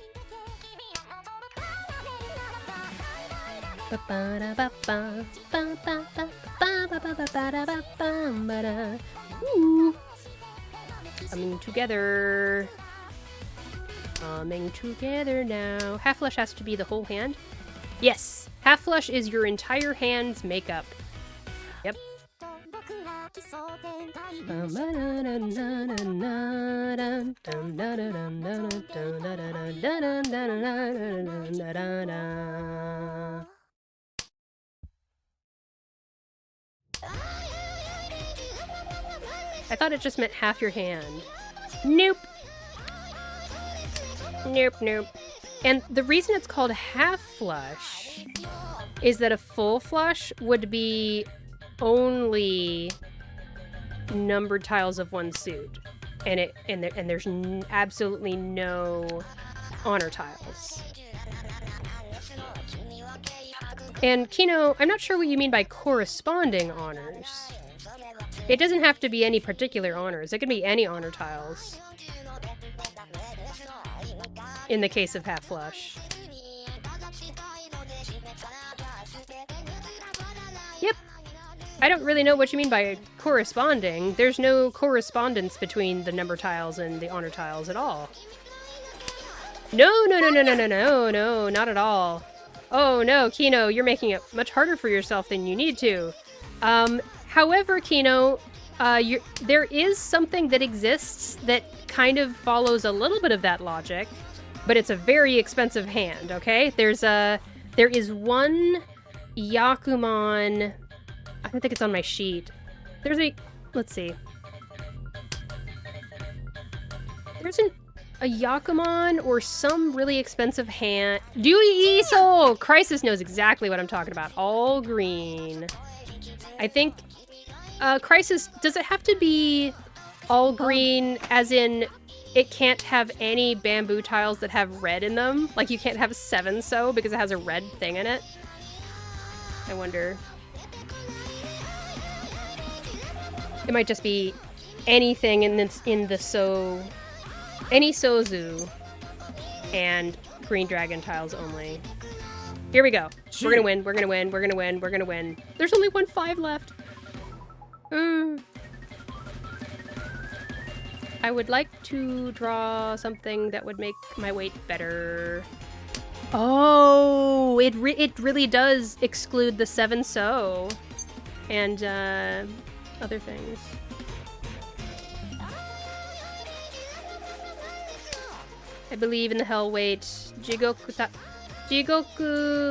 Ooh. Coming together. Coming together now. Half flush has to be the whole hand? Yes. Half flush is your entire hand's makeup. Yep. I thought it just meant half your hand. Nope. Nope, nope. And the reason it's called half flush is that a full flush would be only numbered tiles of one suit, and there's absolutely no honor tiles. And Kino, I'm not sure what you mean by corresponding honors. It doesn't have to be any particular honors. It can be any honor tiles. In the case of half flush. Yep. I don't really know what you mean by corresponding. There's no correspondence between the number tiles and the honor tiles at all. No, not at all. Oh no, Kino, you're making it much harder for yourself than you need to. However, Kino, there is something that exists that kind of follows a little bit of that logic, but it's a very expensive hand, okay? There is one Yakuman. I don't think it's on my sheet. Let's see. There's a Yakuman or some really expensive hand. Dewey Soul! Crisis knows exactly what I'm talking about. All green. I think, Crisis, does it have to be all green as in it can't have any bamboo tiles that have red in them? Like you can't have 7 so because it has a red thing in it? I wonder. It might just be anything any Sozu and green dragon tiles only. Here we go. We're gonna win, we're gonna win, we're gonna win, we're gonna win. There's only 1 5 left. I would like to draw something that would make my weight better. Oh, it really does exclude the 7 so and other things. I believe in the hell weight. Jigoku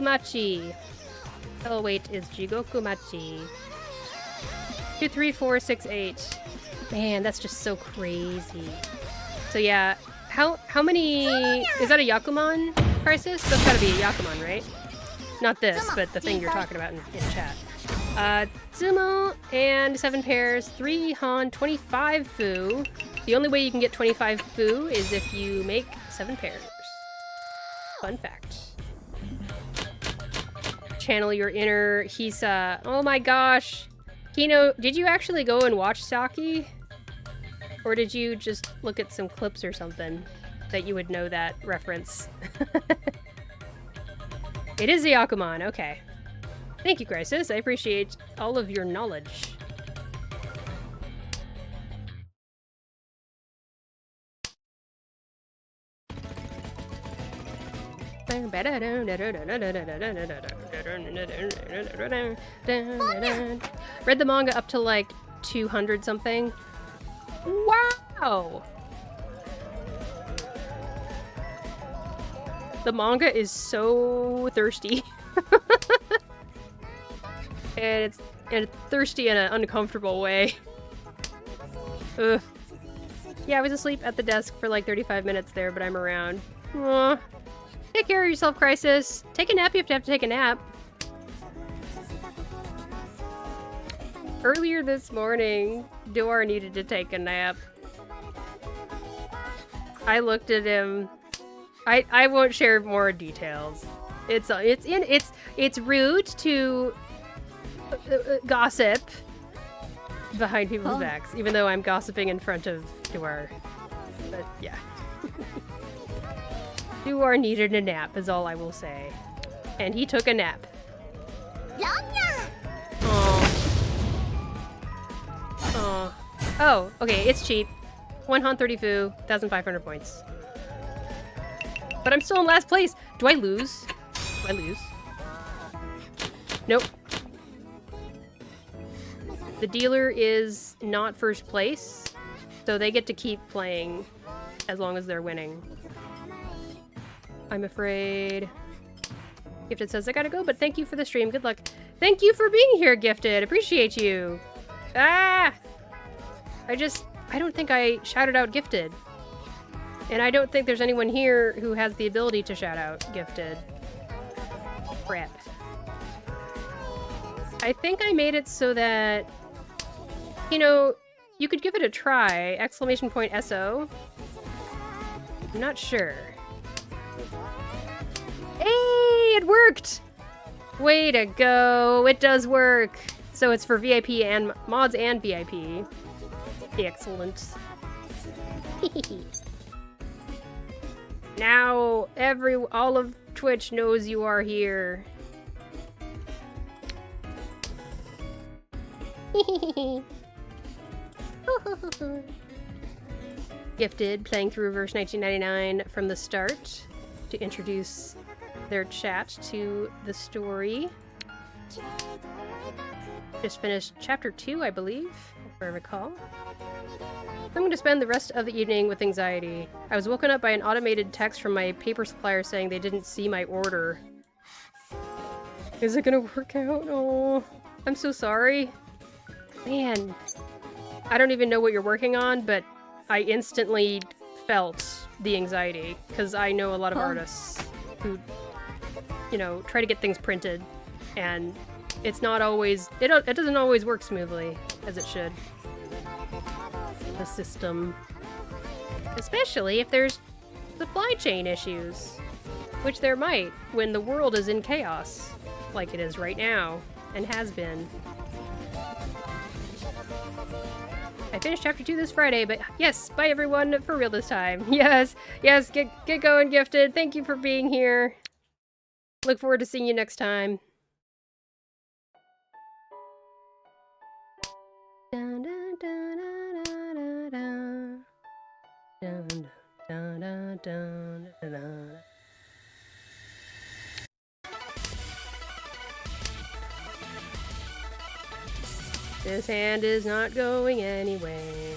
Machi. Hell weight is Jigoku Machi. 2, 3, 4, 6, 8. Man, that's just so crazy. So yeah, how many... Is that a Yakuman, Crisis? That's gotta be a Yakuman, right? Not this, but the thing you're talking about in chat. Tsumo and 7 pairs, 3 Han, 25 Fu. The only way you can get 25 Fu is if you make 7 pairs. Fun fact. Channel your inner Hisa. Oh my gosh. Kino, did you actually go and watch Saki? Or did you just look at some clips or something that you would know that reference? It is a Yakuman, okay. Thank you, Crisis. I appreciate all of your knowledge. Read the manga up to like 200 something. Wow! The manga is so thirsty. and it's thirsty in an uncomfortable way. Ugh. Yeah, I was asleep at the desk for like 35 minutes there, but I'm around. Aww. Take care of yourself, Crisis. Take a nap if you have to take a nap. Earlier this morning, Duar needed to take a nap. I looked at him. I won't share more details. It's rude to gossip behind people's backs, even though I'm gossiping in front of Duar. But yeah. Duar needed a nap is all I will say. And he took a nap. Aww. Oh, okay, it's cheap. 1 Han 30 Fu, 1,500 points. But I'm still in last place. Do I lose? Do I lose? Nope. The dealer is not first place, so they get to keep playing as long as they're winning. I'm afraid. Gifted says I gotta go, but thank you for the stream. Good luck. Thank you for being here, Gifted. Appreciate you. Ah! I don't think I shouted out Gifted. And I don't think there's anyone here who has the ability to shout out Gifted. Crap. I think I made it so that, you know, you could give it a try. Exclamation point SO. I'm not sure. Hey, it worked! Way to go. It does work. So it's for VIP and mods and VIP. Excellent. Now all of Twitch knows you are here. Gifted playing through Reverse 1999 from the start to introduce their chat to the story. Just finished chapter 2, I believe, if I recall. I'm going to spend the rest of the evening with anxiety. I was woken up by an automated text from my paper supplier saying they didn't see my order. Is it gonna work out? Oh, I'm so sorry. Man, I don't even know what you're working on, but I instantly felt the anxiety, because I know a lot of artists who, you know, try to get things printed, and it's not always, it doesn't always work smoothly, as it should. The system. Especially if there's supply chain issues, which there might when the world is in chaos, like it is right now, and has been. I finished chapter 2 this Friday, but yes, bye everyone, for real this time. Yes, get going, Gifted. Thank you for being here. Look forward to seeing you next time. Dun, dun, dun, dun, dun, dun. Dun, dun, dun, dun, dun, dun. This hand is not going anywhere.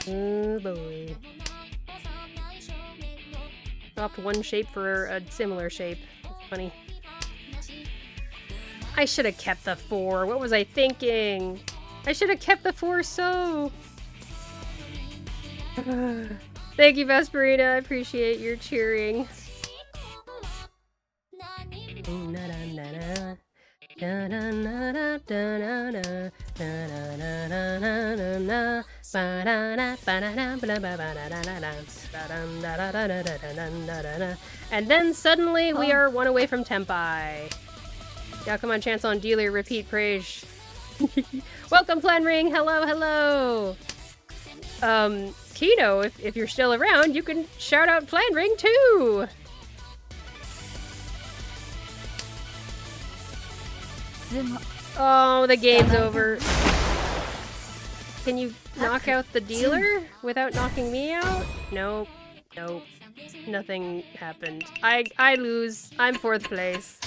Oh boy. Swapped one shape for a similar shape. That's funny. I should have kept the 4. What was I thinking? I should have kept the 4 so. Thank you, Vesperina. I appreciate your cheering. And then suddenly we are one away from Tempai. Yakuman chance on dealer, repeat praise. Welcome, Flanring. Hello, hello. Kino, if you're still around, you can shout out Flanring too. Oh, the game's over. Can you knock out the dealer without knocking me out? Nope. Nope. Nothing happened. I lose. I'm 4th place.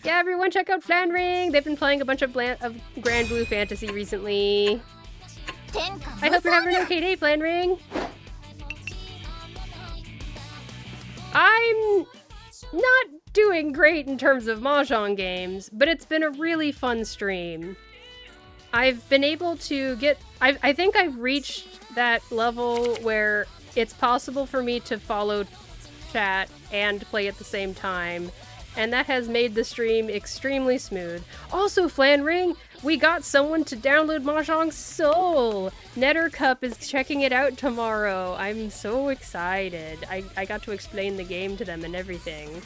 Yeah, everyone check out Flanring. They've been playing a bunch of Grand Blue Fantasy recently. I hope you're having an okay day, Flanring. I'm not doing great in terms of Mahjong games, but it's been a really fun stream. I've been able to get... I think I've reached that level where it's possible for me to follow chat and play at the same time, and that has made the stream extremely smooth. Also, Flanring, we got someone to download Mahjong Soul! Netter Cup is checking it out tomorrow. I'm so excited. I got to explain the game to them and everything.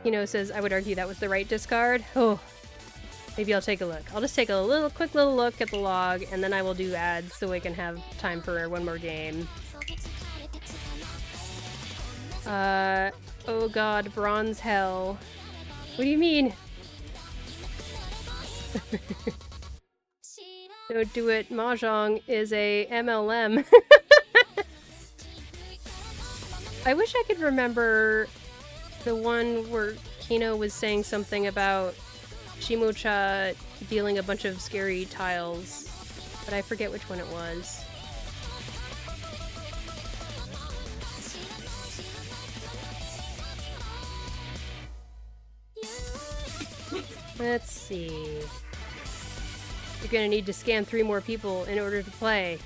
Kino says, I would argue that was the right discard. Oh, maybe I'll take a look. I'll just take a quick little look at the log, and then I will do ads so we can have time for one more game. Oh god, Bronze Hell. What do you mean? Don't do it. Mahjong is a MLM. I wish I could remember the one where Kino was saying something about Shimocha dealing a bunch of scary tiles, but I forget which one it was. Let's see. You're gonna need to scan 3 more people in order to play.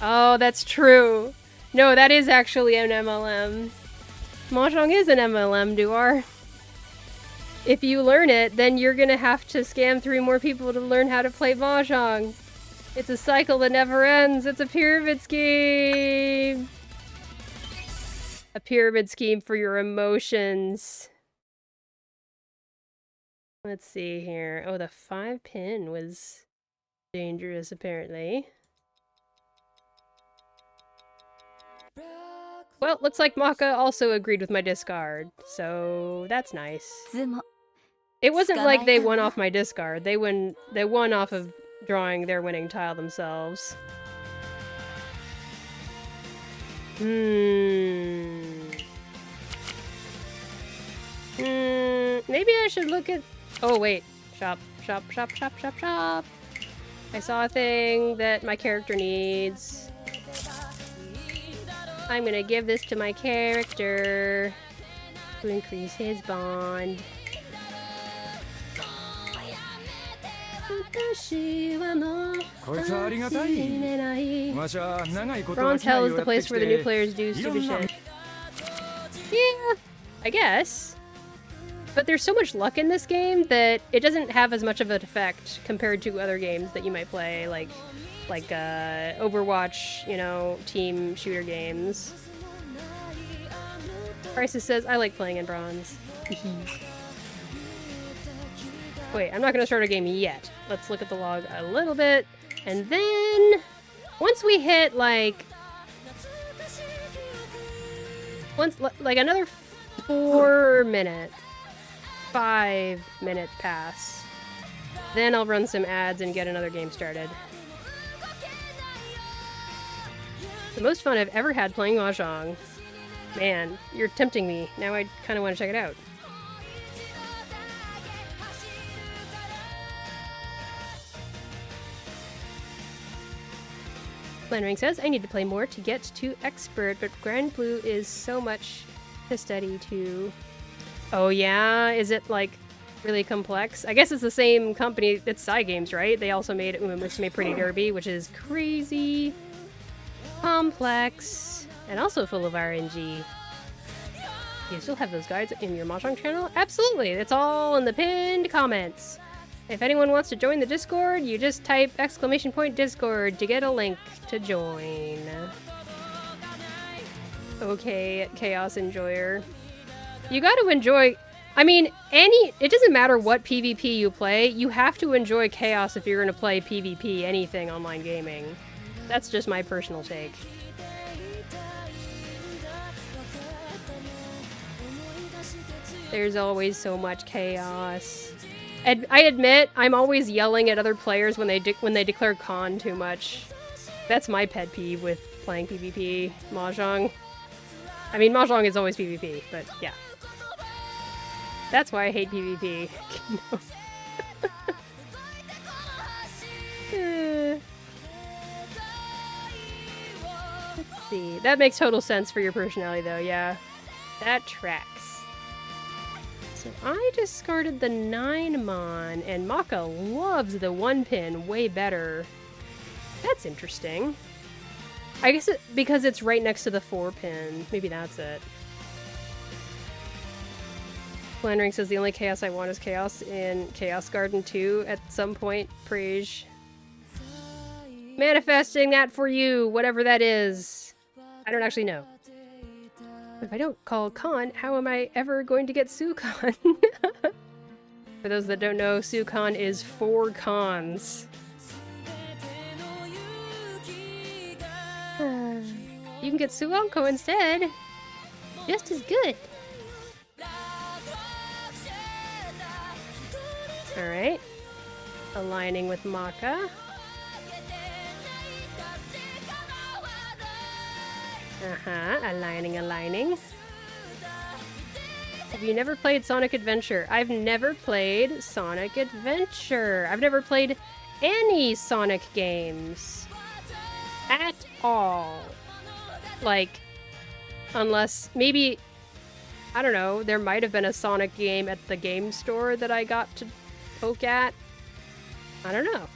Oh, that's true. No, that is actually an MLM. Mahjong is an MLM, Duar. If you learn it, then you're gonna have to scam 3 more people to learn how to play Mahjong. It's a cycle that never ends. It's a pyramid scheme. A pyramid scheme for your emotions. Let's see here. Oh, the 5 pin was dangerous, apparently. Well, looks like Maka also agreed with my discard, so that's nice. It wasn't like they won off my discard. They won off of drawing their winning tile themselves. Maybe I should look at... Oh, wait. Shop. I saw a thing that my character needs. I'm gonna give this to my character to increase his bond. Bronze Hell is the place where the new players do stupid shit. Yeah, I guess. But there's so much luck in this game that it doesn't have as much of an effect compared to other games that you might play, like Overwatch, you know, team shooter games. Crisis says, I like playing in bronze. Wait, I'm not gonna start a game yet. Let's look at the log a little bit, and then once we hit like another 4 minutes, 5 minutes pass, then I'll run some ads and get another game started. The most fun I've ever had playing Mahjong. Man, you're tempting me. Now I kind of want to check it out. Planring says, I need to play more to get to expert, but Grand Blue is so much to study too. Oh yeah? Is it, like, really complex? I guess it's the same company, it's Cygames, right? They also made Uma Musume Pretty Derby, which is crazy complex, and also full of RNG. You still have those guides in your Mahjong channel? Absolutely! It's all in the pinned comments. If anyone wants to join the Discord, you just type !Discord to get a link to join. Okay, Chaos Enjoyer. You gotta enjoy... I mean, it doesn't matter what PvP you play, you have to enjoy Chaos if you're gonna play PvP anything online gaming. That's just my personal take. There's always so much chaos. And I admit, I'm always yelling at other players when they declare con too much. That's my pet peeve with playing PvP Mahjong. I mean, Mahjong is always PvP, but yeah. That's why I hate PvP. Let's see. That makes total sense for your personality, though, yeah. That tracks. So I discarded the 9-mon, and Maka loves the 1-pin way better. That's interesting. I guess because it's right next to the 4-pin. Maybe that's it. Flandering says the only chaos I want is chaos in Chaos Garden 2 at some point. Prage. Manifesting that for you, whatever that is. I don't actually know. If I don't call Khan, how am I ever going to get Sukan? For those that don't know, Sukan is 4 Khans. You can get Suanko instead. Just as good. Alright. Aligning with Maka. Aligning. Have you never played Sonic Adventure? I've never played Sonic Adventure. I've never played any Sonic games. At all. Like, unless, maybe, I don't know, there might have been a Sonic game at the game store that I got to poke at. I don't know.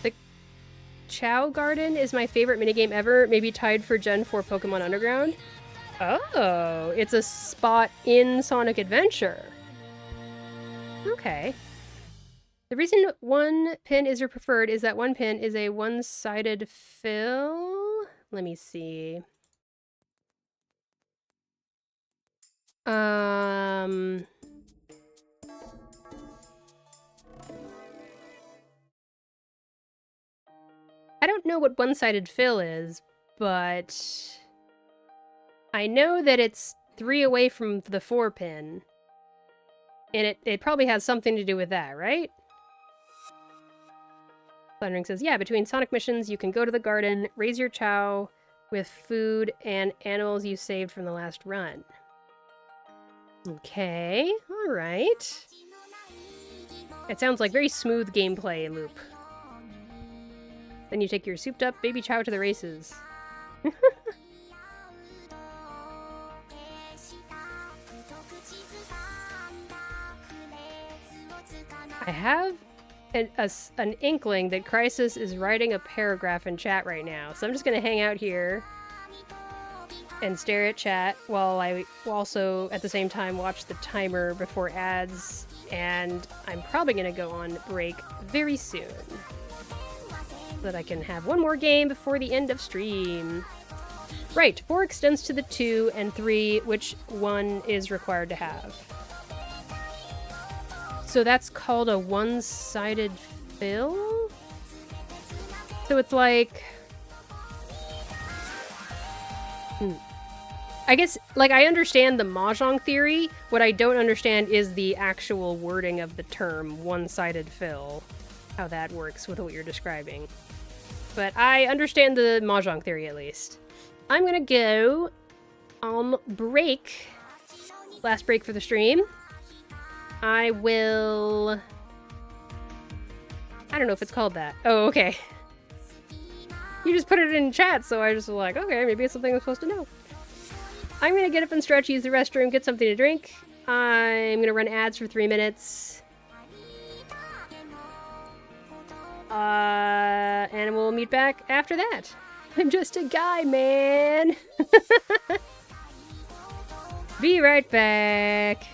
The Chow Garden is my favorite minigame ever, maybe tied for Gen 4 Pokemon Underground. Oh, it's a spot in Sonic Adventure. Okay. The reason one pin is your preferred is that one pin is a one-sided fill. Let me see. I don't know what one-sided fill is, but I know that it's 3 away from the 4 pin. And it probably has something to do with that, right? Thundering says, yeah, between Sonic missions, you can go to the garden, raise your Chow with food and animals you saved from the last run. Okay, alright. It sounds like very smooth gameplay loop. Then you take your souped up baby Chow to the races. I have an inkling that Crisis is writing a paragraph in chat right now, so I'm just gonna hang out here and stare at chat while I also at the same time watch the timer before ads, and I'm probably gonna go on break very soon so that I can have one more game before the end of stream. Right, 4 extends to the 2 and 3, which 1 is required to have. So that's called a one-sided fill? So it's like... I guess, like, I understand the Mahjong theory. What I don't understand is the actual wording of the term one-sided fill. How that works with what you're describing. But I understand the Mahjong theory, at least. I'm gonna go on break. Last break for the stream. I will... I don't know if it's called that. Oh, okay. You just put it in chat, so I just was like, okay, maybe it's something I'm supposed to know. I'm gonna get up and stretch, use the restroom, get something to drink. I'm gonna run ads for 3 minutes. And we'll meet back after that. I'm just a guy, man. Be right back.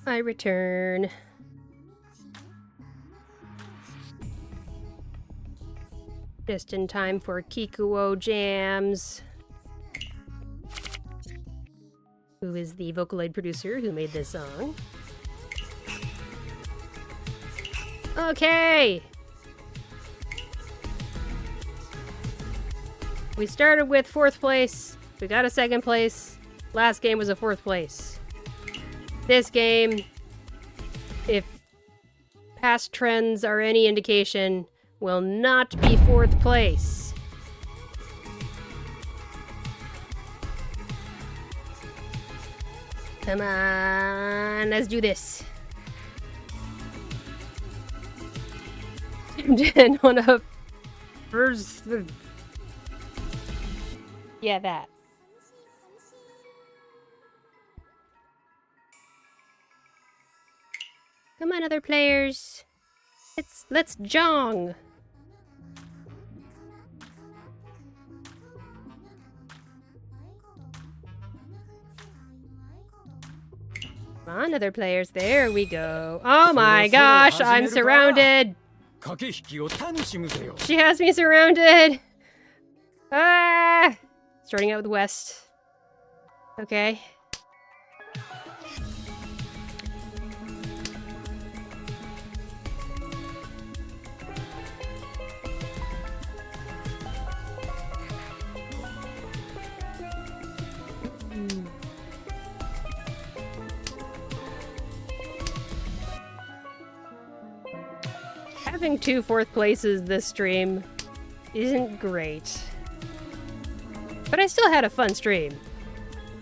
I return. Just in time for Kikuo Jams, who is the Vocaloid producer who made this song. Okay! We started with 4th place, we got a 2nd place, last game was a 4th place. This game, if past trends are any indication, will not be 4th place. Come on, let's do this. And on a first... Yeah, that. Come on, other players. Let's jong. Come on, other players. There we go. Oh my gosh, I'm surrounded. She has me surrounded. Ah! Starting out with West. Okay. Having 2 4th places this stream isn't great. But I still had a fun stream.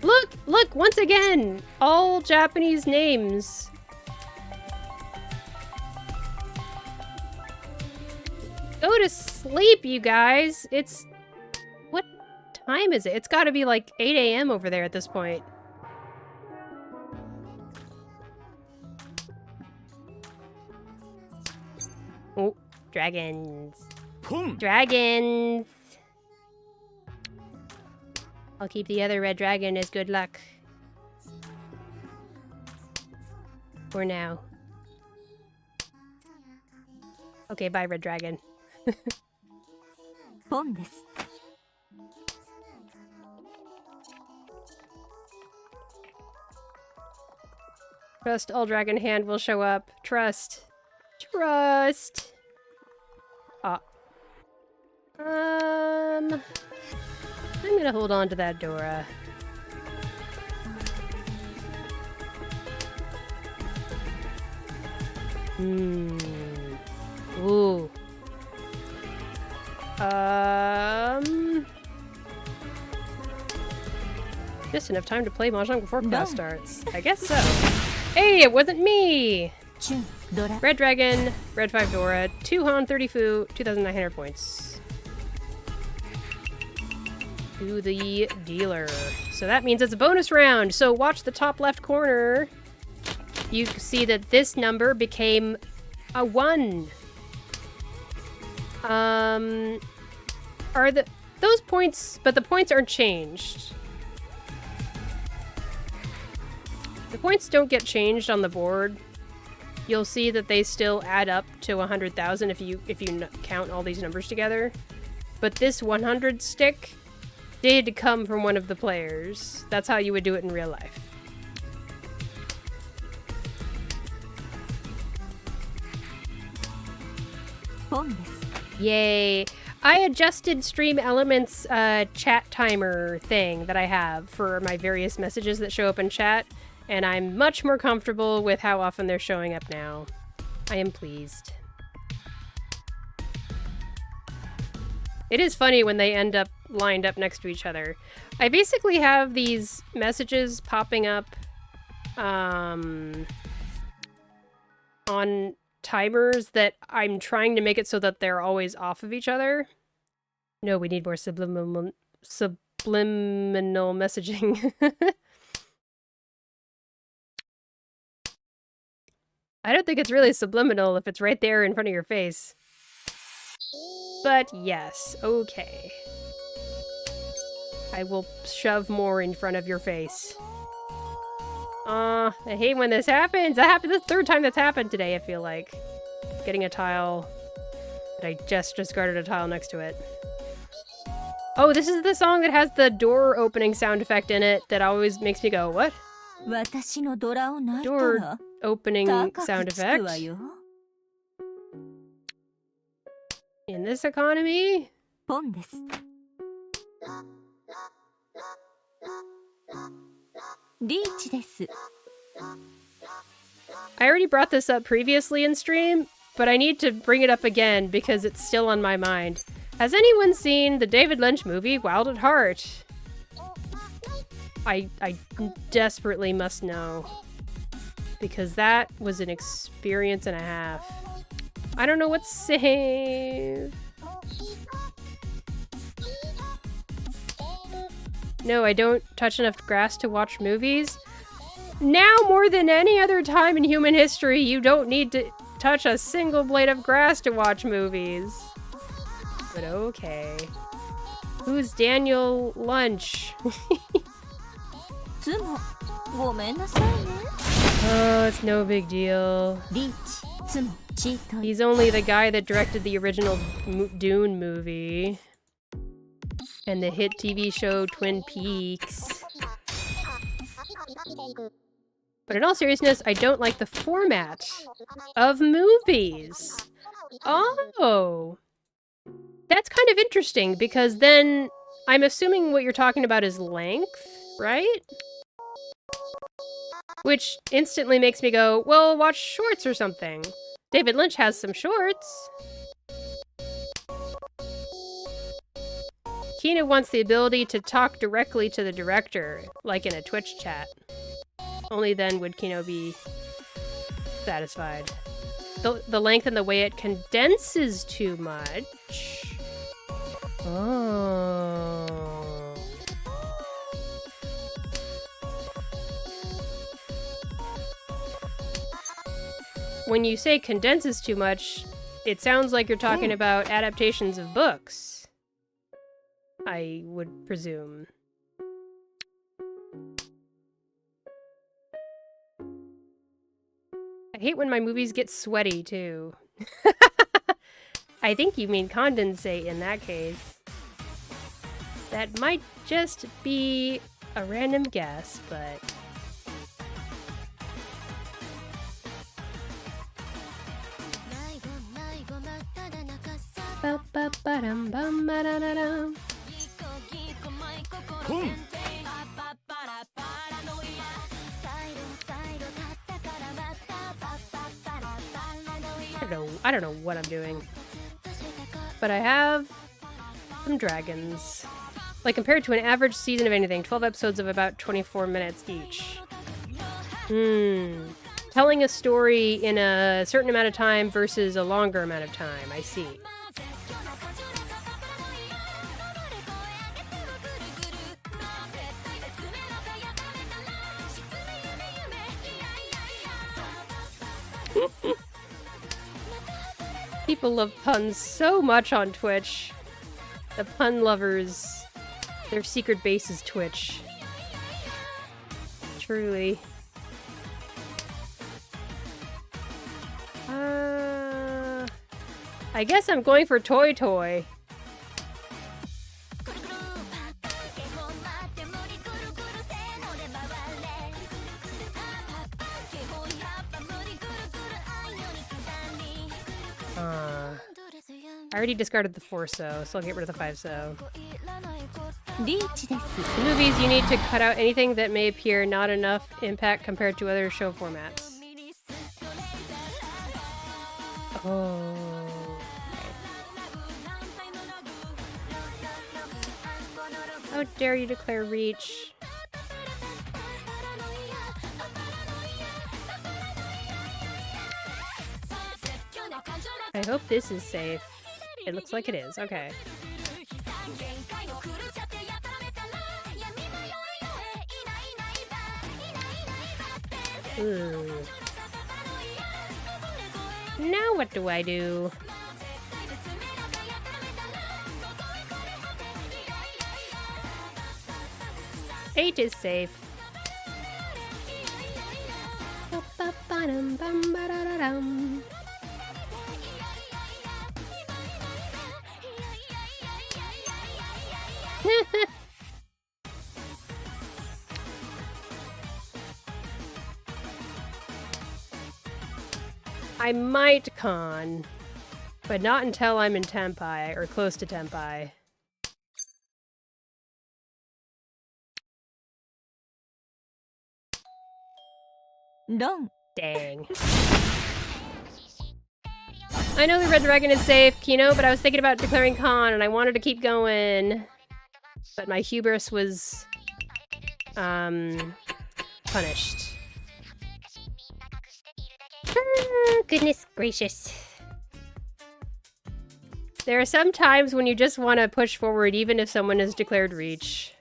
Look, once again, all Japanese names. Go to sleep, you guys. What time is it? It's gotta be like 8 a.m. over there at this point. Oh, dragons. Boom. Dragons! I'll keep the other red dragon as good luck. For now. Okay, bye, red dragon. Trust all dragon hand will show up. Trust. Trust. Ah. I'm gonna hold on to that Dora. Ooh. Just enough time to play Mahjong before class starts. I guess so. Hey, it wasn't me! Red Dragon, Red 5 Dora, 2 Han, 30 Fu, 2,900 points. To the dealer. So that means it's a bonus round. So watch the top left corner. You see that this number became a 1. are those points, but the points aren't changed. The points don't get changed on the board. You'll see that they still add up to 100,000 if you count all these numbers together. But this 100 stick did come from one of the players. That's how you would do it in real life. Yay! I adjusted Stream Elements chat timer thing that I have for my various messages that show up in chat, and I'm much more comfortable with how often they're showing up now. I am pleased. It is funny when they end up lined up next to each other. I basically have these messages popping up on timers that I'm trying to make it so that they're always off of each other. No, we need more subliminal messaging. I don't think it's really subliminal if it's right there in front of your face. But yes, okay. I will shove more in front of your face. I hate when this happens. That happened the third time that's happened today, I feel like. Getting a tile. But I just discarded a tile next to it. Oh, this is the song that has the door opening sound effect in it that always makes me go, what? Door opening sound effect? In this economy? I already brought this up previously in stream, but I need to bring it up again because it's still on my mind. Has anyone seen the David Lynch movie Wild at Heart? I desperately must know. Because that was an experience and a half. I don't know what to save. No, I don't touch enough grass to watch movies. Now more than any other time in human history, you don't need to touch a single blade of grass to watch movies. But okay. Who's Daniel Lunch? Oh, it's no big deal. He's only the guy that directed the original Dune movie. And the hit TV show Twin Peaks. But in all seriousness, I don't like the format of movies. Oh. That's kind of interesting, because then I'm assuming what you're talking about is length, right? Which instantly makes me go, well, watch shorts or something. David Lynch has some shorts. Kino wants the ability to talk directly to the director, like in a Twitch chat. Only then would Kino be satisfied. The length and the way it condenses too much. Oh. When you say condenses too much, it sounds like you're talking about adaptations of books. I would presume. I hate when my movies get sweaty, too. I think you mean condensate in that case. That might just be a random guess, but... I don't know what I'm doing. But I have some dragons. Like, compared to an average season of anything, 12 episodes of about 24 minutes each. Telling a story in a certain amount of time versus a longer amount of time, I see. People love puns so much on Twitch. The pun lovers, their secret base is Twitch. Truly. I guess I'm going for Toy Toy. I already discarded the 4-so, so I'll get rid of the 5-so. In movies, you need to cut out anything that may appear not enough impact compared to other show formats. Oh. How dare you declare reach? I hope this is safe. It looks like it is. Okay. Ooh. Now what do I do? 8 is safe. I might con, but not until I'm in Tempai, or close to Tempai. No. Dang. I know the Red Dragon is safe, Kino, but I was thinking about declaring con, and I wanted to keep going. But my hubris was, punished. Goodness gracious. There are some times when you just want to push forward even if someone has declared reach.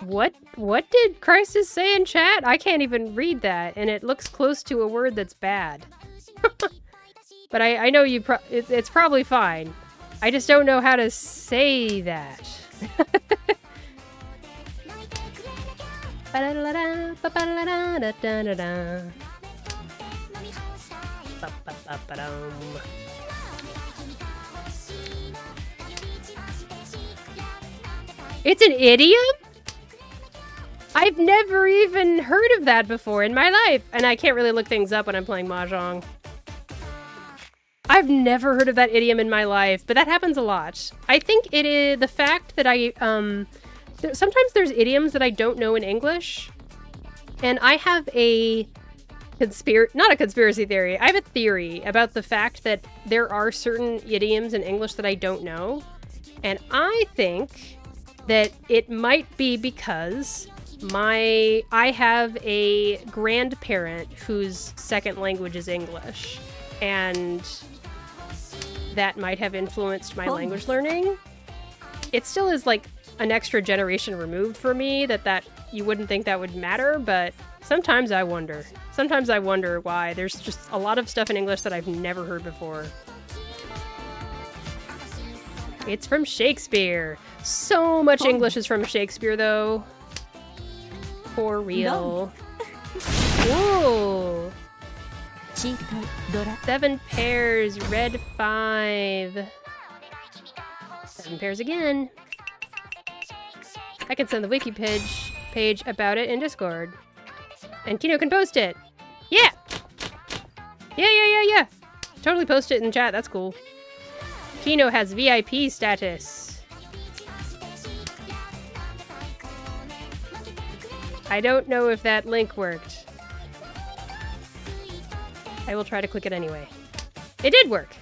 What did Crisis say in chat? I can't even read that, and it looks close to a word that's bad. But I know you it's probably fine. I just don't know how to say that. It's an idiom? I've never even heard of that before in my life. And I can't really look things up when I'm playing Mahjong. I've never heard of that idiom in my life, but that happens a lot. I think it is the fact that sometimes there's idioms that I don't know in English. And I have a not a conspiracy theory. I have a theory about the fact that there are certain idioms in English that I don't know. And I think that it might be because I have a grandparent whose second language is English, and that might have influenced my language learning. It still is like an extra generation removed for me that you wouldn't think that would matter, but sometimes I wonder. Sometimes I wonder why. There's just a lot of stuff in English that I've never heard before. It's from Shakespeare. So much English is from Shakespeare, though. For real. Whoa. 7 pairs, red 5. 7 pairs again. I can send the wiki page about it in Discord. And Kino can post it. Yeah! Yeah. Totally post it in chat, that's cool. Kino has VIP status. I don't know if that link worked. I will try to click it anyway. It did work!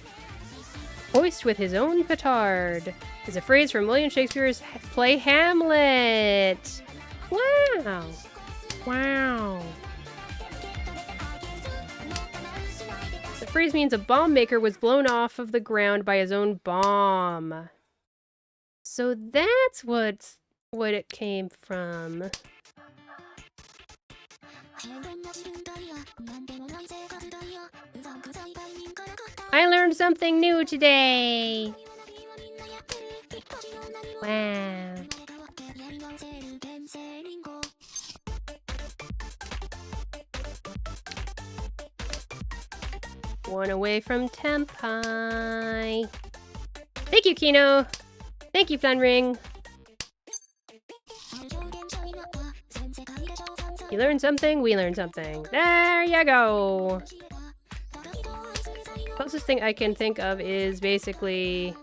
Hoist with his own petard is a phrase from William Shakespeare's play Hamlet. Wow. Wow. The phrase means a bomb maker was blown off of the ground by his own bomb. So that's what it came from. I learned something new today! Wow. One away from Tempai. Thank you, Kino. Thank you, Funring. You learned something, we learned something. There you go. Closest thing I can think of is basically...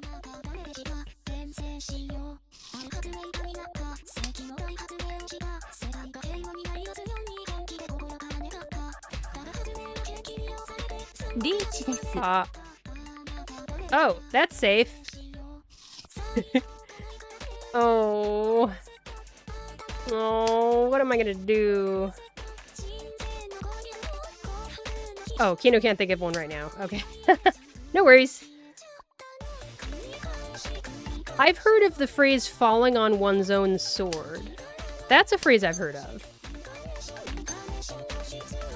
oh, that's safe. Oh. Oh, what am I gonna do? Oh, Kino can't think of one right now. Okay. No worries. I've heard of the phrase falling on one's own sword. That's a phrase I've heard of.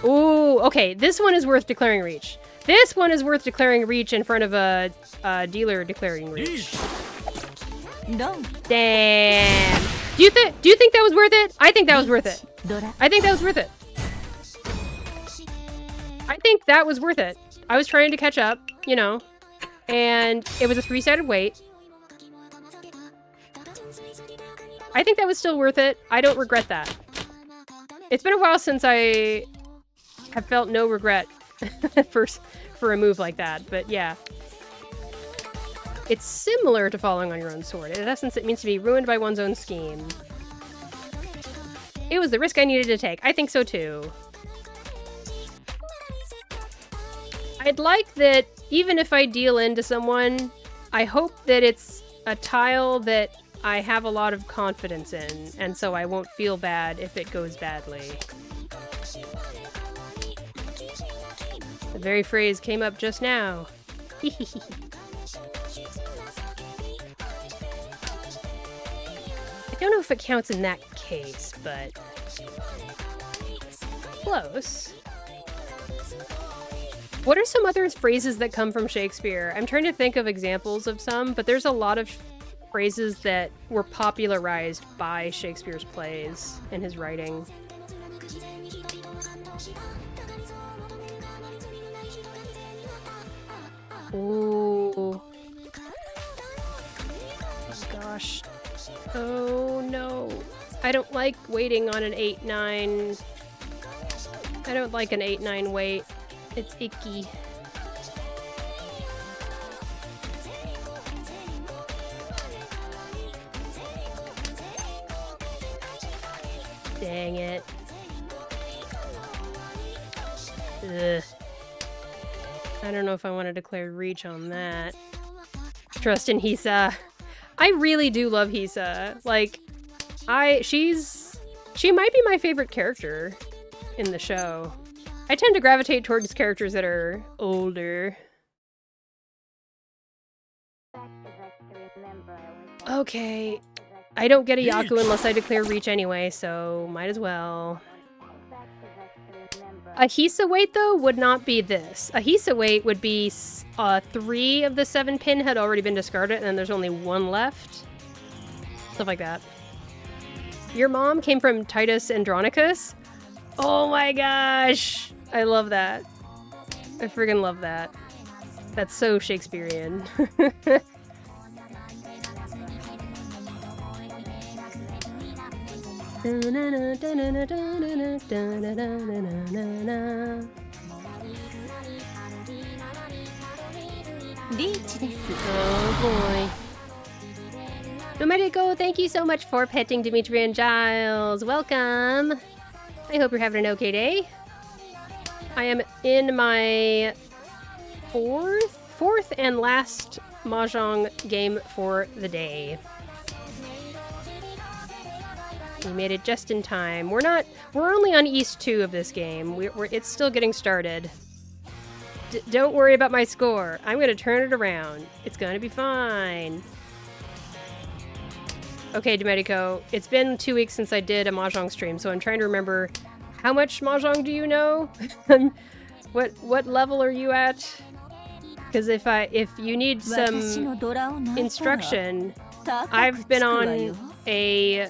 Ooh, okay. This one is worth declaring reach. This one is worth declaring reach in front of a dealer declaring reach. No. Damn. Do you think that was worth it? I think that was worth it. I think that was worth it. I think that was worth it. I was trying to catch up, you know, and it was a 3-sided weight. I think that was still worth it. I don't regret that. It's been a while since I have felt no regret for a move like that, but yeah. It's similar to falling on your own sword. In essence, it means to be ruined by one's own scheme. It was the risk I needed to take. I think so too. I'd like that even if I deal into someone, I hope that it's a tile that I have a lot of confidence in, and so I won't feel bad if it goes badly. The very phrase came up just now. I don't know if it counts in that case, but... close. What are some other phrases that come from Shakespeare? I'm trying to think of examples of some, but there's a lot of phrases that were popularized by Shakespeare's plays and his writing. Ooh. Gosh. Oh no. I don't like waiting on an 8-9. I don't like an 8-9 wait. It's icky. Dang it. Ugh. I don't know if I want to declare reach on that. Trust in Hisa. I really do love Hisa. Like, she might be my favorite character in the show. I tend to gravitate towards characters that are older. Okay. I don't get a Yaku unless I declare reach anyway, so might as well. A Hisa weight, though, would not be this. A Hisa weight would be 3 of the 7 pin had already been discarded, and then there's only 1 left. Stuff like that. Your mom came from Titus Andronicus? Oh my gosh! I love that. I friggin' love that. That's so Shakespearean. Oh boy. Nomadico, thank you so much for petting Dimitri and Giles. Welcome. I hope you're having an okay day. I am in my fourth and last Mahjong game for the day. We made it just in time. We're only on East 2 of this game. It's still getting started. Don't worry about my score. I'm gonna turn it around. It's gonna be fine. Okay, Domenico, it's been 2 weeks since I did a Mahjong stream, so I'm trying to remember How much Mahjong do you know? What level are you at? Because if you need some instruction, I've been on a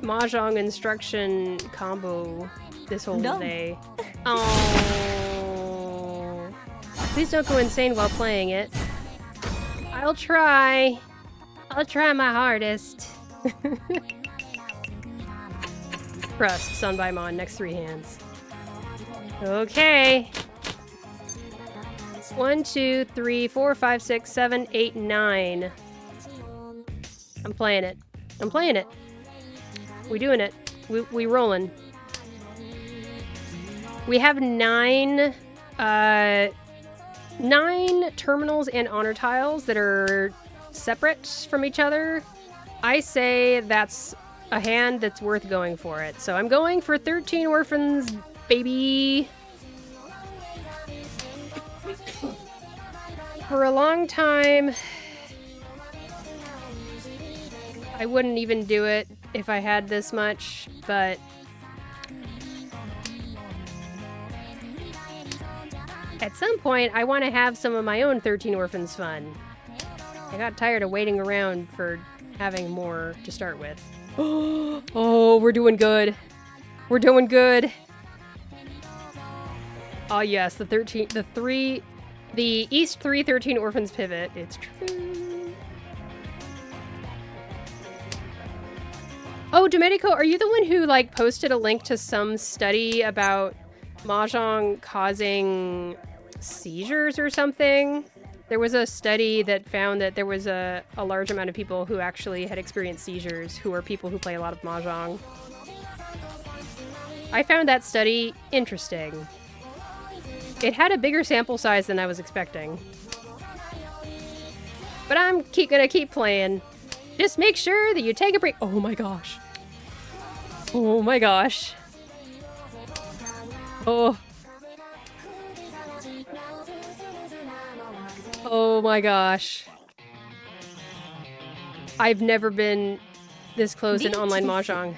Mahjong instruction combo this whole day. Oh, please don't go insane while playing it. I'll try my hardest. Trust, Sun by Mon, next 3 hands. Okay. 1, 2, 3, 4, 5, 6, 7, 8, 9. I'm playing it. I'm playing it. We doing it. We rolling. We have 9 terminals and honor tiles that are separate from each other. I say that's a hand that's worth going for it. So I'm going for 13 orphans, baby. For a long time, I wouldn't even do it if I had this much, but at some point, I want to have some of my own 13 orphans fun. I got tired of waiting around for having more to start with. Oh, we're doing good. We're doing good. Oh yes, the East 3 13 orphans pivot. It's true. Oh, Domenico, are you the one who like posted a link to some study about Mahjong causing seizures or something? There was a study that found that there was a large amount of people who actually had experienced seizures who are people who play a lot of Mahjong. I found that study interesting. It had a bigger sample size than I was expecting. But I'm gonna keep playing. Just make sure that you take a break. Oh my gosh. Oh my gosh. Oh. Oh my gosh. I've never been this close in online Mahjong.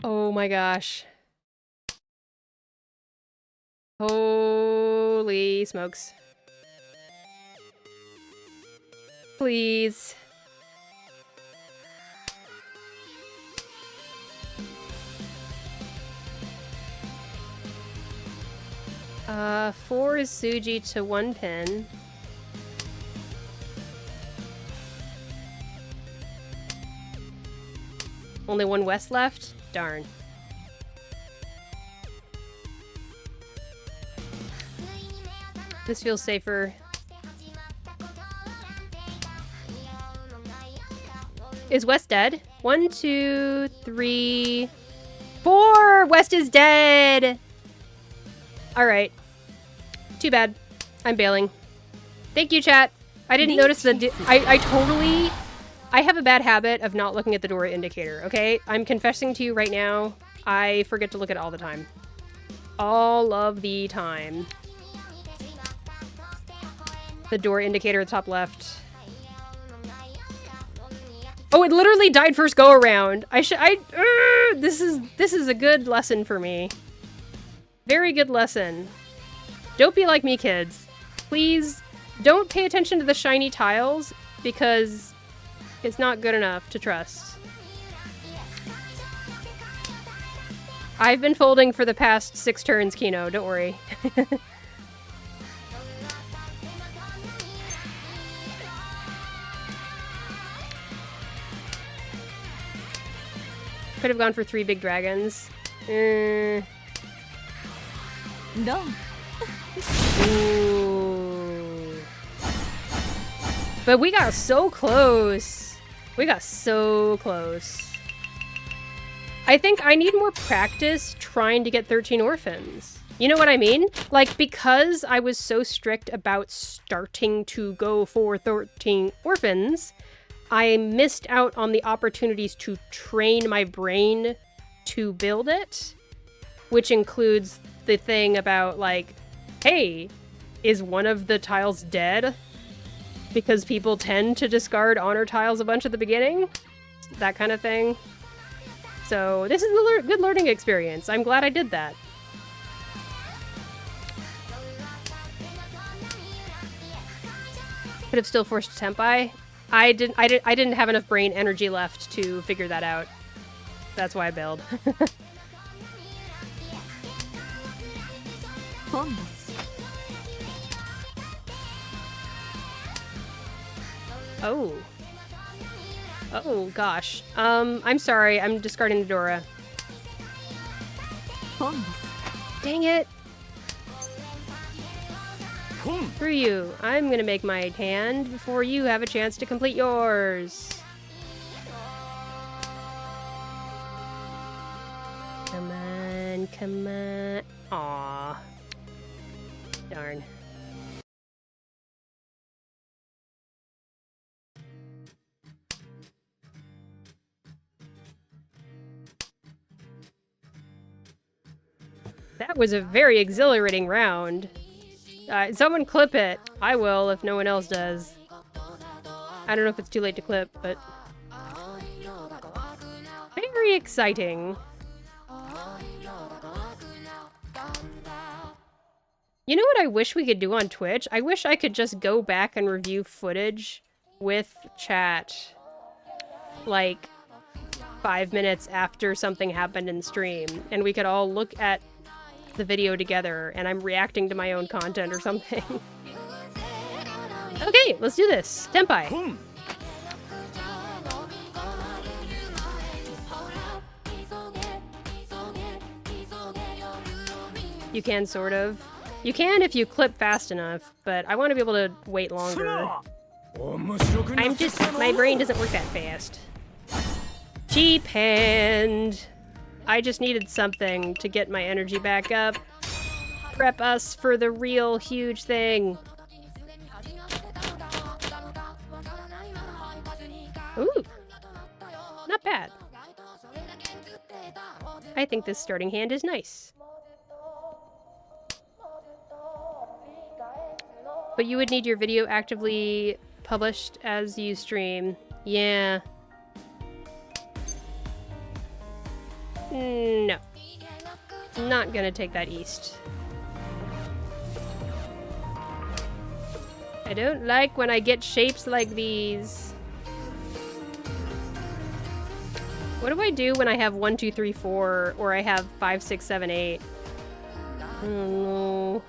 Oh my gosh. Holy smokes. Please. Four is Suji to 1 pin. Only 1 west left? Darn. This feels safer. Is West dead? 1, 2, 3, 4! West is dead! Alright. Too bad. I'm bailing. Thank you, chat. I didn't notice the... I have a bad habit of not looking at the door indicator, okay? I'm confessing to you right now. I forget to look at it all the time. All of the time. The door indicator at the top left. Oh, it literally died first go around. This is a good lesson for me. Very good lesson. Don't be like me, kids. Please don't pay attention to the shiny tiles because it's not good enough to trust. I've been folding for the past 6 turns, Kino. Don't worry. Could have gone for 3 big dragons. No. Ooh. But we got so close. We got so close. I think I need more practice trying to get 13 orphans. You know what I mean? Like, because I was so strict about starting to go for 13 orphans, I missed out on the opportunities to train my brain to build it, which includes the thing about, like, hey, is one of the tiles dead? Because people tend to discard honor tiles a bunch at the beginning. that kind of thing. So this is a good learning experience. I'm glad I did that. Could have still forced Tempai. I didn't have enough brain energy left to figure that out. That's why I bailed. Oh. Oh gosh. I'm sorry. I'm discarding the Dora. Dang it. Through you. I'm gonna make my hand before you have a chance to complete yours. Come on, come on. Aww. Darn. That was a very exhilarating round. Someone clip it. I will if no one else does. I don't know if it's too late to clip, but... very exciting. You know what I wish we could do on Twitch? I wish I could just go back and review footage with chat. Like, 5 minutes after something happened in stream. And we could all look at the video together and I'm reacting to my own content or something. Okay, let's do this. Tempai. You can sort of. You can if you clip fast enough, but I want to be able to wait longer. My brain doesn't work that fast. Cheap hand. I just needed something to get my energy back up. Prep us for the real huge thing. Ooh. Not bad. I think this starting hand is nice. But you would need your video actively published as you stream. Yeah. No. Not gonna take that east. I don't like when I get shapes like these. What do I do when I have 1, 2, 3, 4, or I have 5, 6, 7, 8? I don't know.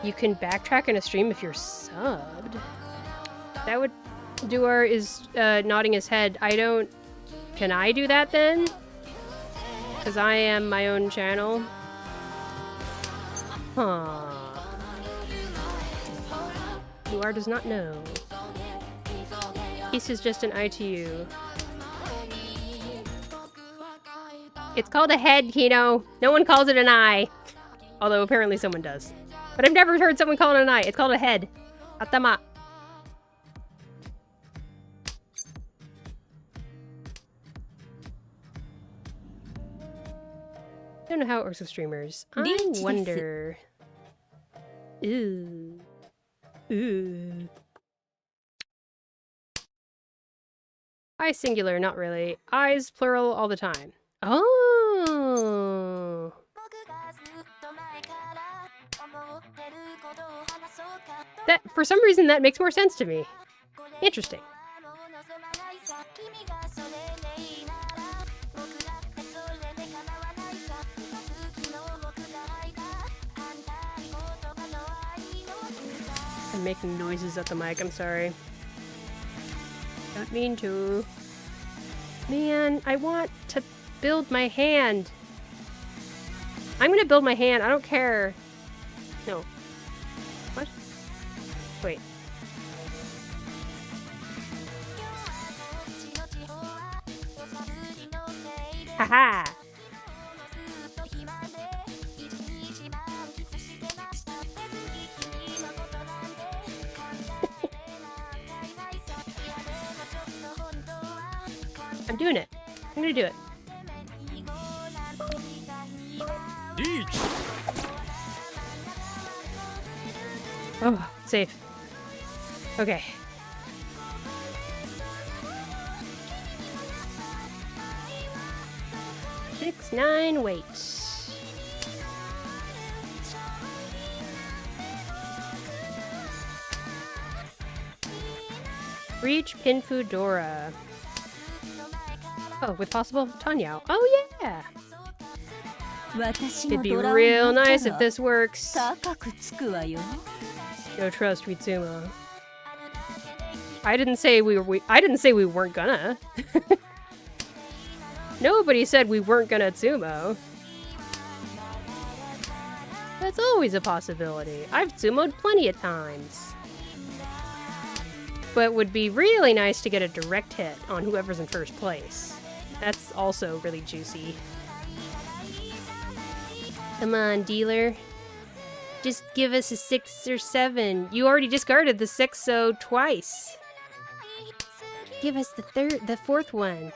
You can backtrack in a stream if you're subbed. That would... Duar is nodding his head. I don't... Can I do that then? Because I am my own channel. Huh. Duar does not know. Peace is just an ITU. It's called a head, Kino. No one calls it an eye. Although apparently someone does. But I've never heard someone call it an eye. It's called a head. Atama. I don't know how it works with streamers. I wonder. Ooh. Ooh. I singular, not really. Eyes plural all the time. Oh. That, for some reason, that makes more sense to me. Interesting. I'm making noises at the mic, I'm sorry. Don't mean to. Man, I want to build my hand. I'm gonna build my hand, I don't care. No. What? Wait. Haha! I'm doing it. I'm gonna do it. Oh, safe. Okay. Six, 9, wait. Reach Pinfu Dora. Oh, with possible Tanyao. Oh yeah! It'd be real nice if this works. No trust, Ritsumo. I didn't say we weren't gonna. Nobody said we weren't gonna Tsumo. That's always a possibility. I've Tsumoed plenty of times. But it would be really nice to get a direct hit on whoever's in first place. That's also really juicy. Come on, dealer. Just give us a 6 or 7. You already discarded the 6, so twice. Give us the fourth one.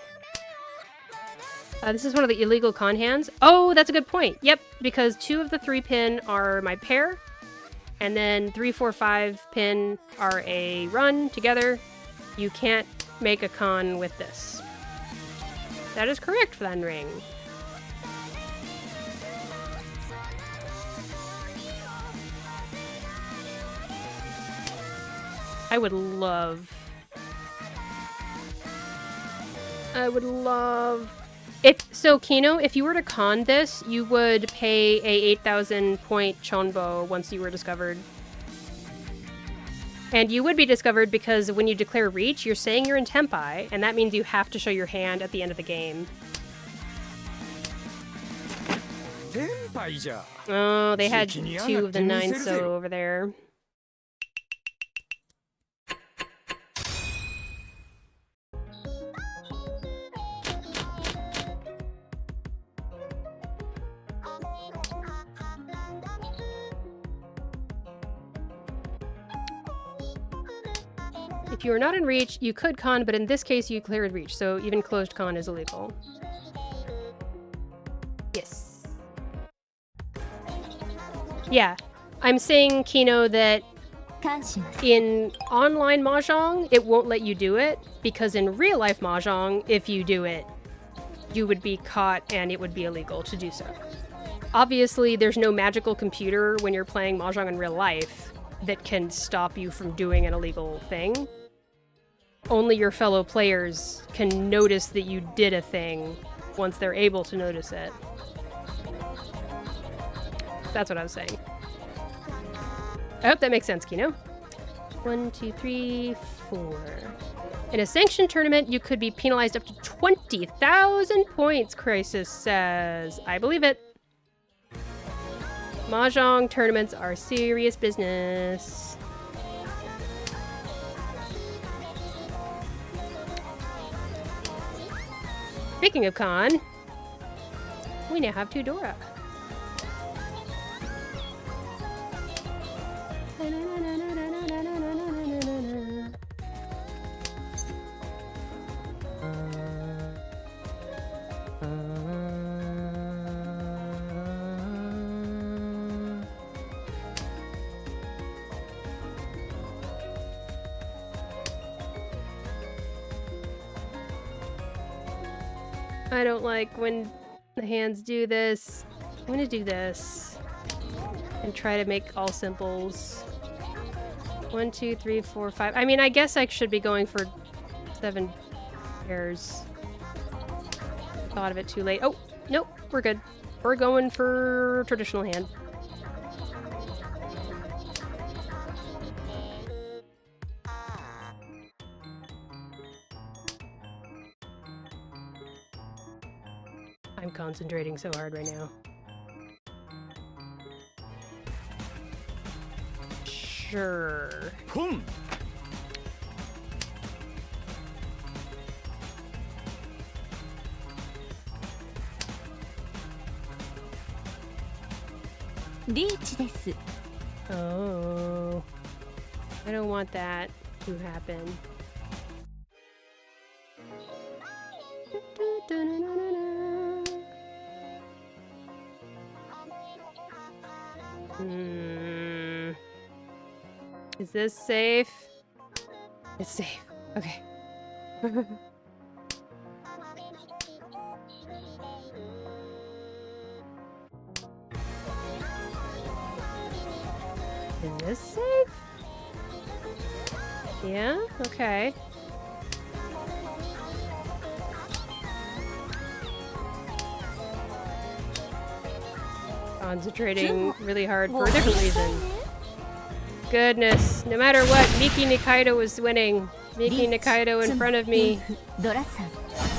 This is one of the illegal con hands. Oh, that's a good point. Yep, because 2 of the 3 pin are my pair, and then 3, 4, 5 pin are a run together. You can't make a con with this. That is correct, Flanring. I would love... So, Kino, if you were to con this, you would pay a 8,000 point Chonbo once you were discovered. And you would be discovered because when you declare reach, you're saying you're in Tempai, and that means you have to show your hand at the end of the game. Oh, they had 2 of the 9 so over there. If you are not in reach, you could con, but in this case you cleared reach, so even closed con is illegal. Yes. Yeah, I'm saying, Kino, that in online Mahjong, it won't let you do it, because in real life Mahjong, if you do it, you would be caught and it would be illegal to do so. Obviously, there's no magical computer when you're playing Mahjong in real life that can stop you from doing an illegal thing. Only your fellow players can notice that you did a thing once they're able to notice it. That's what I was saying. I hope that makes sense, Kino. 1, 2, 3, 4. In a sanctioned tournament, you could be penalized up to 20,000 points, Crisis says. I believe it. Mahjong tournaments are serious business. Speaking of con, we now have 2 Dora. I don't like when the hands do this. I'm gonna do this and try to make all simples. 1, 2, 3, 4, 5. I mean, I guess I should be going for 7 pairs. Thought of it too late. Oh, nope, we're good. We're going for traditional hand. I'm concentrating so hard right now. Sure. Oh. I don't want that to happen. Is this safe? It's safe. Okay. Is this safe? Yeah? Okay. Concentrating really hard for a different reason. Goodness, no matter what, Miki Nikaido was winning. Miki Nikaido in front of me.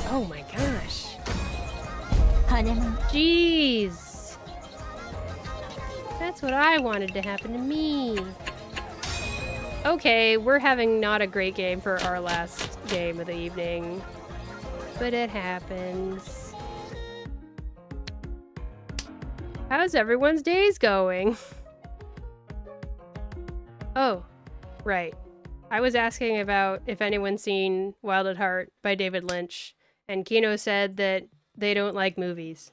Oh my gosh. Jeez. That's what I wanted to happen to me. Okay, we're having not a great game for our last game of the evening. But it happens. How's everyone's days going? Oh, right. I was asking about if anyone's seen Wild at Heart by David Lynch, and Kino said that they don't like movies.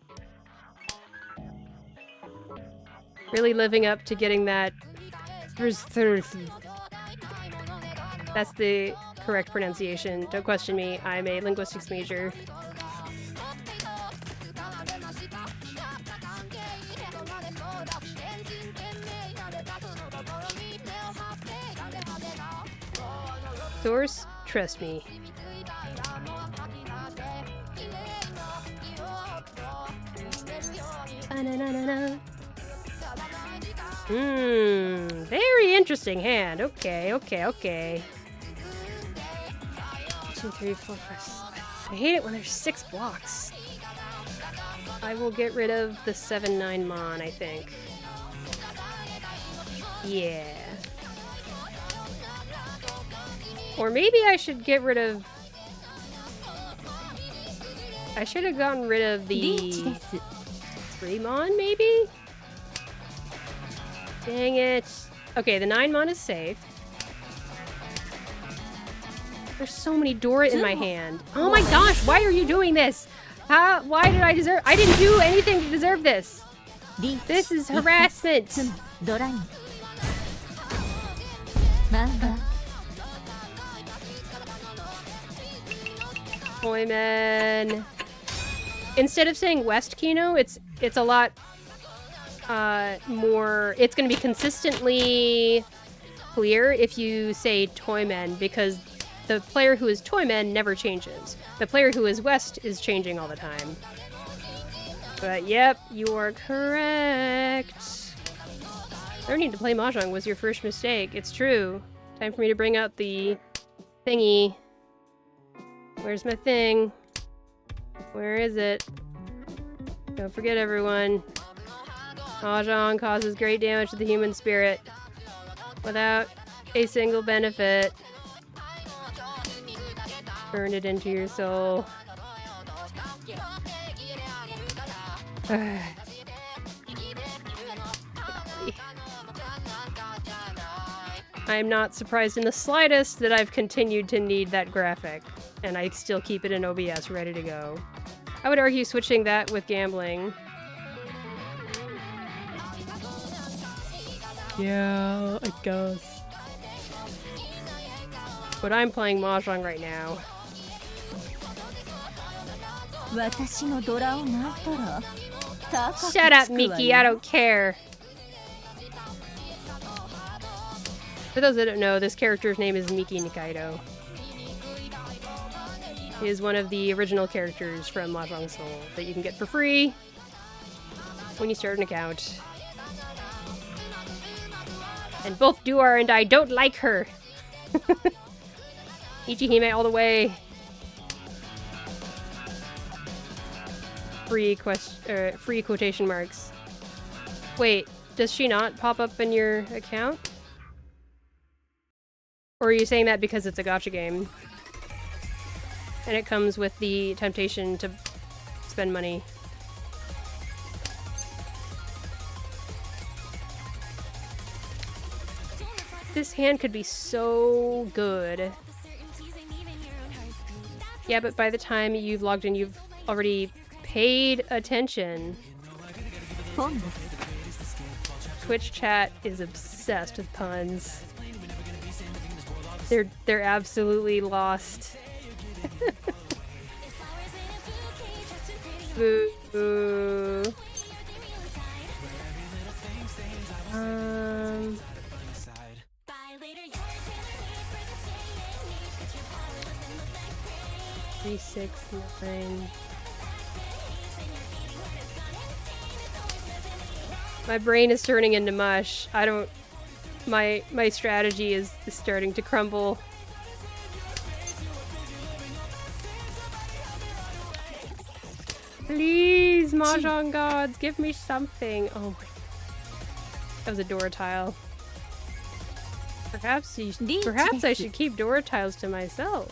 Really living up to getting that... That's the correct pronunciation. Don't question me, I'm a linguistics major. Source, trust me. Very interesting hand. Okay. 2, 3, 4, 5. I hate it when there's 6 blocks. I will get rid of the 7-9 Mon, I think. Yeah. Or maybe I should get rid of... I should have gotten rid of the 3 Mon, maybe? Dang it. Okay, the 9 Mon is safe. There's so many Dora in my hand. Oh my gosh, why are you doing this? Why did I deserve... I didn't do anything to deserve this. This is harassment. Boy, man. Instead of saying West Kino, it's a lot more... It's going to be consistently clear if you say Toymen, because the player who is Toymen never changes. The player who is West is changing all the time. But yep, you are correct. Learning to play Mahjong was your first mistake. It's true. Time for me to bring out the thingy. Where's my thing? Where is it? Don't forget, everyone. Mahjong causes great damage to the human spirit without a single benefit. Burn it into your soul. I'm not surprised in the slightest that I've continued to need that graphic, and I still keep it in OBS ready to go. I would argue switching that with gambling. Yeah, I guess. But I'm playing Mahjong right now. Shut up, Miki, I don't care. For those that don't know, this character's name is Miki Nikaido. He is one of the original characters from Mahjong Soul that you can get for free when you start an account. And both Duar and I don't like her. Ichihime all the way. Free quotation marks. Wait, does she not pop up in your account? Or are you saying that because it's a gacha game? And it comes with the temptation to spend money. This hand could be so good. Yeah, but by the time you've logged in, you've already paid attention. Twitch chat is obsessed with puns. They're absolutely lost. Boo. 3, 6, 9. My brain is turning into mush. I don't. My strategy is starting to crumble. Please, Mahjong gods, give me something. Oh my. That was a door tile. Perhaps I should keep door tiles to myself.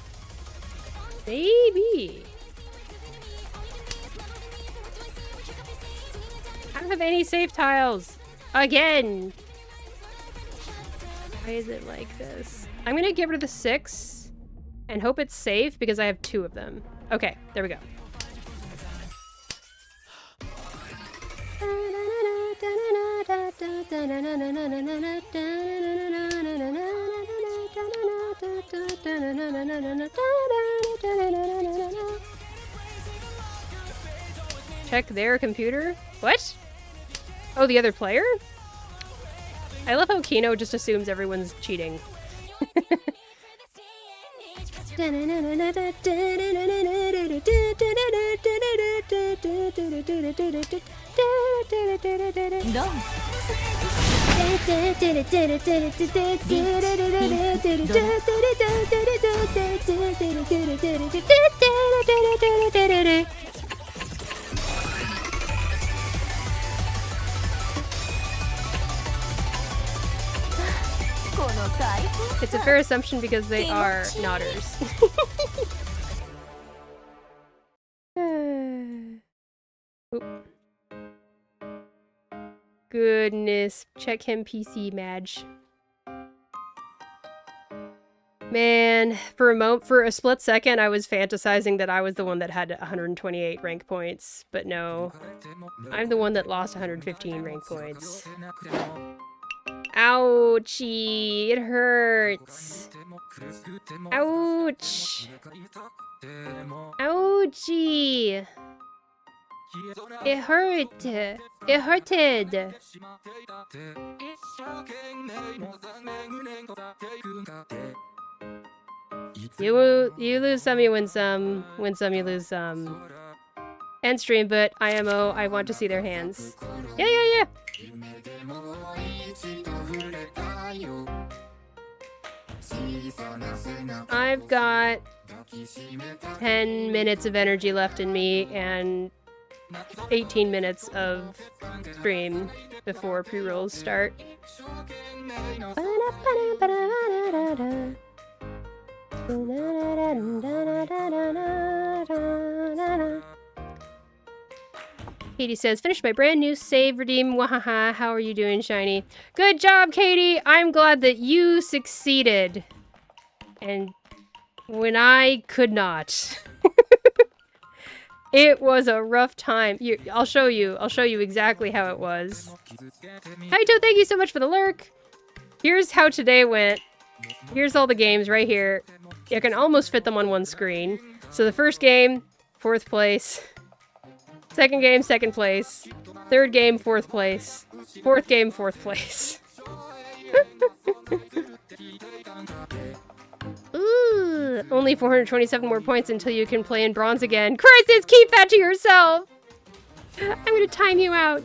Maybe. I don't have any safe tiles. Again. Why is it like this? I'm gonna get rid of the 6 and hope it's safe because I have 2 of them. Okay, there we go. Check their computer? What? Oh, the other player? I love how Kino just assumes everyone's cheating. No. It's a fair assumption because they are nodders. Oop. Goodness, check him PC Madge. Man, for a split second I was fantasizing that I was the one that had 128 rank points, but no. I'm the one that lost 115 rank points. Ouchie, it hurts. Ouch. Ouchie. It hurt. It hurted. You lose some, you win some. Win some, you lose some. End stream, but IMO, I want to see their hands. Yeah. I've got 10 minutes of energy left in me and 18 minutes of stream before pre-rolls start. Katie says, finished my brand new save redeem. Wahaha, how are you doing, Shiny? Good job, Katie! I'm glad that you succeeded. And when I could not. It was a rough time. I'll show you exactly how it was. Kaito, thank you so much for the lurk. Here's how today went. Here's all the games right here. You can almost fit them on one screen. So the first game, 4th place. Second game, 2nd place. Third game, 4th place. 4th game, 4th place. Ooh, only 427 more points until you can play in bronze again. Crisis, keep that to yourself! I'm gonna time you out.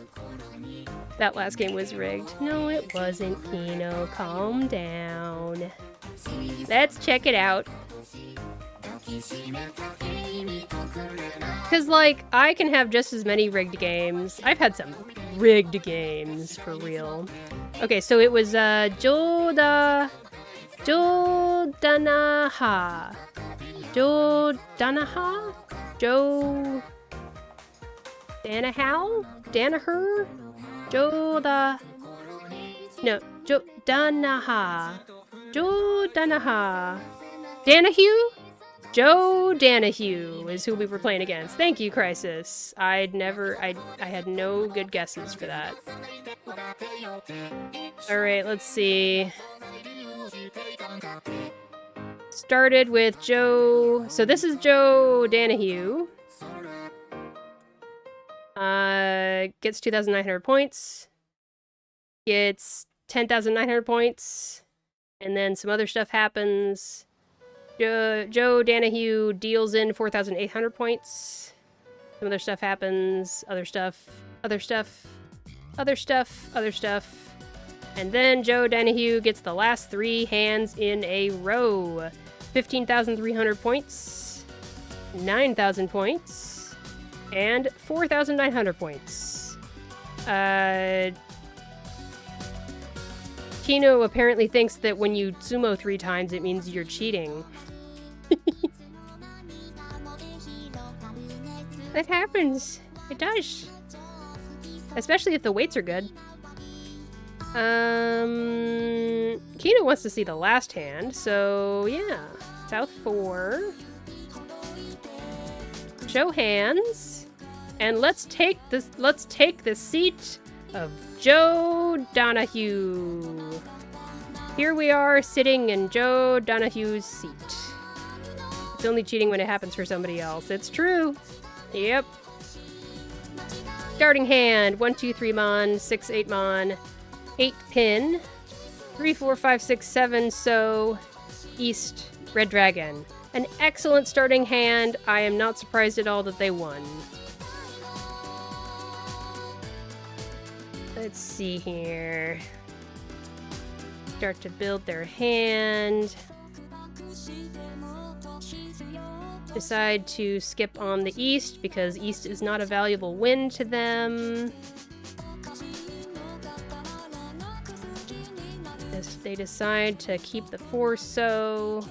That last game was rigged. No, it wasn't, Kino. Calm down. Let's check it out. Because, like, I can have just as many rigged games. I've had some rigged games, for real. Okay, so it was, Jodanaha. Danahow? Danaher? Danaha. Danahue? Joe Danahue is who we were playing against. Thank you, Crisis. I had no good guesses for that. Alright, let's see. started with Joe. So this is Joe Danahue. Gets 2,900 points. Gets 10,900 points. And then some other stuff happens. Joe Danahue deals in 4,800 points. Some other stuff happens. Other stuff. Other stuff. Other stuff. Other stuff. And then Joe Danahue gets the last 3 hands in a row. 15,300 points. 9,000 points. And 4,900 points. Kino apparently thinks that when you sumo 3 times, it means you're cheating. That happens. It does. Especially if the weights are good. Kino wants to see the last hand, so yeah. South 4. Show hands. And let's take the seat of Joe Danahue. Here we are sitting in Joe Donahue's seat. It's only cheating when it happens for somebody else. It's true. Yep. Starting hand. 1, 2, 3 mon. 6, 8 mon. 8 pin. 3, 4, 5, 6, 7 so. East. Red dragon. An excellent starting hand. I am not surprised at all that they won. Let's see here. Start to build their hand. Decide to skip on the east because east is not a valuable win to them. They decide to keep the 4 so.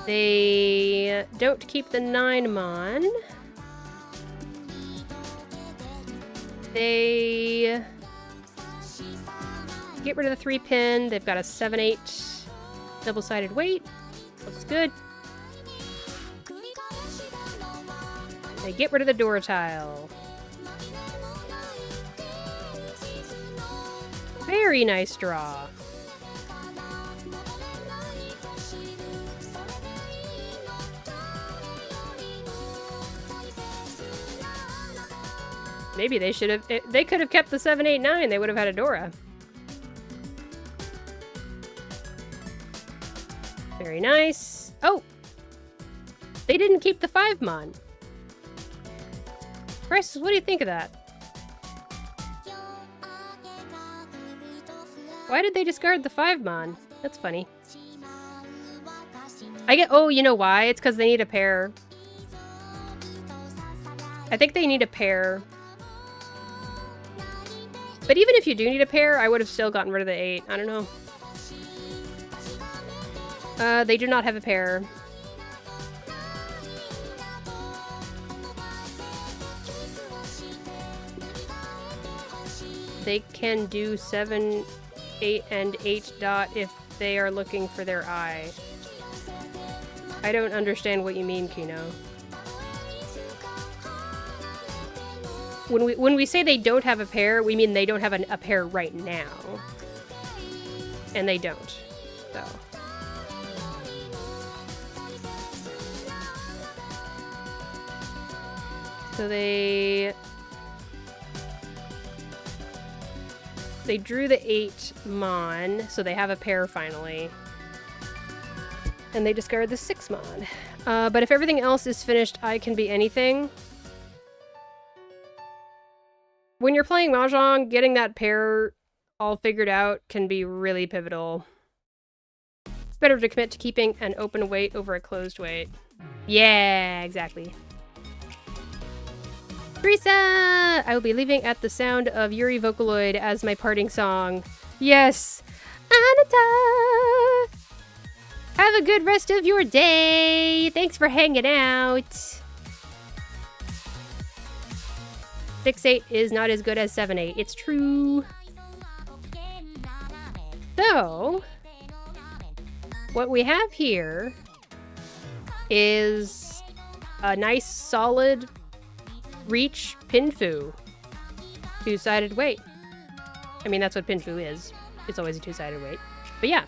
They don't keep the 9 mon. They get rid of the 3 pin. They've got a 7-8 double-sided weight. Looks good. They get rid of the door tile. Very nice draw. Maybe they should have... They could have kept the 7, 8, 9. They would have had a Dora. Very nice. Oh! They didn't keep the 5 mon. Chris, what do you think of that? Why did they discard the 5 mon? That's funny. I get... Oh, you know why? It's because they need a pair. I think they need a pair. But even if you do need a pair, I would have still gotten rid of the 8. I don't know. They do not have a pair. They can do 7, 8, and 8 dot if they are looking for their eye. I don't understand what you mean, Kino. When we say they don't have a pair, we mean they don't have a pair right now. And they don't. So. So they drew the 8 mon, so they have a pair finally. And they discard the 6 mon. But if everything else is finished, I can be anything. When you're playing Mahjong, getting that pair all figured out can be really pivotal. It's better to commit to keeping an open weight over a closed weight. Yeah, exactly. Teresa! I will be leaving at the sound of Yuri Vocaloid as my parting song. Yes! Anata! Have a good rest of your day! Thanks for hanging out! 6-8 is not as good as 7-8. It's true. So, what we have here is a nice solid reach pinfu. 2-sided weight. I mean, that's what pinfu is. It's always a 2-sided weight. But yeah.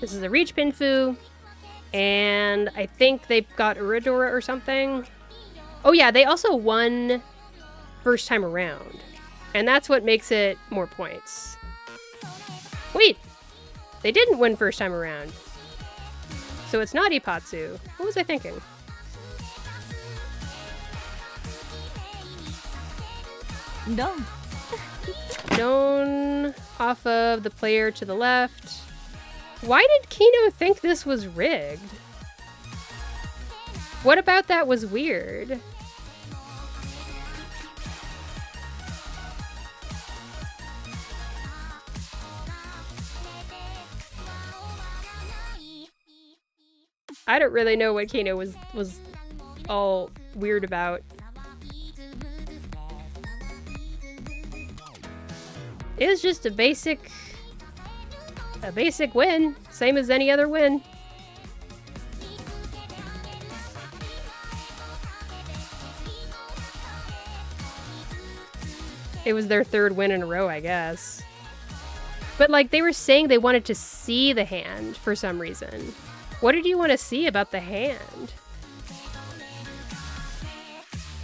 This is a Reach Pinfu. And I think they've got Uradora or something. Oh yeah, they also won first time around. And that's what makes it more points. Wait! They didn't win first time around. So it's not Ipatsu. What was I thinking? No. Known off of the player to the left. Why did Kino think this was rigged? What about that was weird? I don't really know what Kino was all weird about. It was just a basic win, same as any other win. It was their third win in a row, I guess. But like they were saying they wanted to see the hand for some reason. What did you want to see about the hand?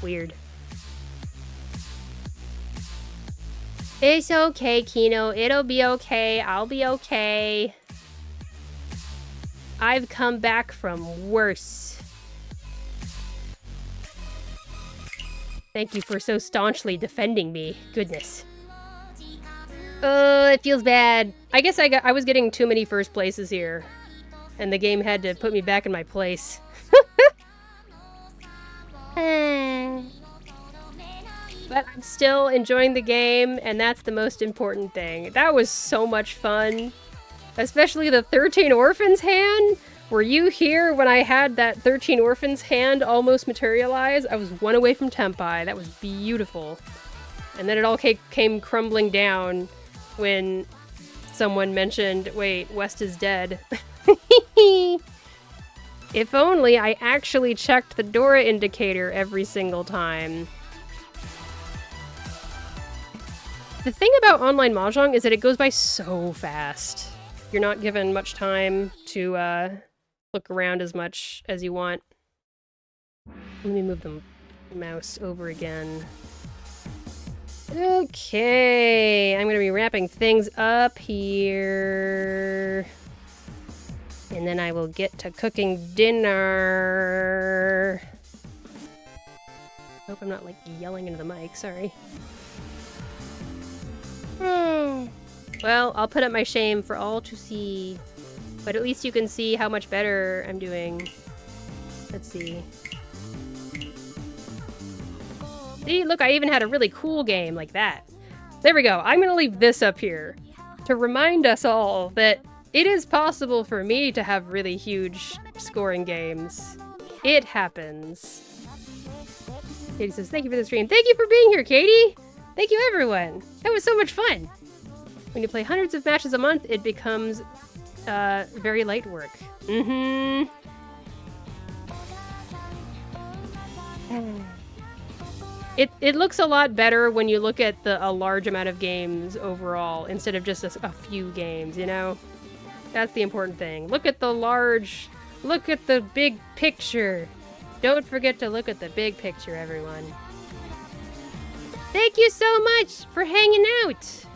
Weird. It's okay, Kino. It'll be okay. I'll be okay. I've come back from worse. Thank you for so staunchly defending me. Goodness. Oh, it feels bad. I guess I was getting too many first places here. And the game had to put me back in my place. But I'm still enjoying the game, and that's the most important thing. That was so much fun. Especially the 13 Orphans hand. Were you here when I had that 13 Orphans hand almost materialize? I was one away from Tempai. That was beautiful. And then it all came crumbling down when someone mentioned, wait, West is dead. If only I actually checked the Dora indicator every single time. The thing about online Mahjong is that it goes by so fast. You're not given much time to look around as much as you want. Let me move the mouse over again. Okay, I'm gonna be wrapping things up here. And then I will get to cooking dinner. Hope I'm not like yelling into the mic, sorry. Well, I'll put up my shame for all to see. But at least you can see how much better I'm doing. Let's see. See, look, I even had a really cool game like that. There we go. I'm gonna leave this up here to remind us all that it is possible for me to have really huge scoring games. It happens. Katie says, thank you for the stream. Thank you for being here, Katie! Thank you, everyone! That was so much fun! When you play hundreds of matches a month, it becomes very light work. Mm-hmm. It looks a lot better when you look at a large amount of games overall, instead of just a few games, you know? That's the important thing. Look at the big picture. Don't forget to look at the big picture, everyone. Thank you so much for hanging out.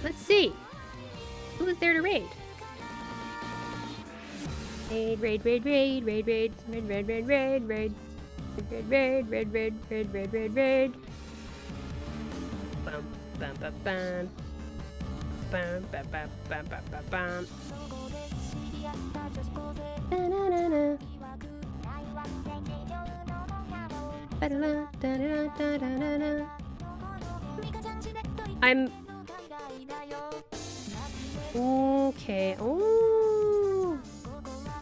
Let's see. Who is there to raid? Raid, raid, raid, raid, raid, raid, raid, raid, raid, raid, raid. Raid, raid, raid, raid, raid, raid, raid, raid. Bum, bum, bum, bum. Bum, bum, bum, bum, bum, bum, bum. Da-na-na-na. Ba-da-da-da-da-da-da-da. I'm... Okay. Oh.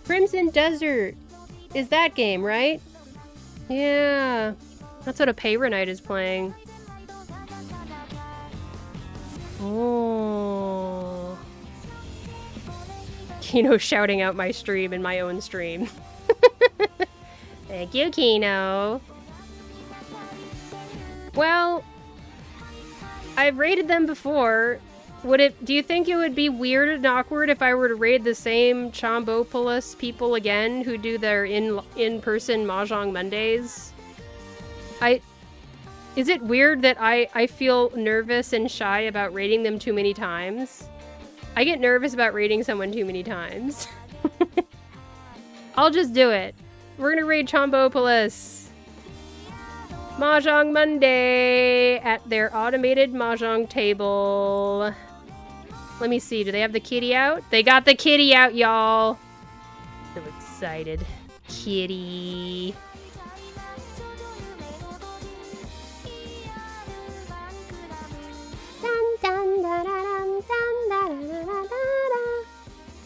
Crimson Desert is that game, right? Yeah. That's what a Payra Knight is playing. Oh. Kino shouting out my stream in my own stream. Thank you, Kino. Well, I've raided them before. Do you think it would be weird and awkward if I were to raid the same Chombopolis people again who do their in-person Mahjong Mondays? Is it weird that I feel nervous and shy about raiding them too many times? I get nervous about raiding someone too many times. I'll just do it. We're gonna raid Chombopolis. Mahjong Monday at their automated Mahjong table. Let me see, do they have the kitty out? They got the kitty out, y'all. So excited. Kitty.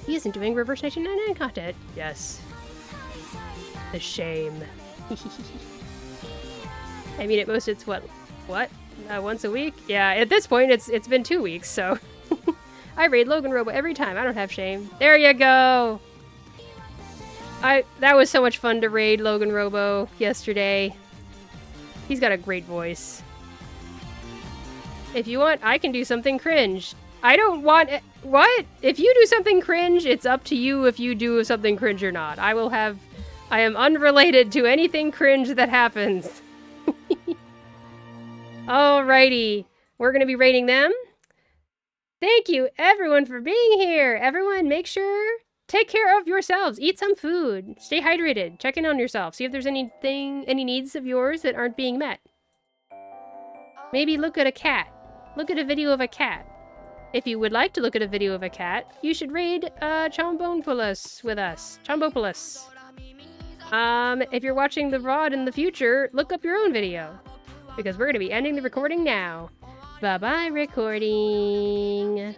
He isn't doing reverse 1999 content. Yes. The shame. I mean, at most it's what? Once a week? Yeah, at this point it's been 2 weeks, so. I raid Logan Robo every time. I don't have shame. There you go! That was so much fun to raid Logan Robo yesterday. He's got a great voice. If you want, I can do something cringe. I don't want it. What? If you do something cringe, it's up to you if you do something cringe or not. I am unrelated to anything cringe that happens. Alrighty. We're gonna be rating them. Thank you, everyone, for being here. Everyone, make sure, take care of yourselves. Eat some food. Stay hydrated. Check in on yourself. See if there's any needs of yours that aren't being met. Maybe look at a cat. Look at a video of a cat. If you would like to look at a video of a cat, you should raid Chombopolis with us. Chombopolis. If you're watching the VOD in the future, look up your own video. Because we're going to be ending the recording now. Bye-bye, recording.